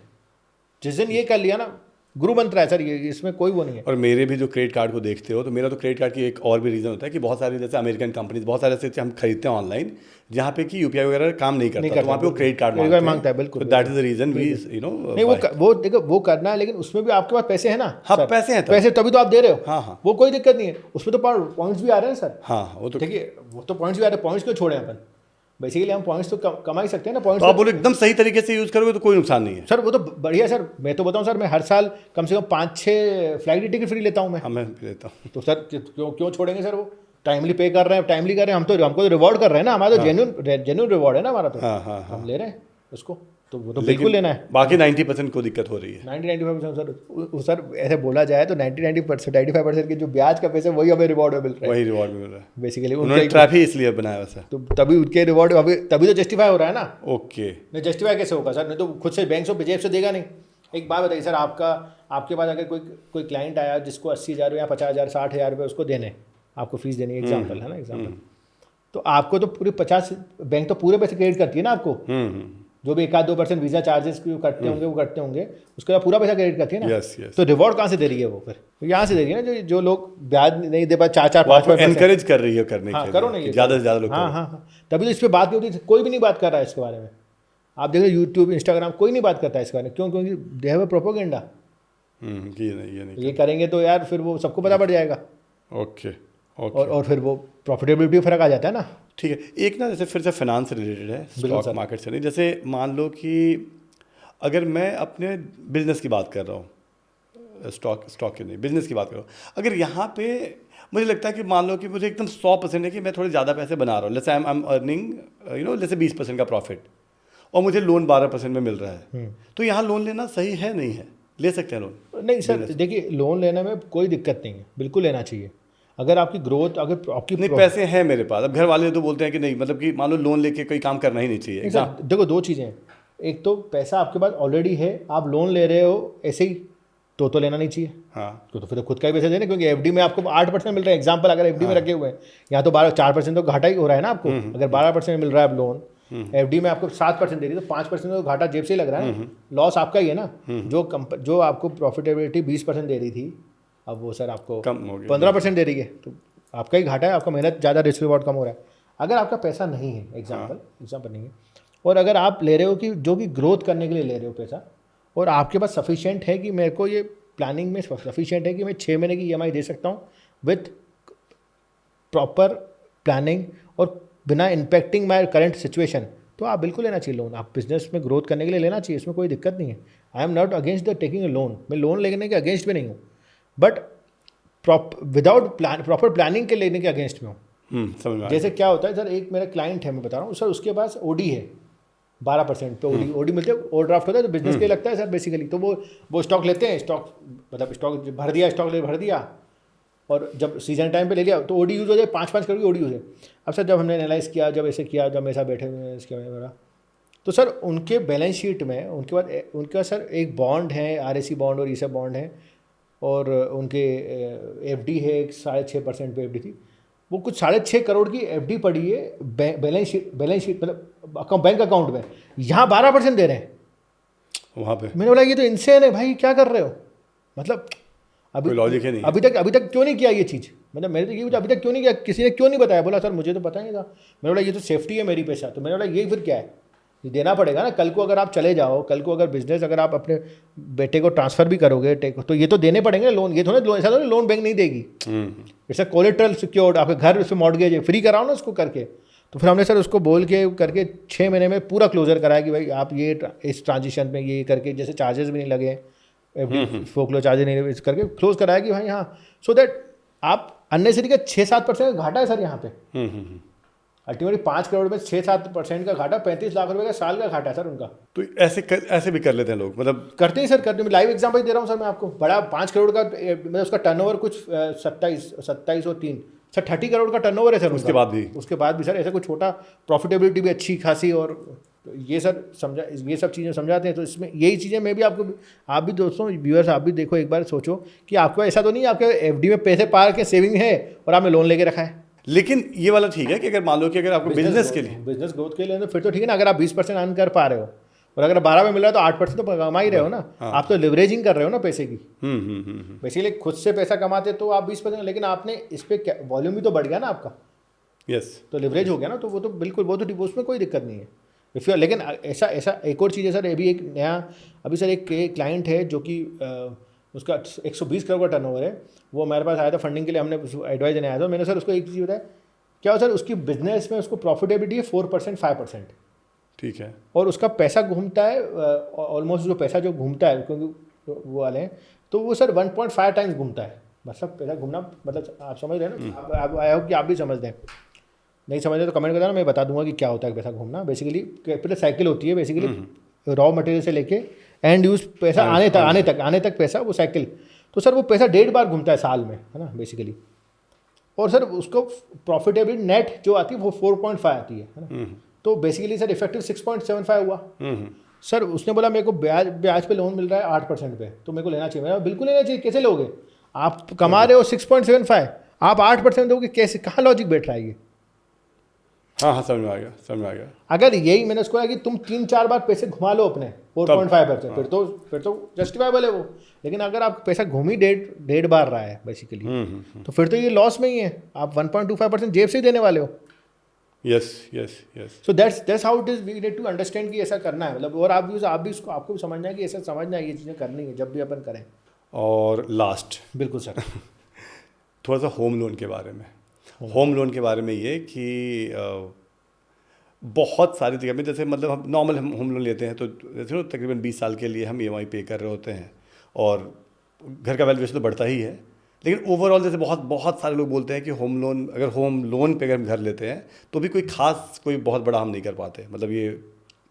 जिस दिन ये कर लिया ना, गुरु मंत्र है सर ये, इसमें कोई वो नहीं है। और मेरे भी जो क्रेडिट कार्ड को देखते हो, तो मेरा तो क्रेडिट कार्ड की एक और भी रीज़न होता है कि बहुत सारे जैसे अमेरिकन कंपनीज, बहुत सारे ऐसे हम खरीदते हैं ऑनलाइन जहाँ पे कि यूपीआई वगैरह काम नहीं करता, तो वहाँ पे वो क्रेडिट कार्ड मांगता है। बिल्कुल, that is the reason we नहीं, वो देखो वो करना है, लेकिन उसमें भी आपके पास पैसे हैं ना। हाँ, पैसे हैं, पैसे तभी तो आप दे रहे हो। हाँ, वो कोई दिक्कत नहीं है, उसमें तो पॉइंट्स भी आ रहे हैं सर। हाँ, वो तो देखिए, वो तो पॉइंट्स भी आ रहे हैं, पॉइंट्स क्यों छोड़े अपन? बेसिकली हम पॉइंट्स तो कमा ही सकते हैं ना। पॉइंट्स तो आप बोलो एकदम सही तरीके से यूज़ करोगे तो कोई नुकसान नहीं है सर, वो तो बढ़िया सर। मैं तो बताऊं सर, मैं हर साल कम से कम 5-6 फ्लाइट टिकट फ्री लेता हूं मैं। हाँ, मैं लेता हूँ। तो सर क्यों छोड़ेंगे सर? वो टाइमली पे कर रहे हैं, टाइमली कर रहे हैं, हमको तो रिवॉर्ड कर रहे हैं ना, हमारा तो जेन्युइन रिवॉर्ड है ना हमारा। तो हाँ, हम ले रहे हैं उसको, तो वो तो बिल्कुल लेना है। बाकी 90% को दिक्कत हो रही है। 90-95% सर ऐसे बोला जाए तो 90-95% के जो ब्याज का पैसा वही हमें रिवॉर्ड में मिल रहा है। वही रिवॉर्ड मिल रहा है बेसिकली उन्होंने ट्रैप ही इसलिए बनाया वैसा। तो तभी उनके रिवॉर्ड तभी तो जस्टिफाई हो रहा है ना। ओके। नहीं जस्टिफाई कैसे होगा सर? नहीं तो खुद से बैंक से जेब से देगा नहीं। एक बात बताइए सर, आपके पास अगर कोई क्लाइंट आया जिसको 80,000 या 50,000 60,000 रुपये उसको देने, आपको फीस देनी, एग्जाम्पल है ना, एग्जाम्पल, तो आपको तो पूरे 50 बैंक तो पूरे पैसे क्रेडिट करती है ना आपको। जो भी 1-2% वीज़ा चार्जेस करते होंगे वो करते होंगे, उसके बाद पूरा पैसा क्रेडिट करती है ना। yes. तो रिवॉर्ड कहाँ से दे रही है वो? फिर यहाँ से दे रही है ना, जो लोग ब्याज नहीं दे पाए 4-5% एनकरेज कर रही है करने के लिए। करो नहीं, ज़्यादा से ज़्यादा लोग। हाँ, तभी तो इस पर बात नहीं होती। कोई भी नहीं बात कर रहा है इसके बारे में। आप देख रहे यूट्यूब, इंस्टाग्राम, कोई नहीं बात करता है इसके बारे में। क्यों? क्योंकि दे हैव अ प्रोपेगेंडा। ये नहीं ये करेंगे तो यार फिर वो सबको पता पड़ जाएगा। ओके। और फिर वो प्रॉफिटेबिलिटी में फर्क आ जाता है ना। ठीक है। एक ना जैसे फिर से फाइनेंस से रिलेटेड है, स्टॉक मार्केट से नहीं। जैसे मान लो कि अगर मैं अपने बिजनेस की बात कर रहा हूँ, स्टॉक की नहीं, बिजनेस की बात कर रहा हूँ, अगर यहाँ पे मुझे लगता है कि मान लो कि मुझे एकदम 100% है कि मैं थोड़े ज़्यादा पैसे बना रहा हूँ, जैसे आई एम अर्निंग जैसे 20% का प्रॉफिट, और मुझे लोन 12% में मिल रहा है, तो यहाँ लोन लेना सही है नहीं है? ले सकते हैं लोन? नहीं सर, देखिए लोन लेने में कोई दिक्कत नहीं है, बिल्कुल लेना चाहिए। अगर आपकी ग्रोथ, अगर आपकी नहीं पैसे हैं मेरे पास, अब घर वाले तो बोलते हैं कि नहीं, मतलब कि मान लो लोन लेके कोई काम करना ही नहीं चाहिए। नहीं सर, देखो दो चीज़ें हैं, एक तो पैसा आपके पास ऑलरेडी है, आप लोन ले रहे हो ऐसे ही तो लेना नहीं चाहिए। हाँ, तो फिर तो खुद का ही पैसे देना, क्योंकि एफडी में आपको 8% मिल रहा है। एग्जाम्पल अगर एफडी में रखे हुए हैं, यहाँ तो 4% तो घाटा ही हो रहा है ना आपको। अगर 12% मिल रहा है लोन, एफडी में आपको 7% दे रही है, तो 5% तो घाटा जेब से ही लग रहा है, लॉस आपका ही है ना। जो आपको प्रॉफिटेबिलिटी 20% दे रही थी, अब वो सर आपको कम हो गया, 15% दे रही है, तो आपका ही घाटा है, आपका मेहनत ज़्यादा, रिस्क रिवॉर्ड कम हो रहा है। अगर आपका पैसा नहीं है, एग्जाम्पल नहीं है, और अगर आप ले रहे हो कि जो कि ग्रोथ करने के लिए ले रहे हो पैसा, और आपके पास सफिशिएंट है कि मेरे को ये प्लानिंग में सफिशिएंट है कि मैं 6 महीने की EMI दे सकता हूँ विथ प्रॉपर प्लानिंग और बिना इम्पैक्टिंग माई करंट सिचुएशन, तो आप बिल्कुल लेना चाहिए लोन। आप बिजनेस में ग्रोथ करने के लिए लेना चाहिए, इसमें कोई दिक्कत नहीं है। I am not against the taking a loan, मैं लोन लेने के अगेंस्ट भी नहीं हूँ, बट विदाउट प्रॉपर प्लानिंग के लेने के अगेंस्ट में हूँ। समझ में आ जैसे क्या होता है सर, एक मेरा क्लाइंट है, मैं बता रहा हूँ सर, उसके पास ओडी है 12% पे, ओडी मिलते हैं, ओवर ड्राफ्ट होता है, तो बिजनेस के लिए लगता है सर बेसिकली। तो वो स्टॉक लेते हैं, स्टॉक भर दिया, भर दिया, और जब सीजन टाइम पे ले लिया तो ओडी यूज़ हो जाए, 5-5 करोड़ की ओडी यूज़ है। अब सर जब हमने एनालाइज़ किया, जब ऐसे किया, जब मेरे साथ बैठे हुए हैं इसके मेरा, तो सर उनके बैलेंस शीट में उनका सर एक बॉन्ड है, RSC बॉन्ड और ईसा बॉन्ड है, और उनके FD है, एक 6.5% पे FD थी, वो कुछ 6.5 करोड़ की FD पड़ी है बैलेंस शीट मतलब बैंक अकाउंट में, यहाँ 12% दे रहे हैं वहाँ पे। मैंने बोला ये तो इनसेन है भाई, क्या कर रहे हो, मतलब कोई लॉजिक है नहीं। अभी तक क्यों नहीं किया ये चीज़, मतलब मेरे तो ये अभी तक क्यों नहीं किया, किसी ने क्यों नहीं बताया। बोला सर मुझे तो पता नहीं था। मैंने बोला ये तो सेफ्टी है मेरी पैसा, तो मैंने बोला ये फिर क्या है, ये देना पड़ेगा ना। कल को अगर आप चले जाओ, कल को अगर बिजनेस, अगर आप अपने बेटे को ट्रांसफ़र भी करोगे तो ये तो देने पड़ेंगे ना लोन। ये थोड़ा लोन, ऐसा थोड़ा लोन बैंक नहीं देगी, इट्स अ कोलेटरल सिक्योर्ड, आपके घर उसमें मॉर्गेज है, फ्री कराओ ना उसको करके। तो फिर हमने सर उसको बोल के करके 6 महीने में पूरा क्लोजर कराया कि भाई आप ये इस ट्रांजिशन में ये करके, जैसे चार्जेस भी नहीं लगे, फोकलो चार्जेस नहीं लगे, इस करके क्लोज कराया कि भाई हाँ, सो दैट आप अननेसरी का 6-7% घाटा है सर यहाँ पे। अल्टीमेटली 5 करोड़ में 6-7% का घाटा, 35 लाख रुपए का साल का घाटा है सर उनका। तो ऐसे भी कर लेते हैं लोग, मतलब करते हैं सर, करते हैं। लाइव एग्जांपल दे रहा हूँ सर मैं आपको। बड़ा 5 करोड़ का, मतलब उसका टर्नओवर कुछ 27 और 3 सर 30 करोड़ का टर्नओवर है सर उसके बाद भी सर ऐसा कुछ छोटा, प्रॉफिटेबिलिटी भी अच्छी खासी, और ये सर ये सब चीज़ें समझाते हैं। तो इसमें यही चीज़ें मैं भी आपको, आप भी दोस्तों व्यूअर्स, आप भी देखो, एक बार सोचो कि आपको ऐसा तो नहीं है आपके FD में पैसे पार के सेविंग है और आपने लोन लेके रखा है। लेकिन ये वाला ठीक है कि अगर मान लो कि अगर आपको बिजनेस ग्रोथ के लिए तो फिर तो ठीक है ना। अगर आप 20% अर्न कर पा रहे हो, और अगर 12 में मिल रहा है तो 8% तो कमा ही रहे हो ना। आप तो लिवरेजिंग कर रहे हो ना पैसे की। बेसिकली खुद से पैसा कमाते तो आप 20%, लेकिन आपने इस पे वॉल्यूम भी तो बढ़ गया ना आपका। यस, तो लिवरेज हो गया ना, तो वो तो बिल्कुल, वो तो उसमें कोई दिक्कत नहीं है। लेकिन ऐसा एक और चीज़ है सर, ये भी एक नया, अभी सर एक क्लाइंट है जो कि उसका 120 करोड़ का टर्नओवर है। वो हमारे पास आया था फंडिंग के लिए, हमने एडवाइस देने आया था। मैंने सर उसको एक चीज़ बताया, क्या हो सर, उसकी बिजनेस में उसको प्रॉफिटेबिलिटी है 4% 5%, ठीक है, और उसका पैसा घूमता है ऑलमोस्ट, जो पैसा जो घूमता है, क्योंकि वो वाले हैं, तो वो सर 1.5 टाइम्स घूमता है। मतलब पैसा घूमना, मतलब आप समझ रहे हैं ना। आप आया हो कि आप भी समझ दें, नहीं समझ रहे तो कमेंट कर देना, मैं बता दूंगा कि क्या होता है पैसा घूमना। बेसिकली कैपिटल साइकिल होती है, बेसिकली रॉ मटेरियल से लेके एंड यूज पैसा आने तक पैसा, वो साइकिल। तो सर वो पैसा 1.5 बार घूमता है साल में, है ना बेसिकली। और सर उसको प्रॉफिटेबिलिटी नेट जो आती है वो 4.5 आती है ना। तो बेसिकली सर इफेक्टिव 6.75 हुआ। सर उसने बोला मेरे को ब्याज पे लोन मिल रहा है 8% पे, तो मेरे को लेना चाहिए। मैं बिल्कुल लेना चाहिए, कैसे लोगे, आप कमा रहे हो 6.75, आप 8% दोगे, कैसे, कहाँ लॉजिक बैठ रहा है ये। हाँ, समझ में आ गया। अगर यही मैंने उसको कहा कि तुम 3-4 बार पैसे घुमा लो अपने 4.5%, फिर तो जस्टिफाइबल है वो। लेकिन अगर आप पैसा घूम ही 1.5 बार रहा है बेसिकली, तो फिर तो ये लॉस में ही है। आप 1.25% जेब से ही देने वाले हो। Yes. So that's how it is. We need to understand कि ऐसा करना है, मतलब। और आप भी इसको, आपको भी समझना है कि ऐसा समझना है, ये चीज़ें करनी है जब भी अपन करें। और लास्ट, बिल्कुल सर, थोड़ा सा होम लोन के बारे में। होम लोन के बारे में ये कि बहुत सारी जगह में, जैसे मतलब हम नॉर्मल होम लोन लेते हैं तो जैसे तकरीबन 20 साल के लिए हम EMI पे कर रहे होते हैं, और घर का वैल्यूएशन तो बढ़ता ही है। लेकिन ओवरऑल जैसे बहुत सारे लोग बोलते हैं कि होम लोन पे अगर हम घर लेते हैं तो भी कोई बहुत बड़ा हम नहीं कर पाते। मतलब ये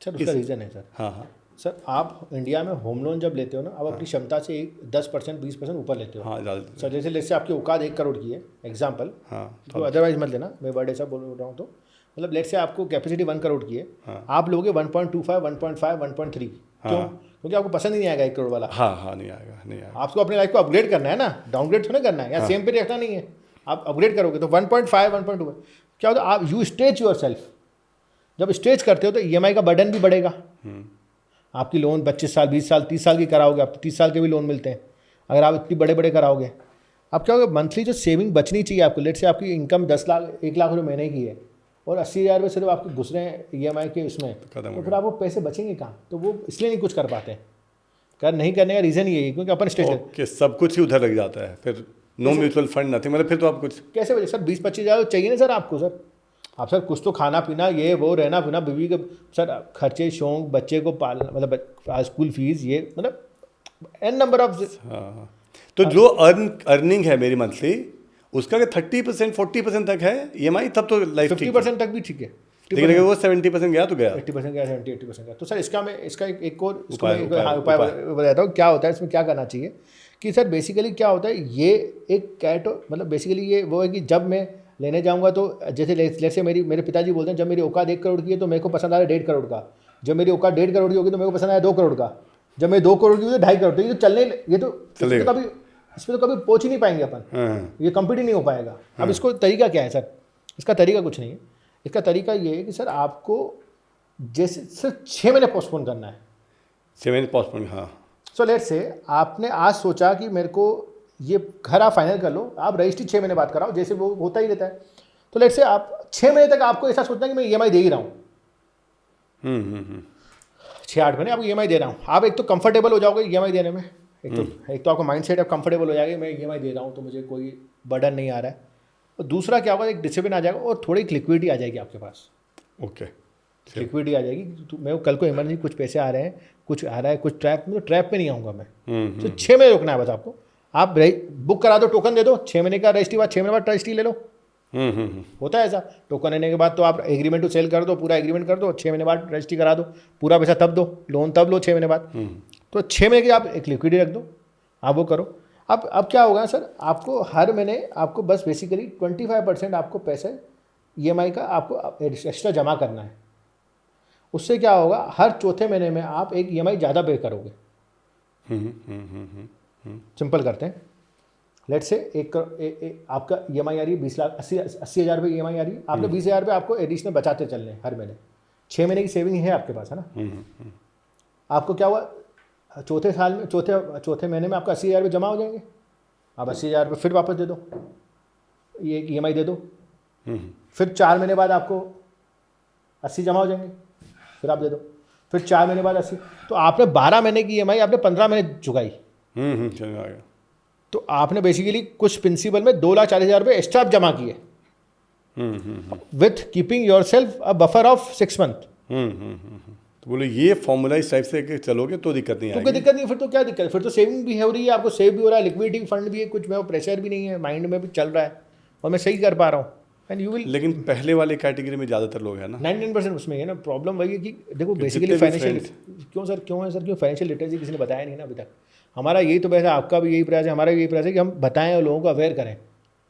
सर उसका रीज़न है सर। हाँ, सर आप इंडिया में होम लोन जब लेते हो ना, आप अपनी क्षमता से 10% 20% ऊपर लेते हो। हाँ ज़्यादा। सर जैसे आपकी औकात 1 करोड़ की है एग्जाम्पल, हाँ तो अदरवाइज मत लेना, मैं वर्ड ऐसा बोल रहा हूँ तो मतलब लेट से आपको कैपेसिटी 1 करोड़ की है, हाँ। आप लोगे 1.25 1.5 1.3, क्यों? क्योंकि आपको पसंद ही नहीं आएगा 1 करोड़ वाला। हाँ नहीं आएगा, नहीं आएगा। आपको अपनी लाइफ को अपग्रेड करना है ना, डाउनग्रेड थोड़ा करना है, या सेम पे रखना नहीं है। आप अपग्रेड करोगे तो 1.5 1.2 क्या होता है, आप यू स्ट्रेच योर सेल्फ। जब स्ट्रेच करते हो तो EMI का बर्डन भी बढ़ेगा। आपकी लोन 25 साल 20 साल 30 साल की कराओगे, आप 30 साल के भी लोन मिलते हैं अगर आप इतनी बड़े बड़े कराओगे। आप क्या होगा, मंथली जो सेविंग बचनी चाहिए आपको, लेट से आपकी इनकम 10 लाख 1 लाख रुपये महीने की है और 80,000 रुपये सिर्फ आपके घुस रहे हैं EMI के उसमें, तो फिर आपको पैसे बचेंगे कहाँ? तो वो इसलिए नहीं कुछ कर पाते हैं। नहीं करने का रीज़न ये है क्योंकि अपन स्टेज ओके, सब कुछ ही उधर लग जाता है, फिर नो म्यूचुअल फंड नथिंग, मतलब फिर तो आप कुछ कैसे बचे सर? 20-25 हज़ार चाहिए ना सर आपको। सर आप सर कुछ तो खाना पीना ये वो रहना पीना बीवी के सर खर्चे शौक बच्चे को पालना मतलब स्कूल फीस ये मतलब एन नंबर ऑफ। हाँ, तो जो अर्निंग है मेरी मंथली उसका 30% 40% तक है EMI, तब तो लाइफ 50% तक भी ठीक है, लेकिन अगर वो 70% गया तो गया। 80% गया 70-80% गया। तो सर इसका एक और उपाय उपाय बताता हूँ क्या होता है इसमें, क्या करना चाहिए कि सर बेसिकली क्या होता है, ये एक कैट मतलब बेसिकली ये वो है कि जब मैं लेने जाऊंगा तो जैसे मेरे पिताजी बोलते हैं जब मेरी औकात 1 करोड़ की है तो मेरे को पसंद आ रहा है 1.5 करोड़ का, जब मेरी औकात 1.5 करोड़ की होगी तो मेरे को पसंद आया 2 करोड़ का, जब मेरी 2 करोड़ की होगी तो 2.5 करोड़। तो ये तो चलने ये तो इसमें तो कभी पहुंच ही नहीं पाएंगे अपन, ये कंप्लीट ही नहीं हो पाएगा। अब इसको तरीका क्या है सर? इसका तरीका कुछ नहीं है, इसका तरीका ये है कि सर आपको जैसे सिर्फ 6 महीने पोस्टपोन करना है। 6 महीने पोस्टपोन, हाँ। सो लेट से आपने आज सोचा कि मेरे को ये घर आप फाइनल कर लो, आप रजिस्ट्री 6 महीने बाद कराओ, जैसे वो होता ही रहता है। तो लेट से आप 6 महीने तक आपको ऐसा सोचना है कि मैं EMI दे ही रहा हूँ। 6-8 महीने आपको EMI दे रहा हूँ, आप एक तो कंफर्टेबल हो जाओगे EMI देने में, एक तो आपका माइंड सेट कंफर्टेबल हो जाएगा, मैं EMI दे रहा हूँ तो मुझे कोई बर्डन नहीं आ रहा है। और दूसरा क्या होगा, एक डिसिप्लिन आ जाएगा और थोड़ी लिक्विडिटी आ जाएगी आपके पास। ओके, लिक्विडिटी आ जाएगी, तो मैं कल को इमरजेंसी कुछ पैसे आ रहे हैं, कुछ आ रहा है, कुछ ट्रैप में नहीं आऊँगा मैं। तो 6 महीने रुकना है बस आपको। आप बुक करा दो, टोकन दे दो, 6 महीने का रजिस्ट्री बाद 6 महीने बाद रजिस्ट्री ले लो। होता है ऐसा, टोकन लेने के बाद तो आप एग्रीमेंट टू सेल कर दो, पूरा एग्रीमेंट कर दो, 6 महीने बाद रजिस्ट्री करा दो, पूरा पैसा तब दो, लोन तब लो 6 महीने बाद। तो 6 महीने की आप एक लिक्विडिटी रख दो, आप वो करो। अब क्या होगा सर, आपको हर महीने आपको बस बेसिकली 25% आपको पैसे EMI का आपको एक्स्ट्रा जमा करना है। उससे क्या होगा, हर चौथे महीने में आप एक EMI ज़्यादा पे करोगे। सिंपल करते हैं, लेट से आपका EMI आ रही है 20 लाख 80 हज़ार रुपये EMI आ रही है, आपने 20 हज़ार रुपये आपको एडिशनल बचाते चलने हर महीने। 6 महीने की सेविंग है आपके पास, है ना। आपको क्या हुआ, चौथे महीने में आपका 80 हज़ार रुपये जमा हो जाएंगे। आप 80 हज़ार रुपये फिर वापस दे दो, ये EMI दे दो, फिर 4 महीने बाद आपको 80 जमा हो जाएंगे, फिर आप दे दो, फिर 4 महीने बाद 80। तो आपने 12 महीने की EMI आपने 15 महीने चुकाई। चल आएगा। तो आपने बेसिकली कुछ प्रिंसिपल में 2,40,000 रुपये एक्स्ट्रा जमा किए, with keeping your self a buffer of 6 month. तो बोलो ये फॉर्मूला इस टाइप से चलोगे तो दिक्कत नहीं आएगी। तो कोई दिक्कत नहीं, फिर तो क्या दिक्कत है, फिर तो सेविंग भी हो रही है, आपको सेव भी हो रहा है, लिक्विडिटी फंड भी है, कुछ में प्रेशर भी नहीं है, माइंड में भी चल रहा है और मैं सही कर पा रहा हूँ। And you will. लेकिन पहले वाले कैटेगरी में ज़्यादातर लोग हैं ना, 99% उसमें है ना। प्रॉब्लम वही है कि देखो बेसिकली फाइनेंशियल क्यों है सर, क्यों फाइनेंशियल लिटरेसी किसी ने बताया नहीं ना अभी तक। हमारा यही तो वैसे आपका भी यही प्रयास है, हमारा भी यही प्रयास है कि हम बताएं और लोगों को अवेयर करें।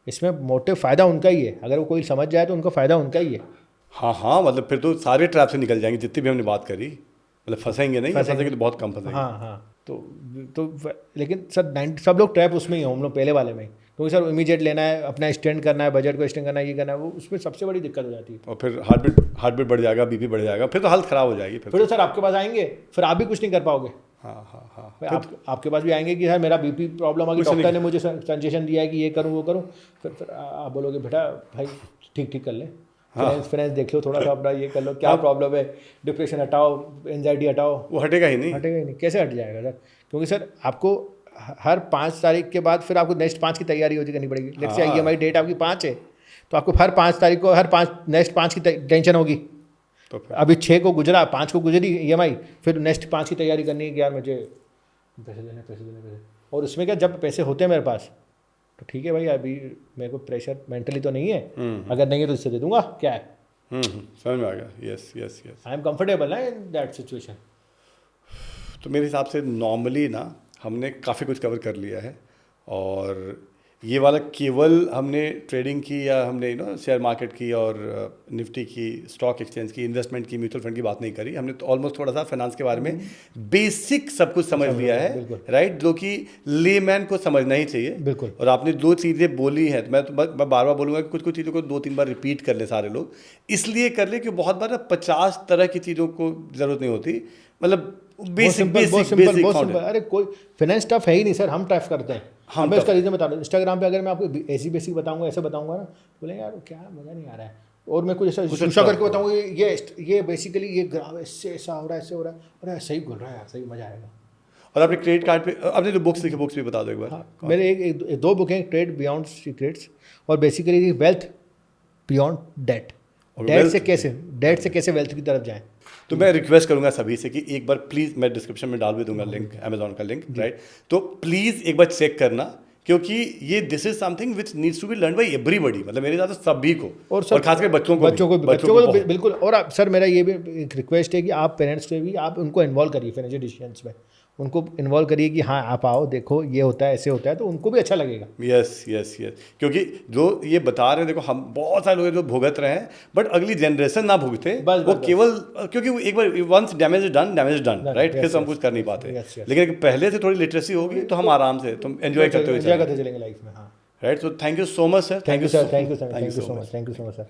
इसमें मोटिव फ़ायदा उनका ही है, अगर वो कोई समझ जाए तो उनका फ़ायदा उनका ही है। हाँ, मतलब फिर तो सारे ट्रैप से निकल जाएंगे जितनी भी हमने बात करी, मतलब फंसेंगे नहीं, फंसेंगे तो बहुत कम फंसेंगे। हाँ, तो लेकिन सर सब लोग ट्रैप उसमें ही हैं, हम लोग पहले वाले में, क्योंकि सर इमीडिएट लेना है, अपना एक्सटेंड करना है, बजट को एक्सटेंड करना है, ये करना है, वो उसमें सबसे बड़ी दिक्कत हो जाती है। और फिर हार्ट बीट बढ़ जाएगा, BP बढ़ जाएगा, फिर तो हालत ख़राब हो जाएगी। फिर तो सर आपके पास आएंगे, फिर आप भी कुछ नहीं कर पाओगे। हाँ। आपके पास भी आएंगे कि सर मेरा BP प्रॉब्लम आ गई, डॉक्टर ने मुझे सजेशन दिया है कि ये करूँ वो करूँ, फिर आप बोलोगे बेटा भाई ठीक कर ले, फाइनेंस देख लो थोड़ा सा अपना, ये कर लो, क्या प्रॉब्लम है, डिप्रेशन हटाओ, एंजाइटी हटाओ। वो हटेगा ही नहीं, कैसे हट जाएगा सर? क्योंकि सर आपको हर 5 तारीख के बाद फिर आपको नेक्स्ट 5 की तैयारी हो करनी पड़ेगी। लेट्स से EMI डेट आपकी 5 है, तो आपको हर 5 तारीख को नेक्स्ट 5 की टेंशन होगी। तो अभी 6 को गुजरा, 5 को गुजरी EMI, फिर नेक्स्ट 5 की तैयारी करनी है कि यार मुझे पैसे देने। और उसमें क्या, जब पैसे होते हैं मेरे पास तो ठीक है भाई, अभी मेरे को प्रेशर मेंटली तो नहीं है, अगर नहीं है तो इससे दे दूंगा, क्या है। समझ में आ गया। यस। आई एम कंफर्टेबल ना इन दैट सिचुएशन। तो मेरे हिसाब से नॉर्मली ना हमने काफ़ी कुछ कवर कर लिया है, और ये वाला केवल हमने ट्रेडिंग की या हमने शेयर मार्केट की और निफ्टी की, स्टॉक एक्सचेंज की, इन्वेस्टमेंट की, म्यूचुअल फंड की बात नहीं करी। हमने तो ऑलमोस्ट थोड़ा सा फाइनेंस के बारे में बेसिक सब कुछ समझ लिया है, राइट, जो कि लेमैन को समझना ही चाहिए। बिल्कुल। और आपने 2 चीज़ें बोली हैं, तो मैं बार बार बोलूँगा कि कुछ कुछ चीज़ों को 2-3 बार रिपीट कर ले सारे लोग, इसलिए कर ले कि बहुत बार 50 तरह की चीज़ों को ज़रूरत नहीं होती, मतलब बेसिक बेसिक बेसिक। अरे कोई फाइनेंस टफ है ही नहीं सर, हम टफ करते हैं। मैं इसका रीज़न बता रहा हूँ, इंस्टाग्राम पे अगर मैं आपको ऐसी बेसिक बताऊंगा, ऐसे बताऊंगा ना, बोले यार क्या मज़ा नहीं आ रहा है, और मैं कुछ ऐसा दूसरा करके बताऊंगा, ये बेसिकली ये ग्राफ ऐसे ऐसा हो रहा है, ऐसे हो रहा है, अरे सही बोल रहा है यार, सही मज़ा आएगा। और आपने क्रेडिट कार्ड पे आपने जो बुक्स लिखे, बुक्स भी बता दो एक बार। हाँ, मेरे 2 बुक हैं, ट्रेड बियॉन्ड सीक्रेट्स और basically wealth beyond debt. Debt से कैसे वेल्थ की तरफ जाएं। तो मैं रिक्वेस्ट करूंगा सभी से कि एक बार प्लीज़, मैं डिस्क्रिप्शन में डाल भी दूंगा लिंक, अमेजोन का लिंक, राइट, तो प्लीज़ एक बार चेक करना, क्योंकि ये this is something which needs to be learn by everybody, मतलब मेरे साथ सभी को, और खासकर बच्चों को तो बिल्कुल। और सर मेरा ये भी एक रिक्वेस्ट है कि आप पेरेंट्स से भी आप उनको इन्वॉल्व करिए फाइनेंशियल डिसीजंस में, उनको इन्वॉल्व करिए कि हाँ आप आओ देखो ये होता है, ऐसे होता है, तो उनको भी अच्छा लगेगा। यस यस यस, क्योंकि जो ये बता रहे हैं, देखो हम बहुत सारे लोग जो भुगत रहे हैं, बट अगली जनरेशन ना भुगते, वो केवल क्योंकि एक बार once damage is done right, फिर तो हम कुछ कर नहीं पाते। लेकिन पहले से थोड़ी लिटरेसी होगी तो हम आराम से तुम एंजॉय करते हुए चलेंगे लाइफ में। हाँ right, so thank you so much sir. Thank you so much sir.